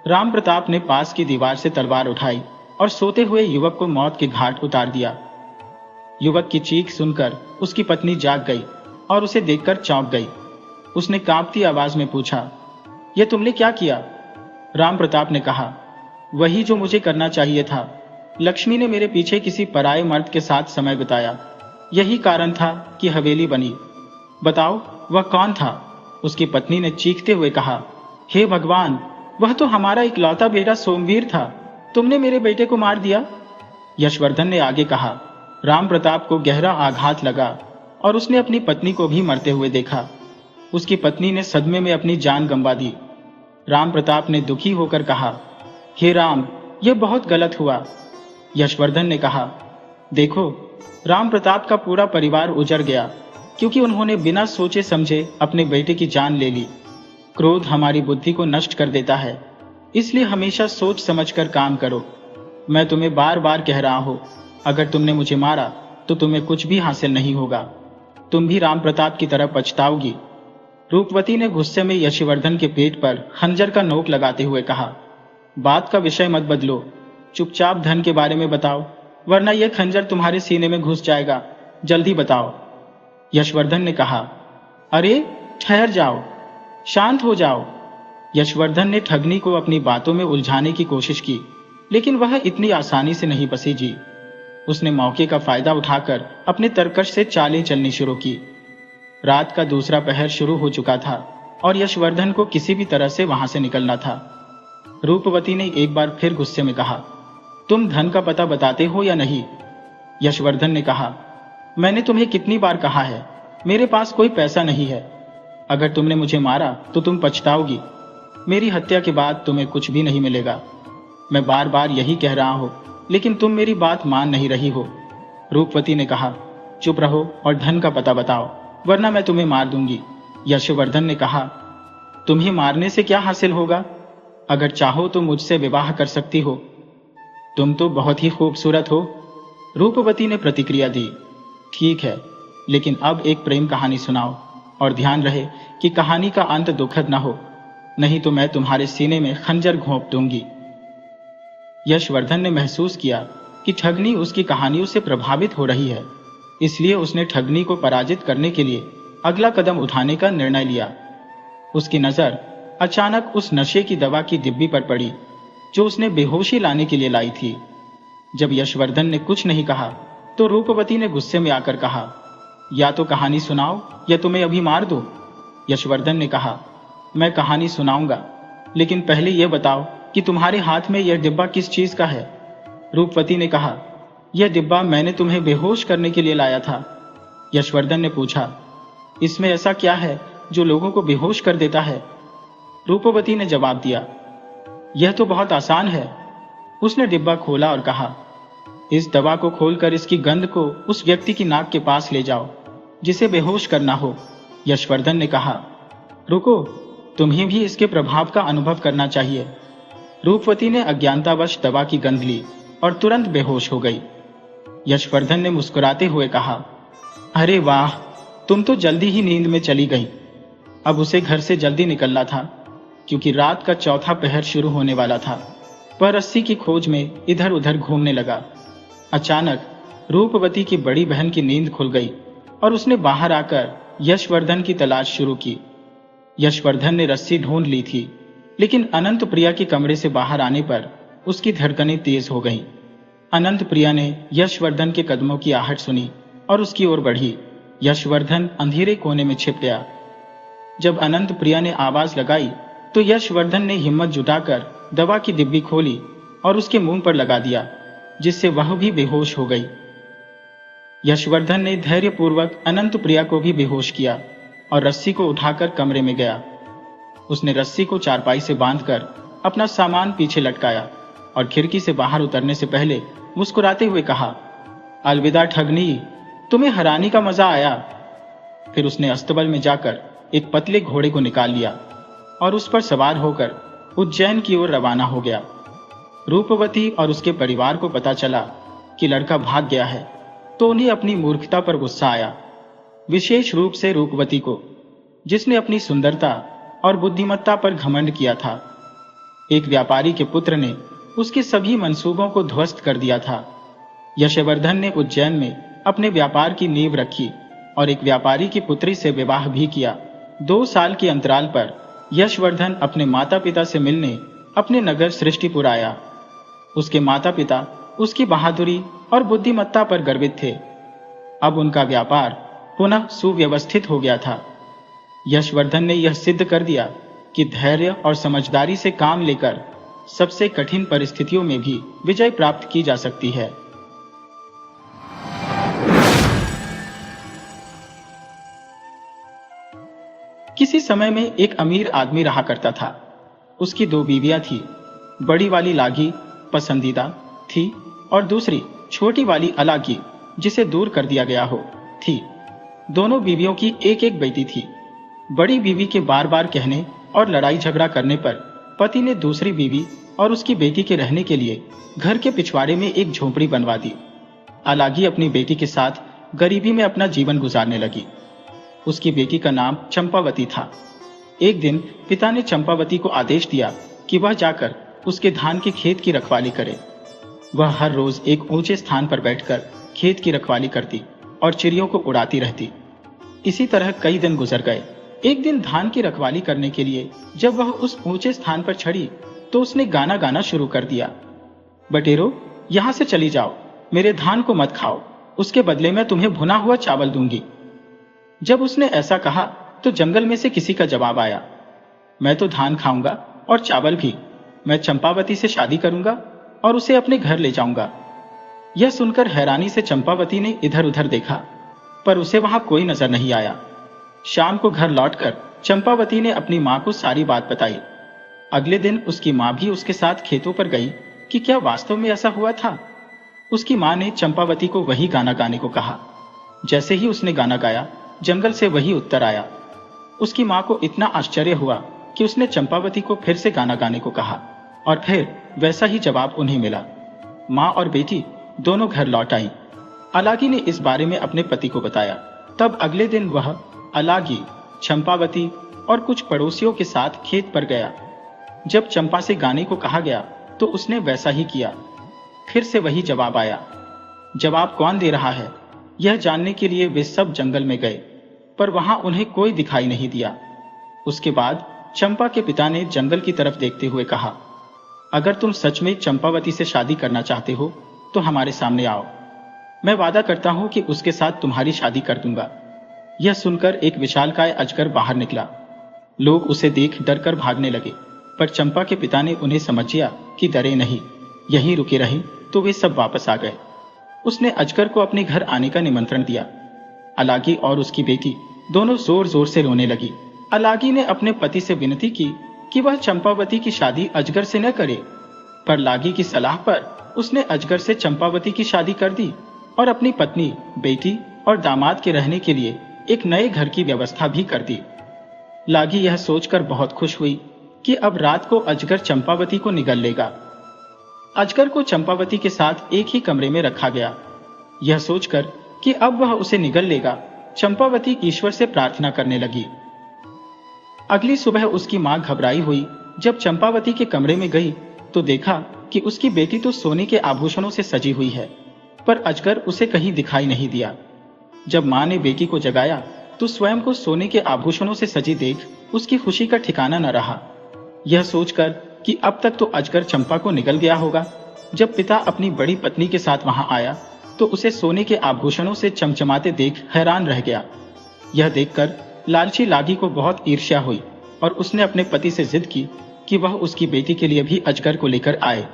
राम प्रताप ने पास की दीवार से तलवार उठाई और सोते हुए युवक को मौत के घाट उतार दिया। युवक की चीख सुनकर उसकी पत्नी जाग गई और उसे देखकर चौंक गई। उसने कांपती आवाज में पूछा, यह तुमने क्या किया? राम प्रताप ने कहा, वही जो मुझे करना चाहिए था। लक्ष्मी ने मेरे पीछे किसी पराये मर्द के साथ समय बिताया, यही कारण था कि हवेली बनी। बताओ वह कौन था? उसकी पत्नी ने चीखते हुए कहा, हे भगवान, वह तो हमारा इकलौता बेटा सोमवीर था। तुमने मेरे बेटे को मार दिया। यशवर्धन ने आगे कहा। राम प्रताप को गहरा आघात लगा और उसने अपनी पत्नी को भी मरते हुए देखा। उसकी पत्नी ने सदमे में अपनी जान गंवा दी। राम प्रताप ने दुखी होकर कहा, हे राम, यह बहुत गलत हुआ। यशवर्धन ने कहा, देखो, राम प्रताप का पूरा परिवार उजड़ गया क्योंकि उन्होंने बिना सोचे समझे अपने बेटे की जान ले ली। क्रोध हमारी बुद्धि को नष्ट कर देता है, इसलिए हमेशा सोच समझकर काम करो। मैं तुम्हें बार बार कह रहा हूं, अगर तुमने मुझे मारा तो तुम्हें कुछ भी हासिल नहीं होगा। तुम भी राम प्रताप की तरह पछताओगी। रूपवती ने गुस्से में यशवर्धन के पेट पर खंजर का नोक लगाते हुए कहा, बात का विषय मत बदलो, चुपचाप धन के बारे में बताओ, वरना यह खंजर तुम्हारे सीने में घुस जाएगा। जल्दी बताओ। यशवर्धन ने कहा, अरे ठहर जाओ, शांत हो जाओ। यशवर्धन ने ठगनी को अपनी बातों में उलझाने की कोशिश की, लेकिन वह इतनी आसानी से नहीं बसेगी। उसने मौके का फायदा उठाकर अपने तरकश से चालें चलनी शुरू की। रात का दूसरा पहर शुरू हो चुका था और यशवर्धन को किसी भी तरह से वहां से निकलना था। रूपवती ने एक बार फिर गुस्से में कहा, तुम धन का पता बताते हो या नहीं? यशवर्धन ने कहा, मैंने तुम्हें कितनी बार कहा है, मेरे पास कोई पैसा नहीं है। अगर तुमने मुझे मारा तो तुम पछताओगी। मेरी हत्या के बाद तुम्हें कुछ भी नहीं मिलेगा। मैं बार बार यही कह रहा हूं, लेकिन तुम मेरी बात मान नहीं रही हो। रूपवती ने कहा, चुप रहो और धन का पता बताओ, वरना मैं तुम्हें मार दूंगी। यशवर्धन ने कहा, तुम्हें मारने से क्या हासिल होगा? अगर चाहो तो मुझसे विवाह कर सकती हो। तुम तो बहुत ही खूबसूरत हो। रूपवती ने प्रतिक्रिया दी। ठीक है, लेकिन अब एक प्रेम कहानी सुनाओ, और ध्यान रहे कि कहानी का अंत दुखद न हो, नहीं तो मैं तुम्हारे सीने में खंजर घोंप दूंगी। यशवर्धन ने महसूस किया कि ठगनी उसकी कहानियों से प्रभावित हो रही है, इसलिए उसने ठगनी को पराजित करने के लिए अगला कदम उठाने का निर्णय लिया। उसकी नजर अचानक उस नशे की दवा की डिब्बी पर पड़ी जो उसने बेहोशी लाने के लिए लाई थी। जब यशवर्धन ने कुछ नहीं कहा तो रूपवती ने गुस्से में आकर कहा, या तो कहानी सुनाओ या तुम्हें अभी मार दो। यशवर्धन ने कहा, मैं कहानी सुनाऊंगा, लेकिन पहले यह बताओ कि तुम्हारे हाथ में यह डिब्बा किस चीज का है? रूपवती ने कहा, यह डिब्बा मैंने तुम्हें बेहोश करने के लिए लाया था। यशवर्धन ने पूछा, इसमें ऐसा क्या है जो लोगों को बेहोश कर देता है? रूपवती ने जवाब दिया, यह तो बहुत आसान है। उसने डिब्बा खोला और कहा, इस दवा को खोलकर इसकी गंध को उस व्यक्ति की नाक के पास ले जाओ जिसे बेहोश करना हो। यशवर्धन ने कहा, रुको, तुम्हें भी इसके प्रभाव का अनुभव करना चाहिए। रूपवती ने अज्ञानतावश दवा की गंध ली और तुरंत बेहोश हो गई। यशवर्धन ने मुस्कुराते हुए कहा, अरे वाह, तुम तो जल्दी ही नींद में चली गई। अब उसे घर से जल्दी निकलना था क्योंकि रात का चौथा पहर शुरू होने वाला था। वह रस्सी की खोज में इधर उधर घूमने लगा। अचानक रूपवती की बड़ी बहन की नींद खुल गई और उसने बाहर आकर यशवर्धन की तलाश शुरू की। यशवर्धन ने रस्सी ढूंढ ली थी, लेकिन अनंत प्रिया के कमरे से बाहर आने पर उसकी धड़कनें तेज हो गईं। अनंत प्रिया ने यशवर्धन के कदमों की आहट सुनी और उसकी ओर बढ़ी। यशवर्धन अंधेरे कोने में छिप गया। जब अनंत प्रिया ने आवाज लगाई तो यशवर्धन ने हिम्मत जुटाकर दवा की डिब्बी खोली और उसके मुंह पर लगा दिया, जिससे वह भी बेहोश हो गई। यशवर्धन ने धैर्यपूर्वक अनंत प्रिया को भी बेहोश किया और रस्सी को उठाकर कमरे में गया। उसने रस्सी को चारपाई से बांधकर अपना सामान पीछे लटकाया और खिड़की से बाहर उतरने से पहले मुस्कुराते हुए कहा, अलविदा ठगनी, तुम्हें हराने का मजा आया। फिर उसने अस्तबल में जाकर एक पतले घोड़े को निकाल लिया और उस पर सवार होकर उज्जैन की ओर रवाना हो गया। रूपवती और उसके परिवार को पता चला कि लड़का भाग गया है तो उन्हें अपनी मूर्खता पर गुस्सा आया, विशेष रूप से रूपवती को, जिसने अपनी सुंदरता और बुद्धिमत्ता पर घमंड किया था। एक व्यापारी के पुत्र ने उसके सभी मंसूबों को ध्वस्त कर दिया था। यशवर्धन ने उज्जैन में अपने व्यापार की नींव रखी और एक व्यापारी की पुत्री से विवाह भी किया। 2 साल के अंतराल पर यशवर्धन अपने माता पिता से मिलने अपने नगर सृष्टिपुर आया। उसके माता पिता उसकी बहादुरी और बुद्धिमत्ता पर गर्वित थे। अब उनका व्यापार पुनः सुव्यवस्थित हो गया था। यशवर्धन ने यह सिद्ध कर दिया कि धैर्य और समझदारी से काम लेकर सबसे कठिन परिस्थितियों में भी विजय प्राप्त की जा सकती है। किसी समय में एक अमीर आदमी रहा करता था। उसकी 2 बीवियां थी। बड़ी वाली लागी पसंदीदा थी और दूसरी छोटी वाली अलागी, जिसे दूर कर दिया गया हो, थी। दोनों बीवियों की एक एक बेटी थी। बड़ी बीवी के बार बार कहने और लड़ाई झगड़ा करने पर पति ने दूसरी बीवी और उसकी बेटी के रहने के लिए घर के पिछवाड़े में एक झोपड़ी बनवा दी। अलागी अपनी बेटी के साथ गरीबी में अपना जीवन गुजारने लगी। उसकी बेटी का नाम चंपावती था। एक दिन पिता ने चंपावती को आदेश दिया कि वह जाकर उसके धान के खेत की रखवाली करे। वह हर रोज एक ऊंचे स्थान पर बैठकर खेत की रखवाली करती और चिड़ियों को उड़ाती रहती। इसी तरह कई दिन गुजर गए। एक दिन धान की रखवाली करने के लिए जब वह उस ऊंचे स्थान पर चढ़ी तो उसने गाना गाना शुरू कर दिया, बटेरो, यहां से चली जाओ, मेरे धान को मत खाओ, उसके बदले में तुम्हें भुना हुआ चावल दूंगी। जब उसने ऐसा कहा तो जंगल में से किसी का जवाब आया, मैं तो धान खाऊंगा और चावल भी। मैं चंपावती से शादी करूंगा और उसे अपने घर ले जाऊंगा। यह सुनकर हैरानी से चंपावती ने इधर उधर देखा, पर उसे वहां कोई नजर नहीं आया। शाम को घर लौटकर चंपावती ने अपनी मां को सारी बात बताई। अगले दिन उसकी मां भी उसके साथ खेतों पर गई कि क्या वास्तव में ऐसा हुआ था। उसकी मां ने चंपावती को वही गाना गाने को कहा। जैसे ही उसने गाना गाया, जंगल से वही उत्तर आया। उसकी मां को इतना आश्चर्य हुआ कि उसने चंपावती को फिर से गाना गाने को कहा और फिर वैसा ही जवाब उन्हें मिला। मां और बेटी दोनों घर लौट आई। अलागी ने इस बारे में अपने पति को बताया। तब अगले दिन वह अलागी, चंपावती और कुछ पड़ोसियों के साथ खेत पर गया। जब चंपा से गाने को कहा गया तो उसने वैसा ही किया। फिर से वही जवाब आया। जवाब कौन दे रहा है, यह जानने के लिए वे सब जंगल में गए, पर वहां उन्हें कोई दिखाई नहीं दिया। उसके बाद चंपा के पिता ने जंगल की तरफ देखते हुए कहा, अगर तुम सच में चंपावती से शादी करना चाहते हो तो हमारे सामने आओ। मैं वादा करता हूं कि उसके साथ तुम्हारी शादी कर दूंगा। यह सुनकर एक विशालकाय अजगर बाहर निकला। लोग उसे देख डरकर भागने लगे, पर चंपा के पिता ने उन्हें समझाया कि डरे नहीं, यहीं रुके रहे, तो वे सब वापस आ गए। उसने अजगर को अपने घर आने का निमंत्रण दिया। अलागी और उसकी बेटी दोनों जोर जोर से रोने लगी। अलागी ने अपने पति से विनती की कि वह चंपावती की शादी अजगर से न करे, पर लागी की सलाह पर उसने अजगर से चंपावती की शादी कर दी और अपनी पत्नी, बेटी और दामाद के रहने के लिए एक नए घर की व्यवस्था भी कर दी। लागी यह सोचकर बहुत खुश हुई कि अब रात को अजगर चंपावती को निगल लेगा। अजगर को चंपावती के साथ एक ही कमरे में रखा गया। यह सोचकर कि अब वह उसे निगल लेगा, चंपावती ईश्वर से प्रार्थना करने लगी। अगली सुबह उसकी मां घबराई हुई जब चंपावती के कमरे में गई तो देखा कि उसकी बेटी तो सोने के आभूषणों से सजी हुई है, पर अजगर उसे कहीं दिखाई नहीं दिया। जब मां ने बेटी को जगाया तो स्वयं को सोने के आभूषणों से सजी देख उसकी खुशी का ठिकाना न रहा। यह सोचकर कि अब तक तो अजगर चंपा को निगल गया होगा, जब पिता अपनी बड़ी पत्नी के साथ वहां आया तो उसे सोने के आभूषणों से चमचमाते देख हैरान रह गया। यह देखकर लालची लागी को बहुत ईर्ष्या हुई और उसने अपने पति से जिद की कि वह उसकी बेटी के लिए भी अजगर को लेकर आए।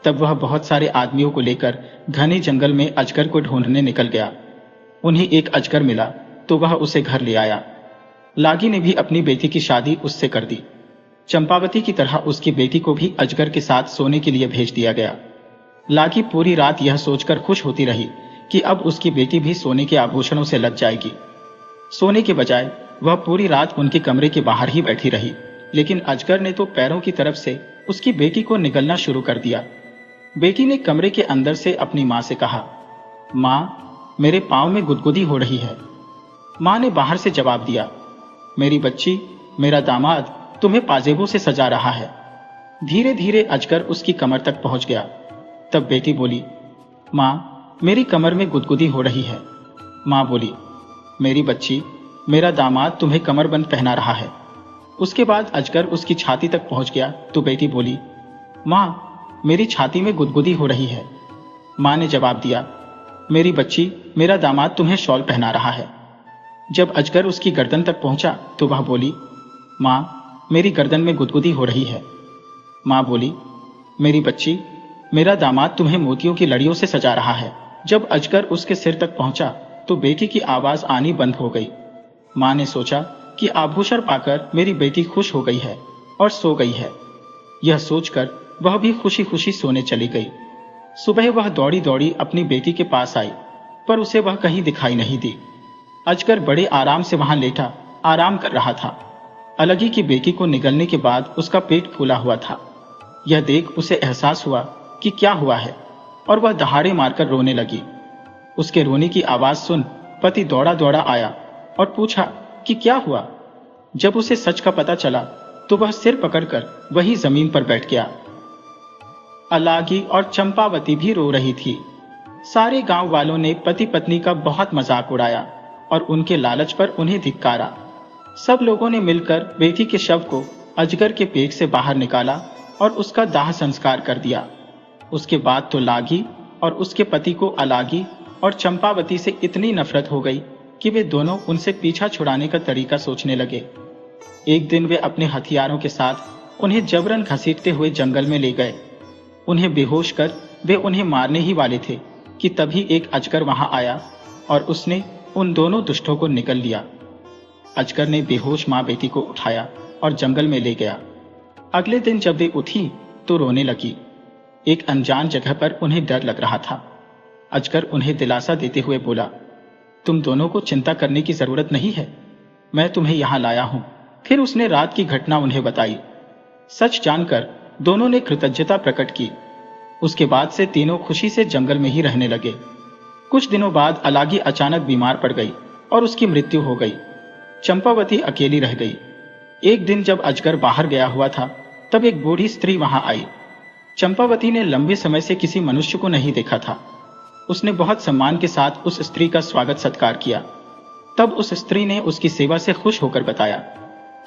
तब वह बहुत सारे आदमियों को लेकर घने जंगल में अजगर को ढूंढने निकल गया। उन्हें एक अजगर मिला तो वह उसे घर ले आया। लागी ने भी अपनी बेटी की शादी उससे कर दी। चंपावती की तरह उसकी बेटी को भी अजगर के साथ सोने के लिए भेज दिया गया। लागी पूरी रात यह सोचकर खुश होती रही कि अब उसकी बेटी भी सोने के आभूषणों से लग जाएगी। सोने के बजाय वह पूरी रात उनके कमरे के बाहर ही बैठी रही, लेकिन अजगर ने तो पैरों की तरफ से उसकी बेटी को निगलना शुरू कर दिया। बेटी ने कमरे के अंदर से अपनी माँ से कहा, माँ, मेरे पाँव में गुदगुदी हो रही है। माँ ने बाहर से जवाब दिया, मेरी बच्ची, मेरा दामाद तुम्हें पाजेबों से सजा रहा है। धीरे धीरे अजगर उसकी कमर तक पहुंच गया। तब बेटी बोली, माँ, मेरी कमर में गुदगुदी हो रही है। माँ बोली, मेरी बच्ची, मेरा दामाद तुम्हें कमरबंद पहना रहा है। उसके बाद अजगर उसकी छाती तक पहुंच गया तो बेटी बोली, माँ, मेरी छाती में गुदगुदी हो रही है। माँ ने जवाब दिया, मेरी बच्ची, मेरा दामाद तुम्हें शॉल पहना रहा है। जब अजगर उसकी गर्दन तक पहुंचा तो वह बोली, माँ, मेरी गर्दन में गुदगुदी हो रही है। माँ बोली, मेरी बच्ची, मेरा दामाद तुम्हें मोतियों की लड़ियों से सजा रहा है। जब अजगर उसके सिर तक पहुंचा तो बेटी की आवाज आनी बंद हो गई। माँ ने सोचा कि आभूषण पाकर मेरी बेटी खुश हो गई है और सो गई है। यह सोचकर वह भी खुशी खुशी सोने चली गई। सुबह वह दौड़ी दौड़ी अपनी बेटी के पास आई, पर उसे वह कहीं दिखाई नहीं दी। अजगर बड़े आराम से वहां लेटा आराम कर रहा था। अलगी की बेटी को निगलने के बाद उसका पेट फूला हुआ था। यह देख उसे एहसास हुआ कि क्या हुआ है और वह दहाड़े मारकर रोने लगी। उसके रोने की आवाज सुन पति दौड़ा दौड़ा आया और पूछा कि क्या हुआ। जब उसे सच का पता चला तो वह सिर पकड़कर वही जमीन पर बैठ गया। अलागी और चंपावती भी रो रही थी। सारे गांव वालों ने पति पत्नी का बहुत मजाक उड़ाया और उनके लालच पर उन्हें धिक्कारा। सब लोगों ने मिलकर बेटी के शव को अजगर के पेट से बाहर निकाला और उसका दाह संस्कार कर दिया। उसके बाद तो लागी और उसके पति को अलागी और चंपावती से इतनी नफरत हो गई कि वे दोनों उनसे पीछा छुड़ाने का तरीका सोचने लगे। एक दिन वे अपने हथियारों के साथ उन्हें जबरन घसीटते हुए जंगल में ले गए। उन्हें बेहोश कर वे उन्हें मारने ही वाले थे कि तभी एक अजगर वहां आया और उसने उन दोनों दुष्टों को निगल लिया। अजगर ने बेहोश मां बेटी को उठाया और जंगल में ले गया। अगले दिन जब वे उठी तो रोने लगी। एक अनजान जगह पर उन्हें डर लग रहा था। अजगर उन्हें दिलासा देते हुए बोला, तुम दोनों को चिंता करने की जरूरत नहीं है, मैं तुम्हें यहां लाया हूं। फिर उसने रात की घटना उन्हें बताई। सच जानकर दोनों ने कृतज्ञता प्रकट की। उसके बाद से तीनों खुशी से जंगल में ही रहने लगे। कुछ दिनों बाद अलागी अचानक बीमार पड़ गई और उसकी मृत्यु हो गई। चंपावती अकेली रह गई। एक दिन जब अजगर बाहर गया हुआ था तब एक बूढ़ी स्त्री वहां आई। चंपावती ने लंबे समय से किसी मनुष्य को नहीं देखा था। उसने बहुत सम्मान के साथ उस स्त्री का स्वागत सत्कार किया। तब उस स्त्री ने उसकी सेवा से खुश होकर बताया,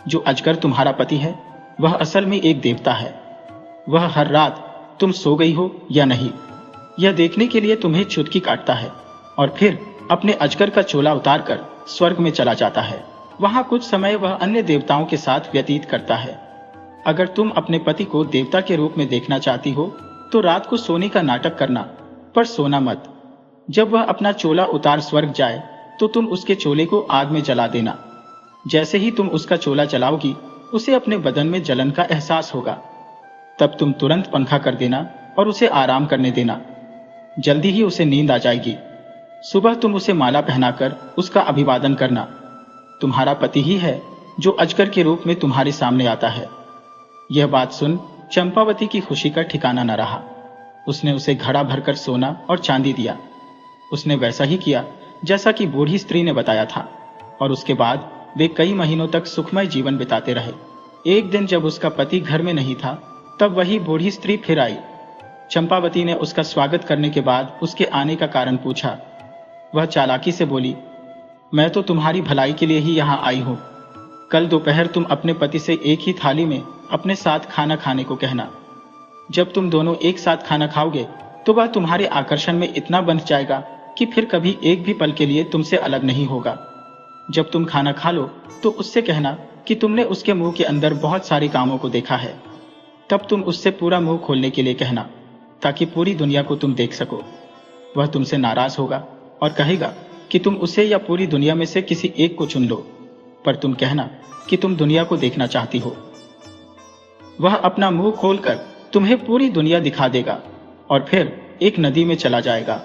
जो अजगर तुम्हारा पति है वह असल में एक देवता है। वह हर रात तुम सो गई हो या नहीं यह देखने के लिए तुम्हें चुटकी काटता है और फिर अपने अजगर का चोला उतारकर स्वर्ग में चला जाता है। वहां कुछ समय वह अन्य देवताओं के साथ व्यतीत करता है। अगर तुम अपने पति को देवता के रूप में देखना चाहती हो तो रात को सोने का नाटक करना, पर सोना मत। जब वह अपना चोला उतार स्वर्ग जाए तो तुम उसके चोले को आग में जला देना। जैसे ही तुम उसका चोला जलाओगी उसे अपने बदन में जलन का एहसास होगा। तब तुम तुरंत पंखा कर देना और उसे आराम करने देना। जल्दी ही उसे नींद आ जाएगी। सुबह तुम उसे माला पहनाकर उसका अभिवादन करना। तुम्हारा पति ही है जो अजगर के रूप में तुम्हारे सामने आता है। यह बात सुन चंपावती की खुशी का ठिकाना न रहा। उसने उसे घड़ा भरकर सोना और चांदी दिया। उसने वैसा ही किया जैसा कि बूढ़ी स्त्री ने बताया था और उसके बाद वे कई महीनों तक सुखमय जीवन बिताते रहे। एक दिन जब उसका पति घर में नहीं था तब वही बूढ़ी स्त्री फिर आई। चंपावती ने उसका स्वागत करने के बाद उसके आने का कारण पूछा। वह चालाकी से बोली, मैं तो तुम्हारी भलाई के लिए ही यहाँ आई हूँ। कल दोपहर तुम अपने पति से एक ही थाली में अपने साथ खाना खाने को कहना। जब तुम दोनों एक साथ खाना खाओगे तो वह तुम्हारे आकर्षण में इतना बंध जाएगा कि फिर कभी एक भी पल के लिए तुमसे अलग नहीं होगा। जब तुम खाना खा लो तो उससे कहना कि तुमने उसके मुंह के अंदर बहुत सारी कामों को देखा है। तब तुम उससे पूरा मुंह खोलने के लिए कहना ताकि पूरी दुनिया को तुम देख सको। वह तुमसे नाराज होगा और कहेगा कि तुम उसे या पूरी दुनिया में से किसी एक को चुन लो, पर तुम कहना कि तुम दुनिया को देखना चाहती हो। वह अपना मुंह खोलकर तुम्हें पूरी दुनिया दिखा देगा और फिर एक नदी में चला जाएगा।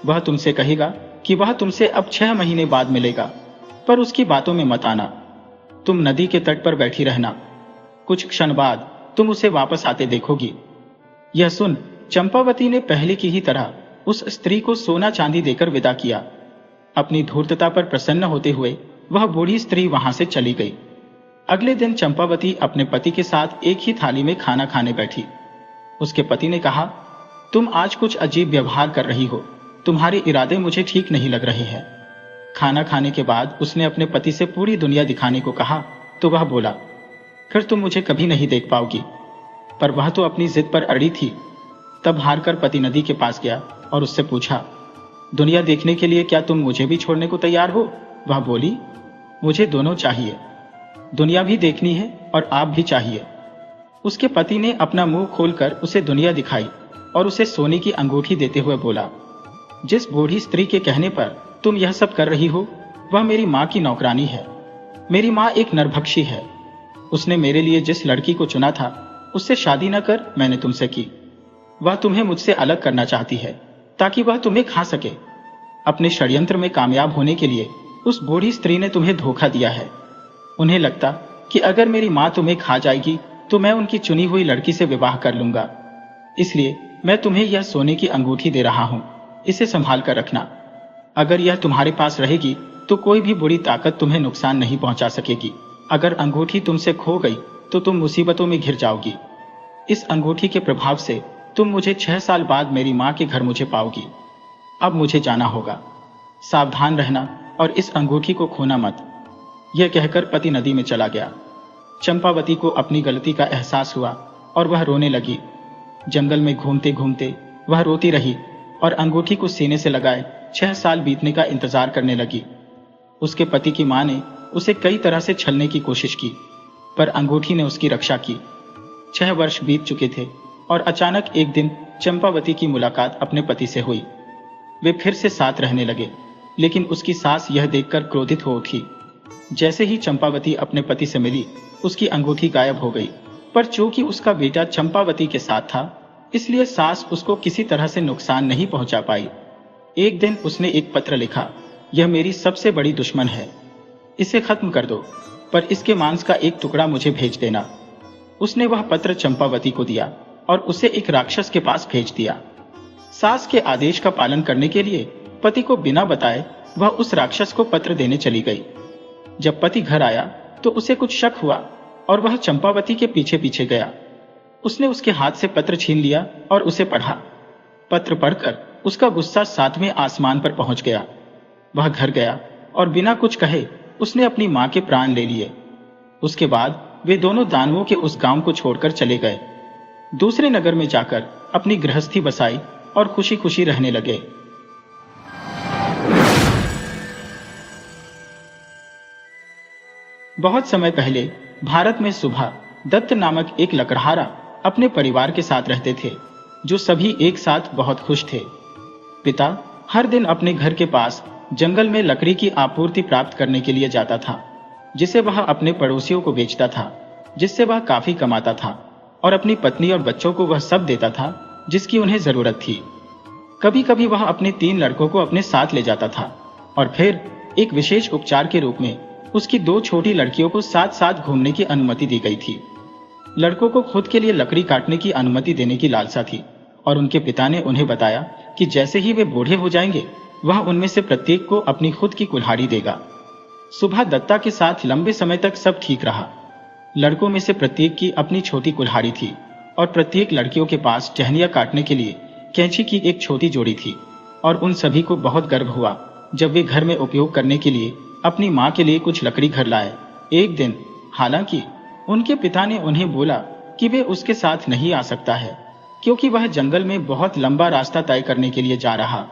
वह तुमसे कहेगा कि वह तुमसे अब 6 महीने बाद मिलेगा, पर उसकी बातों में मत आना। तुम नदी के तट पर बैठी रहना। कुछ क्षण बाद तुम उसे वापस आते देखोगी। यह सुन चंपावती ने पहले की ही तरह उस स्त्री को सोना चांदी देकर विदा किया। अपनी धूर्तता पर प्रसन्न होते हुए वह बूढ़ी स्त्री वहां से चली गई। अगले दिन चंपावती अपने पति के साथ एक ही थाली में खाना खाने बैठी। उसके पति ने कहा, तुम आज कुछ अजीब व्यवहार कर रही हो, तुम्हारे इरादे मुझे ठीक नहीं लग रहे हैं। खाना खाने के बाद उसने अपने पति से पूरी दुनिया दिखाने को कहा तो वह बोला, फिर तुम मुझे कभी नहीं देख पाओगी। पर वह तो अपनी जिद पर अड़ी थी। तब हारकर पति नदी के पास गया और उससे पूछा, दुनिया देखने के लिए क्या तुम मुझे भी छोड़ने को तैयार हो? वह बोली, मुझे दोनों चाहिए, दुनिया भी देखनी है और आप भी चाहिए। उसके पति ने अपना मुंह खोलकर उसे दुनिया दिखाई और उसे सोने की अंगूठी देते हुए बोला, जिस बूढ़ी स्त्री के कहने पर तुम यह सब कर रही हो वह मेरी माँ की नौकरानी है। मेरी माँ एक नरभक्षी है। उसने मेरे लिए जिस लड़की को चुना था उससे शादी न कर मैंने तुमसे की। वह तुम्हें मुझसे अलग करना चाहती है ताकि वह तुम्हें खा सके। अपने षड्यंत्र में कामयाब होने के लिए उस बूढ़ी स्त्री ने तुम्हें धोखा दिया है। उन्हें लगता कि अगर मेरी माँ तुम्हें खा जाएगी तो मैं उनकी चुनी हुई लड़की से विवाह कर लूंगा। इसलिए मैं तुम्हें यह सोने की अंगूठी दे रहा हूं, इसे संभाल कर रखना। अगर यह तुम्हारे पास रहेगी तो कोई भी बुरी ताकत तुम्हें नुकसान नहीं पहुंचा सकेगी। अगर अंगूठी तुमसे खो गई तो तुम मुसीबतों में घिर जाओगी। इस अंगूठी के प्रभाव से तुम मुझे 6 साल बाद मेरी माँ के घर मुझे पाओगी। अब मुझे जाना होगा, सावधान रहना और इस अंगूठी को खोना मत। यह कहकर पति नदी में चला गया। चंपावती को अपनी गलती का एहसास हुआ और वह रोने लगी। जंगल में घूमते घूमते वह रोती रही और अंगूठी को सीने से लगाए 6 साल बीतने का इंतजार करने लगी। उसके पति की मां ने उसे कई तरह से छलने की कोशिश की, पर अंगूठी ने उसकी रक्षा की। 6 वर्ष बीत चुके थे और अचानक एक दिन चंपावती की मुलाकात अपने पति से हुई। वे फिर से साथ रहने लगे, लेकिन उसकी सास यह देखकर क्रोधित हो उठी। जैसे ही चंपावती अपने पति से मिली, उसकी अंगूठी गायब हो गई। पर चूंकि उसका बेटा चंपावती के साथ था, इसलिए सास उसको किसी तरह से नुकसान नहीं पहुंचा पाई। एक दिन उसने एक पत्र लिखा, यह मेरी सबसे बड़ी दुश्मन है, इसे खत्म कर दो, पर इसके मांस का एक टुकड़ा मुझे भेज देना। उसने वह पत्र चंपावती को दिया और उसे एक राक्षस के पास भेज दिया। सास के आदेश का पालन करने के लिए पति को बिना बताए वह उस राक्षस को पत्र देने चली गई। जब पति घर आया तो उसे कुछ शक हुआ और वह चंपावती के पीछे पीछे गया। उसने उसके हाथ से पत्र छीन लिया और उसे पढ़ा। पत्र पढ़कर उसका गुस्सा 7वें आसमान पर पहुंच गया। वह घर गया और बिना कुछ कहे उसने अपनी मां के प्राण ले लिए। उसके बाद वे दोनों दानवों के उस गांव को छोड़कर चले गए। दूसरे नगर में जाकर अपनी गृहस्थी बसाई और खुशी खुशी रहने लगे। बहुत समय पहले भारत में सुभा दत्त नामक एक लकड़हारा अपने परिवार के साथ रहते थे, जो सभी एक साथ बहुत खुश थे। पिता हर दिन अपने घर के पास जंगल में लकड़ी की आपूर्ति प्राप्त करने के लिए जाता था, जिसे वह अपने पड़ोसियों को बेचता था, जिससे वह काफी कमाता था और अपनी पत्नी और बच्चों को वह सब देता था जिसकी उन्हें जरूरत थी। कभी कभी वह अपने 3 लड़कों को अपने साथ ले जाता था और फिर एक विशेष उपचार के रूप में उसकी 2 छोटी लड़कियों को साथ साथ घूमने की अनुमति दी गई थी। लड़कों को खुद के लिए लकड़ी काटने की अनुमति देने की लालसा थी और उनके पिता ने उन्हें बताया कि जैसे ही वे बूढ़े हो जाएंगे वह उनमें से प्रत्येक को अपनी खुद की कुल्हाड़ी देगा। सुभा दत्ता के साथ लंबे समय तक सब ठीक रहा। लड़कों में से प्रत्येक की अपनी छोटी कुल्हाड़ी थी और प्रत्येक लड़कियों के पास टहनियां काटने के लिए कैंची की एक छोटी जोड़ी थी। और उन सभी को बहुत गर्व हुआ जब वे घर में उपयोग करने के लिए अपनी मां के लिए कुछ लकड़ी घर लाए। एक दिन हालांकि उनके पिता ने उन्हें बोला कि वे उसके साथ नहीं आ सकता है, क्योंकि वह जंगल में बहुत लंबा रास्ता तय करने के लिए जा रहा।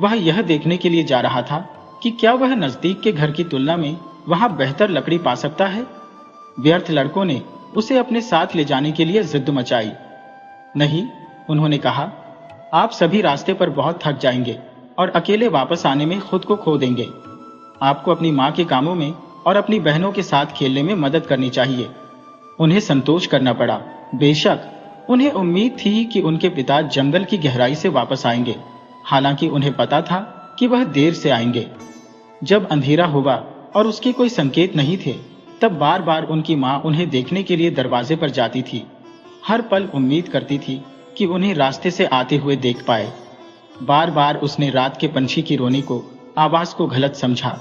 वह यह देखने के लिए जा रहा था कि क्या वह नजदीक के घर की तुलना में वहां बेहतर लकड़ी पा सकता है। व्यर्थ लड़कों ने उसे अपने साथ ले जाने के लिए जिद मचाई। नहीं, उन्होंने कहा, आप सभी रास्ते पर बहुत थक जाएंगे और अकेले वापस आने में खुद को खो देंगे। आपको अपनी मां के कामों में और अपनी बहनों के साथ खेलने में मदद करनी चाहिए। उन्हें संतोष करना पड़ा। बेशक उन्हें उम्मीद थी कि उनके पिता जंगल की गहराई से वापस आएंगे, हालांकि उन्हें पता था कि वह देर से आएंगे। जब अंधेरा हुआ और उसके कोई संकेत नहीं थे, तब बार बार उनकी मां उन्हें देखने के लिए दरवाजे पर जाती थी। हर पल उम्मीद करती थी कि उन्हें रास्ते से आते हुए देख पाए। बार बार उसने रात के पंछी की रोने को, आवाज को गलत समझा।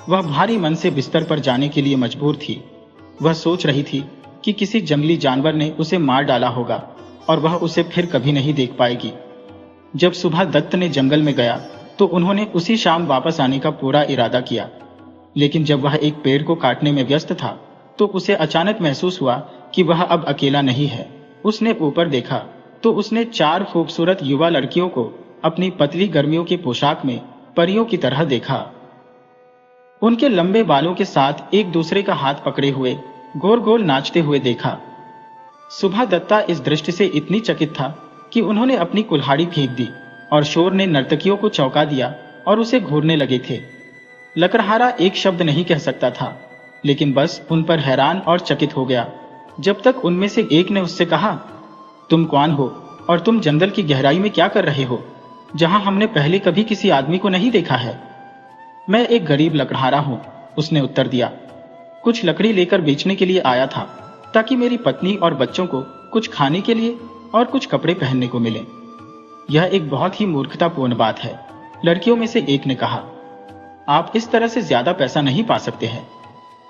वह भारी मन से बिस्तर पर जाने के लिए मजबूर थी। वह सोच रही थी कि किसी जंगली जानवर ने उसे मार डाला होगा और वह उसे फिर कभी नहीं देख पाएगी। जब सुबह दत्त ने जंगल में गया तो उन्होंने उसी शाम वापस आने का पूरा इरादा किया, लेकिन जब वह एक पेड़ को काटने में व्यस्त था तो उसे अचानक महसूस हुआ कि वह अब अकेला नहीं है। उसने ऊपर देखा तो उसने 4 खूबसूरत युवा लड़कियों को अपनी पतली गर्मियों की पोशाक में परियों की तरह देखा। उनके लंबे बालों के साथ एक दूसरे का हाथ पकड़े हुए गोल गोल नाचते हुए देखा। सुबह दत्ता इस दृश्य से इतनी चकित था कि उन्होंने अपनी कुल्हाड़ी फेंक दी और शोर ने नर्तकियों को चौंका दिया और उसे घूरने लगे थे। लकड़हारा एक शब्द नहीं कह सकता था, लेकिन बस उन पर हैरान और चकित हो गया, जब तक उनमें से एक ने उससे कहा, तुम कौन हो और तुम जंगल की गहराई में क्या कर रहे हो, जहां हमने पहले कभी किसी आदमी को नहीं देखा है। मैं एक गरीब लकड़हारा हूं, उसने उत्तर दिया। कुछ लकड़ी लेकर बेचने के लिए आया था, ताकि मेरी पत्नी और बच्चों को कुछ खाने के लिए और कुछ कपड़े पहनने को मिले। यह एक बहुत ही मूर्खतापूर्ण बात है, लड़कियों में से एक ने कहा। आप इस तरह से ज्यादा पैसा नहीं पा सकते हैं।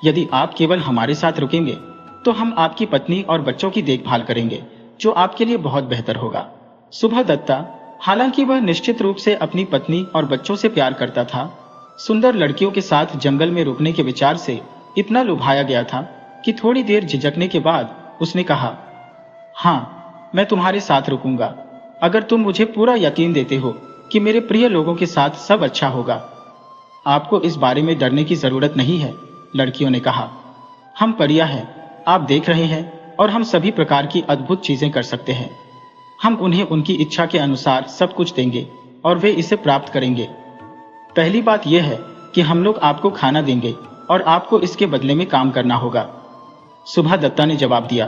यदि आप केवल हमारे साथ रुकेंगे तो हम आपकी पत्नी और बच्चों की देखभाल करेंगे, जो आपके लिए बहुत बेहतर होगा। सुबह दत्ता, हालांकि वह निश्चित रूप से अपनी पत्नी और बच्चों से प्यार करता था, सुंदर लड़कियों के साथ जंगल में रुकने के विचार से इतना लुभाया गया था कि थोड़ी देर झिझकने के बाद उसने कहा, हाँ, मैं तुम्हारे साथ रुकूंगा, अगर तुम मुझे पूरा यकीन देते हो कि मेरे प्रिय लोगों के साथ सब अच्छा होगा। आपको इस बारे में डरने की जरूरत नहीं है, लड़कियों ने कहा। हम परियां हैं, आप देख रहे हैं, और हम सभी प्रकार की अद्भुत चीजें कर सकते हैं। हम उन्हें उनकी इच्छा के अनुसार सब कुछ देंगे और वे इसे प्राप्त करेंगे। पहली बात यह है कि हम लोग आपको खाना देंगे और आपको इसके बदले में काम करना होगा। सुबह दत्ता ने जवाब दिया,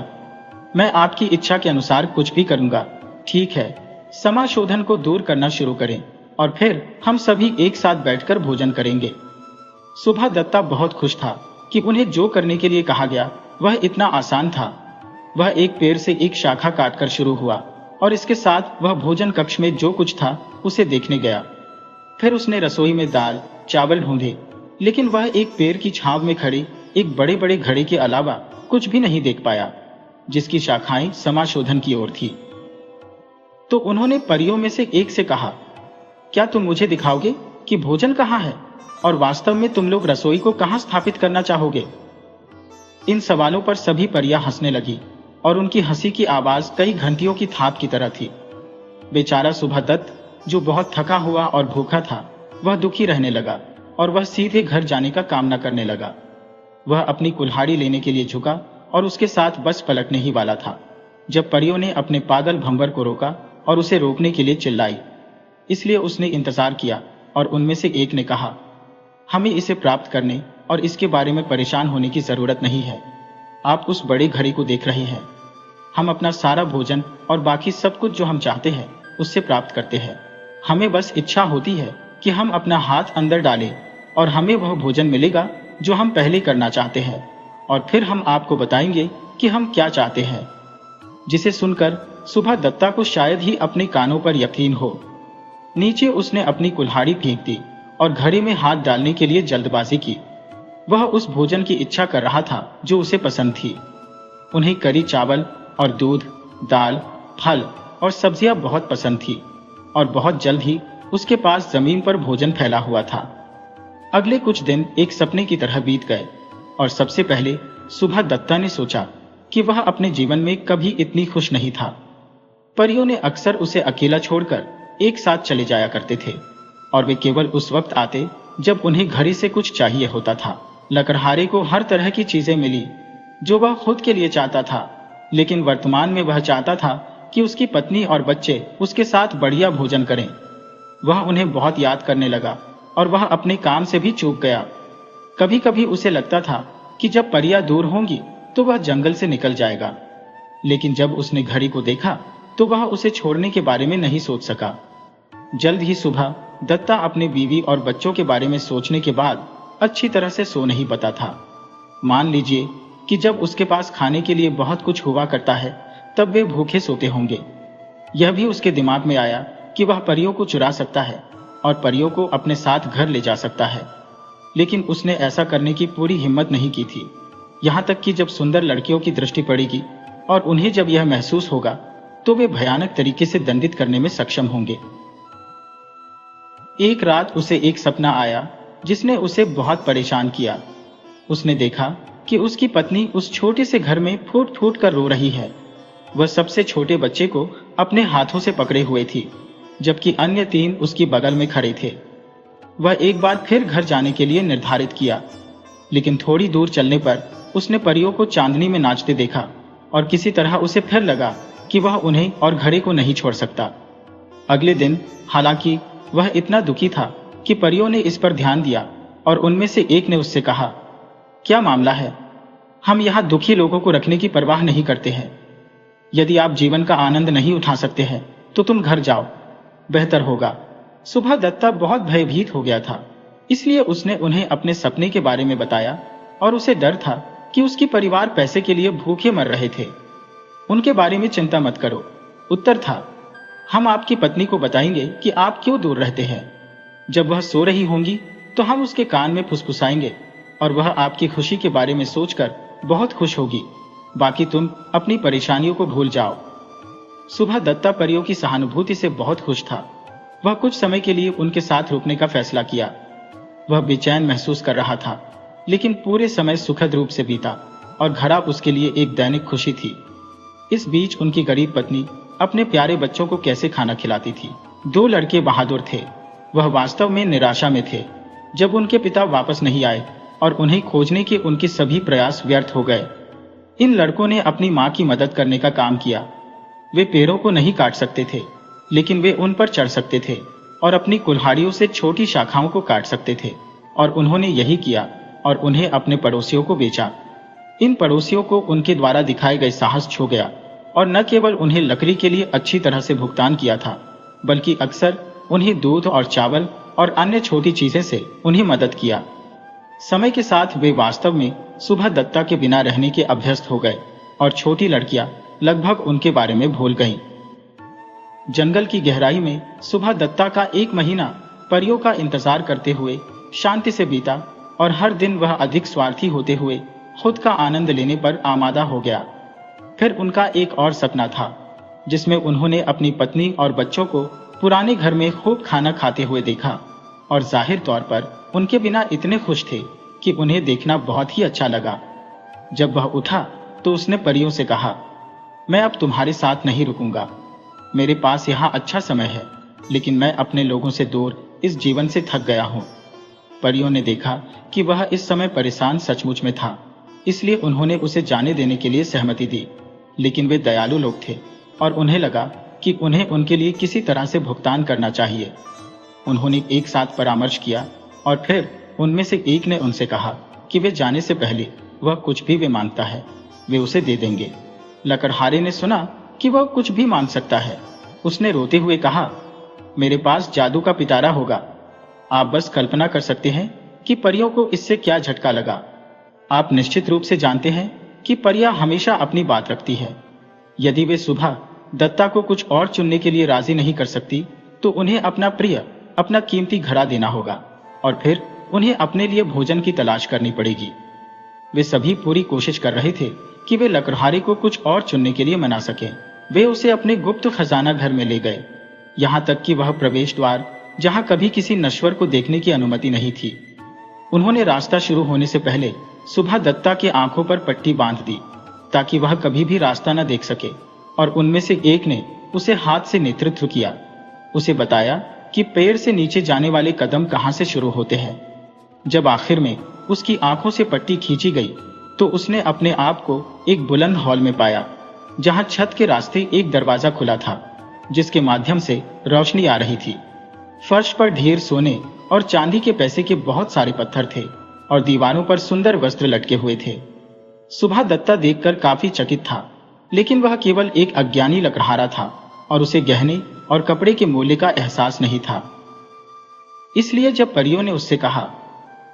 मैं आपकी इच्छा के अनुसार कुछ भी करूंगा। ठीक है, समाशोधन को दूर करना शुरू करें और फिर हम सभी एक साथ बैठकर भोजन करेंगे। सुबह दत्ता बहुत खुश था कि उन्हें जो करने के लिए कहा गया वह इतना आसान था। वह एक पेड़ से एक शाखा काटकर शुरू हुआ और इसके साथ वह भोजन कक्ष में जो कुछ था उसे देखने गया। फिर उसने रसोई में दाल चावल ढूंढे, लेकिन वह एक पेड़ की छांव में खड़े एक बड़े बड़े घड़े के अलावा कुछ भी नहीं देख पाया, जिसकी शाखाएं समाशोधन की ओर थी। तो उन्होंने परियों में से एक से कहा, क्या तुम मुझे दिखाओगे कि भोजन कहाँ है और वास्तव में तुम लोग रसोई को कहाँ स्थापित करना चाहोगे? इन सवालों पर सभी परियां हंसने लगी और उनकी हंसी की आवाज कई घंटियों की थाप की तरह थी। बेचारा सुबह दत्त, जो बहुत थका हुआ और भूखा था, वह दुखी रहने लगा और वह सीधे घर जाने का कामना करने लगा। वह अपनी कुल्हाड़ी लेने के लिए झुका और उसके साथ बस पलटने ही वाला था, जब परियों ने अपने पागल भंवर को रोका और उसे रोकने के लिए चिल्लाई। इसलिए उसने इंतजार किया और उनमें से एक ने कहा, हमें इसे प्राप्त करने और इसके बारे में परेशान होने की जरूरत नहीं है। आप उस बड़े घड़ी को देख रहे हैं। हम अपना सारा भोजन और बाकी सब कुछ जो हम चाहते हैं उससे प्राप्त करते हैं। हमें बस इच्छा होती है कि हम अपना हाथ अंदर डालें और हमें वह भोजन मिलेगा जो हम पहले करना चाहते हैं, और फिर हम आपको बताएंगे कि हम क्या चाहते हैं। जिसे सुनकर सुबह दत्ता को शायद ही अपने कानों पर यकीन हो। नीचे उसने अपनी कुल्हाड़ी फेंक दी और घड़े में हाथ डालने के लिए जल्दबाजी की। वह उस भोजन की इच्छा कर रहा था जो उसे पसंद थी। उन्हें करी चावल और दूध, दाल, फल और सब्जियां बहुत पसंद थी और बहुत जल्द ही उसके पास जमीन पर भोजन फैला हुआ था। अगले कुछ दिन एक सपने की तरह बीत गए और सबसे पहले सुबह दत्ता ने सोचा कि वह अपने जीवन में कभी इतनी खुश नहीं था। परियों ने अक्सर उसे अकेला छोड़कर एक साथ चले जाया करते थे और वे केवल उस वक्त आते जब उन्हें घड़ी से कुछ चाहिए होता था। लकड़हारे को हर तरह की चीजें मिली जो वह खुद के लिए चाहता था, लेकिन वर्तमान में वह चाहता था कि उसकी पत्नी और बच्चे उसके साथ बढ़िया भोजन करें। वह उन्हें बहुत याद करने लगा और वह अपने काम से भी चूक गया। कभी कभी उसे लगता था कि जब परियां दूर होंगी तो वह जंगल से निकल जाएगा। लेकिन जब उसने घड़ी को देखा तो वह उसे छोड़ने के बारे में नहीं सोच सका। जल्द ही सुबह दत्ता अपने बीवी और बच्चों के बारे में सोचने के बाद अच्छी तरह से सो नहीं पाता था। मान लीजिए कि जब उसके पास खाने के लिए बहुत कुछ हुआ करता है तब वे भूखे सोते होंगे। यह भी उसके दिमाग में आया कि वह परियों को चुरा सकता है और परियों को अपने साथ घर ले जा सकता है, लेकिन उसने ऐसा करने की पूरी हिम्मत नहीं की थी। यहाँ तक कि जब सुंदर लड़कियों की दृष्टि पड़ेगी और उन्हें जब यह महसूस होगा तो वे भयानक तरीके से दंडित करने में सक्षम होंगे। एक रात उसे एक सपना आया जिसने उसे बहुत परेशान किया। उसने देखा कि उसकी पत्नी उस छोटे से घर में फूट फूट कर रो रही है। वह सबसे छोटे बच्चे को अपने हाथों से पकड़े हुए थी, जबकि अन्य 3 उसकी बगल में खड़े थे। वह एक बार फिर घर जाने के लिए निर्धारित किया, लेकिन थोड़ी दूर चलने पर उसने परियों को चांदनी में नाचते देखा और किसी तरह उसे फिर लगा कि वह उन्हें और घड़े को नहीं छोड़ सकता। अगले दिन हालांकि वह इतना दुखी था कि परियों ने इस पर ध्यान दिया और उनमें से एक ने उससे कहा, क्या मामला है? हम यहाँ दुखी लोगों को रखने की परवाह नहीं करते हैं। यदि आप जीवन का आनंद नहीं उठा सकते हैं तो तुम घर जाओ, बेहतर होगा। सुबह दत्ता बहुत भयभीत हो गया था, इसलिए उसने उन्हें अपने सपने के बारे में बताया और उसे डर था कि उसकी परिवार पैसे के लिए भूखे मर रहे थे। उनके बारे में चिंता मत करो, उत्तर था। हम आपकी पत्नी को बताएंगे कि आप क्यों दूर रहते हैं। जब वह सो रही होंगी तो हम उसके कान में फुसफुसाएंगे और वह आपकी खुशी के बारे में सोचकर बहुत खुश होगी। बाकी तुम अपनी परेशानियों को भूल जाओ। सुबह दत्ता परियों की सहानुभूति से बहुत खुश था। वह कुछ समय के लिए उनके साथ रुकने का फैसला किया। वह बेचैन महसूस कर रहा था, लेकिन पूरे समय सुखद रूप से बीता और घर उसके लिए एक दैनिक खुशी थी। इस बीच उनकी गरीब पत्नी अपने प्यारे बच्चों को कैसे खाना खिलाती थी। 2 लड़के बहादुर थे। वह वास्तव में निराशा में थे जब उनके पिता वापस नहीं आए और उन्हें खोजने के उनके सभी प्रयास व्यर्थ हो गए। इन लड़कों ने अपनी मां की मदद करने का काम किया। वे पेड़ों को नहीं काट सकते थे, लेकिन वे उन पर चढ़ सकते थे और अपनी कुल्हाड़ियों से छोटी शाखाओं को काट सकते थे, और उन्होंने यही किया और उन्हें अपने पड़ोसियों को बेचा। इन पड़ोसियों को उनके द्वारा दिखाए गए साहस छू गया और न केवल उन्हें लकड़ी के लिए अच्छी तरह से भुगतान किया था, बल्कि अक्सर उन्हें दूध और चावल और अन्य छोटी चीजें से उन्हें मदद किया। समय के साथ वे वास्तव में सुबह दत्ता के बिना रहने के अभ्यस्त हो गए और छोटी लड़कियां लगभग उनके बारे में भूल गईं। जंगल की गहराई में सुबह दत्ता का 1 महीना परियों का इंतजार करते हुए शांति से बीता और हर दिन वह अधिक स्वार्थी होते हुए खुद का आनंद लेने पर आमादा हो गया। फिर उनका एक और सपना था जिसमें उन्होंने अपनी पत्नी और बच्चों को पुराने घर में खूब खाना खाते हुए देखा और जाहिर तौर पर उनके बिना इतने खुश थे कि उन्हें देखना बहुत ही अच्छा लगा। जब वह उठा तो उसने परियों से कहा, मैं अब तुम्हारे साथ नहीं रुकूंगा। मेरे पास यहाँ अच्छा समय है, लेकिन मैं अपने लोगों से दूर इस जीवन से थक गया हूँ। परियों ने देखा कि वह इस समय परेशान सचमुच में था, इसलिए उन्होंने उसे जाने देने के लिए सहमति दी। लेकिन वे दयालु लोग थे और उन्हें लगा कि उन्हें उनके लिए किसी तरह से भुगतान करना चाहिए। उन्होंने एक साथ परामर्श किया और फिर उनमें से एक ने उनसे कहा कि वे जाने से पहले वह कुछ भी वे मांगता है वे उसे दे देंगे। लकड़हारे ने सुना कि वह कुछ भी मांग सकता है। उसने रोते हुए कहा, मेरे पास जादू का पिटारा होगा। आप बस कल्पना कर सकते हैं कि परियों को इससे क्या झटका लगा। आप निश्चित रूप से जानते हैं कि परियां हमेशा अपनी बात रखती है। यदि वे सुबह दत्ता को कुछ और चुनने के लिए राजी नहीं कर सकती तो उन्हें अपना प्रिय, अपना कीमती घड़ा देना होगा और फिर उन्हें अपने लिए भोजन की तलाश करनी पड़ेगी। वे सभी पूरी कोशिश कर रहे थे कि वे लकड़हारे को कुछ और चुनने के लिए मना सकें। वे उसे अपने गुप्त खजाना घर में ले गए, यहाँ तक कि वह प्रवेश द्वार जहाँ कभी किसी नश्वर को देखने की अनुमति नहीं थी। उन्होंने रास्ता शुरू होने से पहले सुबह दत्ता के आंखों पर पट्टी बांध दी ताकि वह कभी भी रास्ता न देख सके, और उनमें से एक ने उसे हाथ से नेतृत्व किया। उसे बताया कि पैर से नीचे जाने वाले कदम कहां से शुरू होते हैं। जब आखिर में उसकी आंखों से पट्टी खींची गई तो उसने अपने आप को एक बुलंद हॉल में पाया जहां छत के रास्ते एक दरवाजा खुला था जिसके माध्यम से रोशनी आ रही थी। फर्श पर ढेर सोने और चांदी के पैसे के बहुत सारे पत्थर थे और दीवारों पर सुंदर वस्त्र लटके हुए थे। सुभा दत्ता देखकर काफी चकित था, लेकिन वह केवल एक अज्ञानी लकड़हारा था और उसे गहने और कपड़े के मूल्य का एहसास नहीं था। इसलिए जब परियों ने उससे कहा,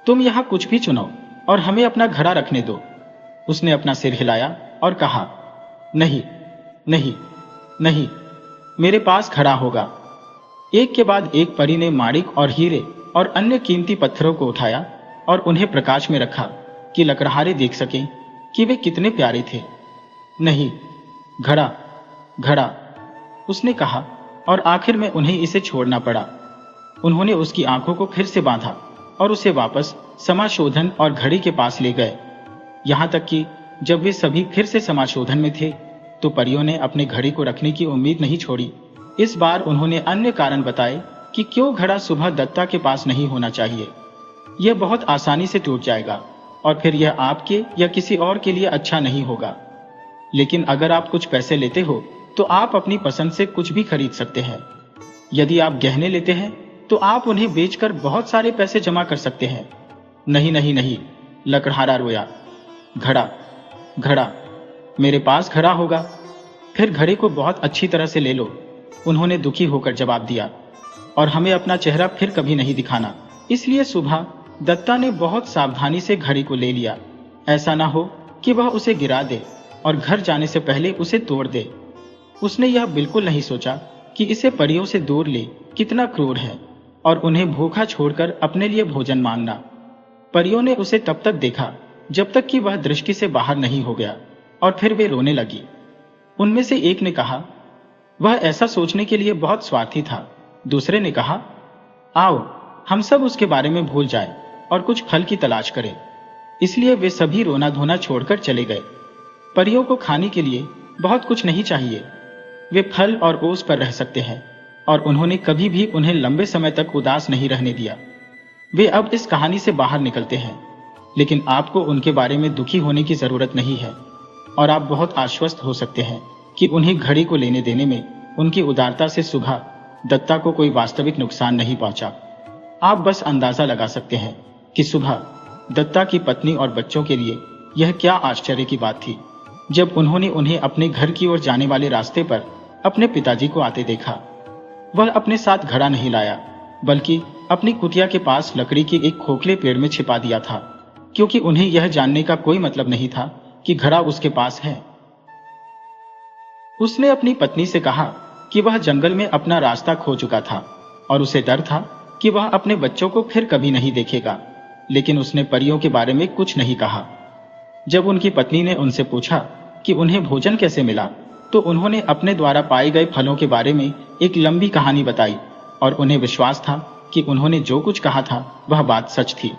तुम यहाँ कुछ भी चुनो और हमें अपना घड़ा रखने दो, उसने अपना सिर हिलाया और कहा, नहीं नहीं नहीं, मेरे पास घड़ा होगा। एक के बाद एक परी ने माणिक और हीरे और अन्य कीमती पत्थरों को उठाया और उन्हें प्रकाश में रखा कि लकड़हारे देख सकें कि वे कितने प्यारे थे। नहीं, घड़ा घड़ा, उसने कहा और आखिर में उन्हें इसे छोड़ना पड़ा। उन्होंने उसकी आंखों को फिर से बांधा और उसे वापस समाशोधन और घड़ी के पास ले गए। यहां तक कि जब वे सभी फिर से समाशोधन में थे तो परियों ने अपने घड़ी को रखने की उम्मीद नहीं छोड़ी। इस बार उन्होंने अन्य कारण बताए कि क्यों घड़ा सुभा दत्ता के पास नहीं होना चाहिए। यह बहुत आसानी से टूट जाएगा और फिर यह आपके या किसी और के लिए अच्छा नहीं होगा। लेकिन अगर आप कुछ पैसे लेते हो तो आप अपनी पसंद से कुछ भी खरीद सकते हैं। यदि आप गहने लेते हैं तो आप उन्हें बेचकर बहुत सारे पैसे जमा कर सकते हैं। नहीं नहीं नहीं, लकड़हारा रोया, घड़ा घड़ा, मेरे पास घड़ा होगा। फिर घड़े को बहुत अच्छी तरह से ले लो, उन्होंने दुखी होकर जवाब दिया, और हमें अपना चेहरा फिर कभी नहीं दिखाना। इसलिए सुभा दत्ता ने बहुत सावधानी से घड़ी को ले लिया, ऐसा ना हो कि वह उसे गिरा दे और घर जाने से पहले उसे तोड़ दे। उसने यह बिल्कुल नहीं सोचा कि इसे परियों से दूर ले कितना क्रूर है और उन्हें भूखा छोड़कर अपने लिए भोजन मांगना। परियों ने उसे तब तक देखा जब तक कि वह दृष्टि से बाहर नहीं हो गया और फिर वे रोने लगी। उनमें से एक ने कहा, वह ऐसा सोचने के लिए बहुत स्वार्थी था। दूसरे ने कहा, आओ हम सब उसके बारे में भूल जाएं और कुछ फल की तलाश करें। इसलिए वे सभी रोना धोना छोड़कर चले गए। परियों को खाने के लिए बहुत कुछ नहीं चाहिए, वे फल और ओस पर रह सकते हैं और उन्होंने कभी भी उन्हें लंबे समय तक उदास नहीं रहने दिया। वे अब इस कहानी से बाहर निकलते हैं, लेकिन आपको उनके बारे में दुखी होने की जरूरत नहीं है और आप बहुत आश्वस्त हो सकते हैं कि उन्हें घड़ी को लेने देने में उनकी उदारता से सुभा दत्ता को कोई वास्तविक नुकसान नहीं पहुंचा। आप बस अंदाजा लगा सकते हैं कि सुभा दत्ता की पत्नी और बच्चों के लिए यह क्या आश्चर्य की बात थी जब उन्होंने उन्हें अपने घर की ओर जाने वाले रास्ते पर अपने पिताजी को आते देखा। वह अपने साथ घड़ा नहीं लाया, बल्कि अपनी कुटिया के पास लकड़ी के एक खोखले पेड़ में छिपा दिया था, क्योंकि उन्हें यह जानने का कोई मतलब नहीं था कि घड़ा उसके पास है। उसने अपनी पत्नी से कहा कि वह जंगल में अपना रास्ता खो चुका था और उसे डर था कि वह अपने बच्चों को फिर कभी नहीं देखेगा, लेकिन उसने परियों के बारे में कुछ नहीं कहा। जब उनकी पत्नी ने उनसे पूछा कि उन्हें भोजन कैसे मिला, तो उन्होंने अपने द्वारा पाए गए फलों के बारे में एक लंबी कहानी बताई और उन्हें विश्वास था कि उन्होंने जो कुछ कहा था वह बात सच थी।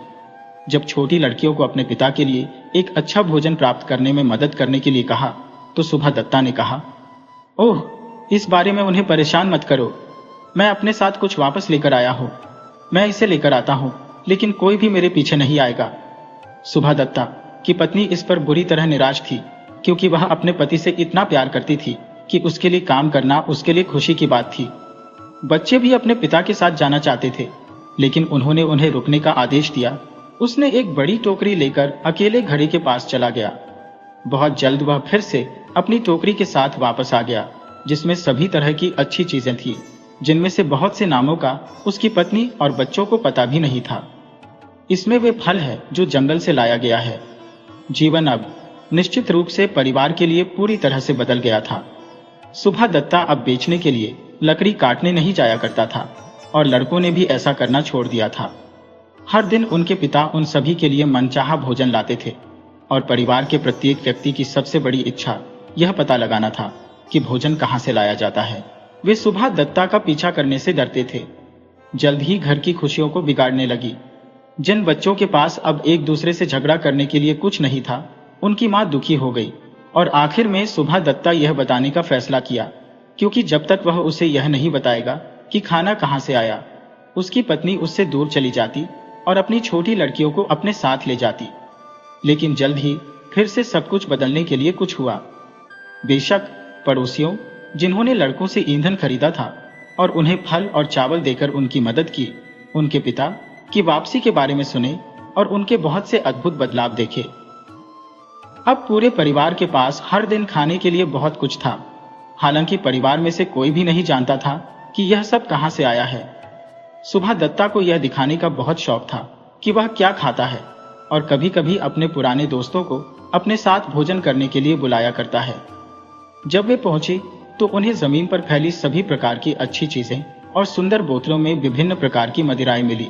जब छोटी लड़कियों को अपने पिता के लिए एक अच्छा भोजन प्राप्त करने में मदद करने के लिए कहा, तो सुभा दत्ता ने कहा, ओह, इस बारे में उन्हें परेशान मत करो, मैं अपने साथ कुछ वापस लेकर आया हूं। मैं इसे लेकर आता हूं, लेकिन कोई भी मेरे पीछे नहीं आएगा। सुभा दत्ता की पत्नी इस पर बुरी तरह निराश थी, क्योंकि वह अपने पति से इतना प्यार करती थी कि उसके लिए काम करना उसके लिए खुशी की बात थी। बच्चे भी अपने पिता के साथ जाना चाहते थे, लेकिन उन्होंने उन्हें रुकने का आदेश दिया। उसने एक बड़ी टोकरी लेकर अकेले घड़ी के पास चला गया। बहुत जल्द वह फिर से अपनी टोकरी के साथ वापस आ गया, जिसमें सभी तरह की अच्छी चीजें थी, जिनमें से बहुत से नामों का उसकी पत्नी और बच्चों को पता भी नहीं था। इसमें वे फल है जो जंगल से लाया गया है। जीवन अब निश्चित रूप से परिवार के लिए पूरी तरह से बदल गया था। सुभा दत्ता अब बेचने के लिए लकड़ी काटने नहीं जाया करता था और लड़कों ने भी ऐसा करना छोड़ दिया था। हर दिन उनके पिता उन सभी के लिए मनचाहा भोजन लाते थे और परिवार के प्रत्येक व्यक्ति की सबसे बड़ी इच्छा यह पता लगाना था कि भोजन कहां से लाया जाता है। वे सुभा दत्ता का पीछा करने से डरते थे। जल्द ही घर की खुशियों को बिगाड़ने लगी। जिन बच्चों के पास अब एक दूसरे से झगड़ा करने के लिए कुछ नहीं था, उनकी मां दुखी हो गई और आखिर में सुभा दत्ता यह बताने का फैसला किया, क्योंकि जब तक वह उसे यह नहीं बताएगा कि खाना कहां से आया, उसकी पत्नी उससे दूर चली जाती और अपनी छोटी लड़कियों को अपने साथ ले जाती। लेकिन जल्द ही फिर से सब कुछ बदलने के लिए कुछ हुआ। बेशक पड़ोसियों, जिन्होंने लड़कों से ईंधन खरीदा था और उन्हें फल और चावल देकर उनकी मदद की, उनके पिता की वापसी के बारे में सुने और उनके बहुत से अद्भुत बदलाव देखे। अब पूरे परिवार के पास हर दिन खाने के लिए बहुत कुछ था। हालांकि परिवार में से कोई भी नहीं जानता था कि यह सब कहां से आया है। सुबह दत्ता को यह दिखाने का बहुत शौक था कि वह क्या खाता है और कभी कभी अपने पुराने दोस्तों को अपने साथ भोजन करने के लिए बुलाया करता है। जब वे पहुंचे तो उन्हें जमीन पर फैली सभी प्रकार की अच्छी चीजें और सुंदर बोतलों में विभिन्न प्रकार की मदिराएं मिली।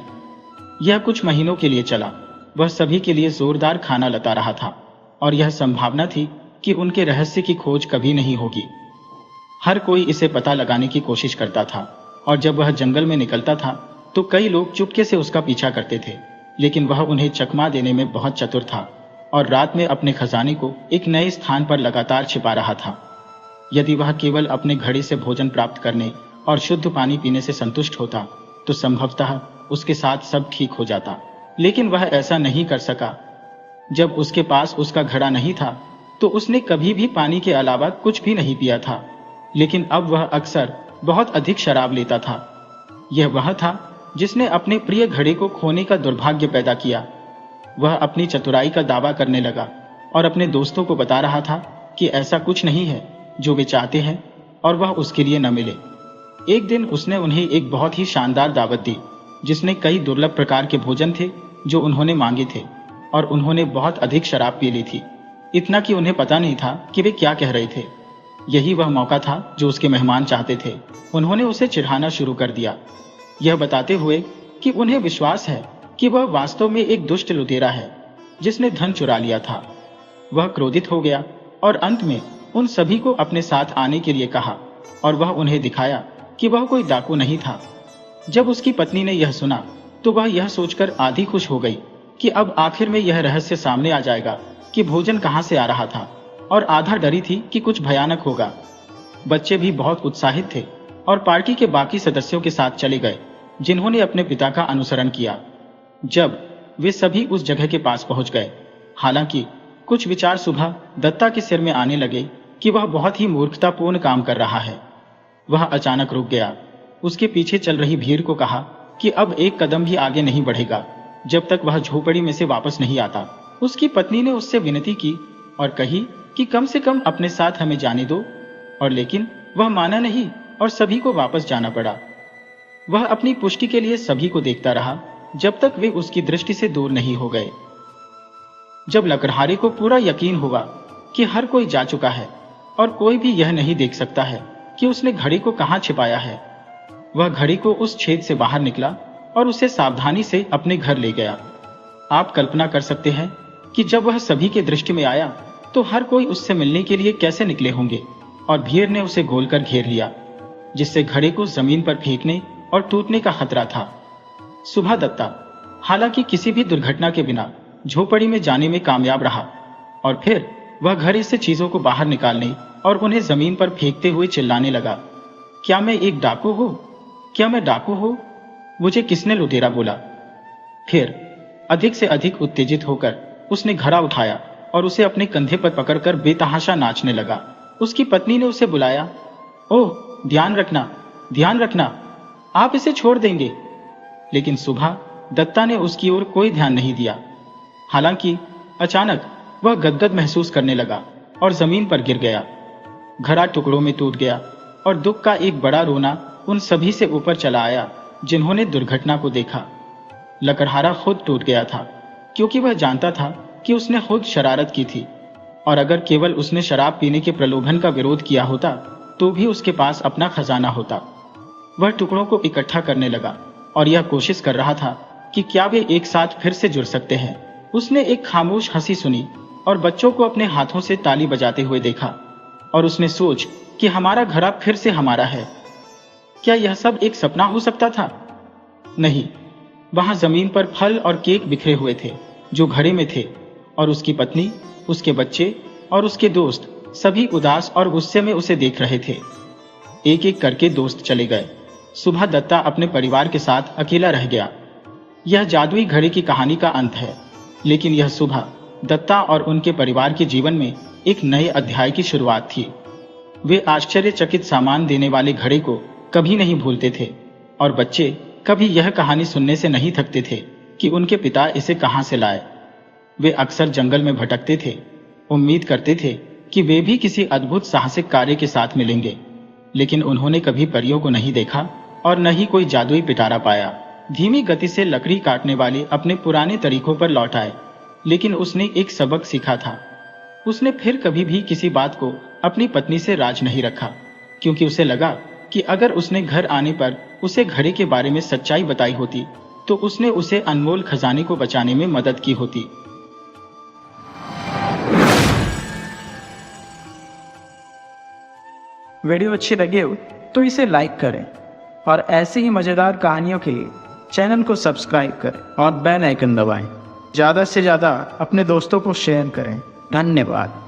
यह कुछ महीनों के लिए चला। वह सभी के लिए जोरदार खाना लता रहा था और यह संभावना थी कि उनके रहस्य की खोज कभी नहीं होगी। हर कोई इसे पता लगाने की कोशिश करता था और जब वह जंगल में निकलता था तो कई लोग चुपके से उसका पीछा करते थे, लेकिन वह उन्हें चकमा देने में बहुत चतुर था और रात में अपने खजाने को एक नए स्थान पर लगातार छिपा रहा था। यदि वह केवल अपने घड़े से भोजन प्राप्त करने और शुद्ध पानी पीने से संतुष्ट होता तो संभवतः उसके साथ सब ठीक हो जाता, लेकिन वह ऐसा नहीं कर सका। जब उसके पास उसका घड़ा नहीं था तो उसने कभी भी पानी के अलावा कुछ भी नहीं पिया था, लेकिन अब वह अक्सर बहुत अधिक शराब लेता था। यह वह था जिसने अपने प्रिय घड़े को खोने का दुर्भाग्य पैदा किया। वह अपनी चतुराई का दावा करने लगा और अपने दोस्तों को बता रहा था कि ऐसा कुछ नहीं है जो वे चाहते हैं और वह उसके लिए न मिले। एक दिन उसने उन्हें एक बहुत ही शानदार दावत दी जिसमें कई दुर्लभ प्रकार के भोजन थे जो उन्होंने मांगे थे और उन्होंने बहुत अधिक शराब पी ली थी, इतना कि उन्हें पता नहीं था कि वे क्या कह रहे थे। यही वह मौका था जो उसके मेहमान चाहते थे। उन्होंने उसे चिढ़ाना शुरू कर दिया, यह बताते हुए कि उन्हें विश्वास है कि वह वास्तव में एक दुष्ट लुटेरा है जिसने धन चुरा लिया था। वह क्रोधित हो गया और अंत में उन सभी को अपने साथ आने के लिए कहा और वह उन्हें दिखाया कि वह कोई डाकू नहीं था। जब उसकी पत्नी ने यह सुना तो वह यह सोचकर आधी खुश हो गई कि अब आखिर में यह रहस्य सामने आ जाएगा कि भोजन कहां से आ रहा था, और आधा डरी थी कि कुछ भयानक होगा। बच्चे भी बहुत उत्साहित थे और पार्टी के बाकी सदस्यों के साथ चले गए जिन्होंने अपने पिता का अनुसरण किया। जब वे सभी उस जगह के पास पहुंच गए, हालांकि कुछ विचार सुबह दत्ता के सिर में आने लगे कि वह बहुत ही मूर्खतापूर्ण काम कर रहा है। वह अचानक रुक गया। उसके पीछे चल रही भीड़ को कहा कि अब एक कदम भी आगे नहीं बढ़ेगा जब तक वह झोपड़ी में से वापस नहीं आता। उसकी पत्नी ने उससे विनती की और कही कि कम से कम अपने साथ हमें जाने दो, और लेकिन वह माना नहीं और सभी को वापस जाना पड़ा। वह अपनी पुष्टि के लिए सभी को देखता रहा जब तक वे उसकी दृष्टि से दूर नहीं हो गए। जब लकड़हारे को पूरा यकीन हुआ कि हर कोई जा चुका है और कोई भी यह नहीं देख सकता है कि उसने घड़ी को कहां छिपाया है, वह घड़ी को उस छेद से बाहर निकला और उसे सावधानी से अपने घर ले गया। आप कल्पना कर सकते हैं कि जब वह सभी के दृष्टि में आया तो हर कोई उससे मिलने के लिए कैसे निकले होंगे, और भीड़ ने उसे गोलकर घेर लिया जिससे घड़े को जमीन पर फेंकने और टूटने का खतरा था। सुबह दत्ता हालांकि किसी भी दुर्घटना के बिना झोपड़ी में जाने में कामयाब रहा और फिर वह घड़े से चीजों को बाहर निकालने और उन्हें जमीन पर फेंकते हुए चिल्लाने लगा, क्या मैं एक डाकू हूं? क्या मैं डाकू हूं? मुझे किसने लुटेरा बोला? फिर अधिक से अधिक उत्तेजित होकर उसने घड़ा उठाया और उसे अपने कंधे पर पकड़कर बेतहाशा नाचने लगा। उसकी पत्नी ने उसे बुलाया, ओह ध्यान रखना, ध्यान रखना, आप इसे छोड़ देंगे। लेकिन सुबह दत्ता ने उसकी ओर कोई ध्यान नहीं दिया। हालांकि अचानक वह गदगद महसूस करने लगा और जमीन पर गिर गया। घड़ा टुकड़ों में टूट गया और दुख का एक बड़ा रोना उन सभी से ऊपर चला आया जिन्होंने दुर्घटना को देखा। लकड़हारा खुद टूट गया था क्योंकि वह जानता था कि उसने खुद शरारत की थी, और अगर केवल उसने शराब पीने के प्रलोभन का विरोध किया होता तो भी उसके पास अपना खजाना होता। वह टुकड़ों को इकट्ठा करने लगा और यह कोशिश कर रहा था कि क्या वे एक साथ फिर से जुड़ सकते हैं। उसने एक खामोश हंसी सुनी और बच्चों को अपने हाथों से ताली बजाते हुए देखा, और उसने सोच कि हमारा घड़ा फिर से हमारा है। क्या यह सब एक सपना हो सकता था? नहीं, वहां जमीन पर फल और केक बिखरे हुए थे जो घड़े में थे, और उसकी पत्नी, उसके बच्चे और उसके दोस्त सभी उदास और गुस्से में उसे देख रहे थे। एक एक करके दोस्त चले गए। सुबह दत्ता अपने परिवार के साथ अकेला रह गया। यह जादुई घड़े की कहानी का अंत है, लेकिन यह सुबह दत्ता और उनके परिवार के जीवन में एक नए अध्याय की शुरुआत थी। वे आश्चर्यचकित सामान देने वाले घड़े को कभी नहीं भूलते थे, और बच्चे कभी यह कहानी सुनने से नहीं थकते थे कि उनके पिता इसे कहां से लाए। वे अक्सर जंगल में भटकते थे, उम्मीद करते थे कि वे भी किसी अद्भुत साहसिक कार्य के साथ मिलेंगे, लेकिन उन्होंने कभी परियों को नहीं देखा और न ही कोई जादुई पिटारा पाया। धीमी गति से लकड़ी काटने वाले अपने पुराने तरीकों पर लौट आए, लेकिन उसने एक सबक सीखा था। उसने फिर कभी भी किसी बात को अपनी पत्नी से राज नहीं रखा, क्योंकि उसे लगा कि अगर उसने घर आने पर उसे घड़े के बारे में सच्चाई बताई होती तो उसने उसे अनमोल खजाने को बचाने में मदद की होती। वीडियो अच्छी लगे हो तो इसे लाइक करें और ऐसे ही मज़ेदार कहानियों के लिए चैनल को सब्सक्राइब करें और बेल आइकन दबाएं। ज़्यादा से ज़्यादा अपने दोस्तों को शेयर करें। धन्यवाद।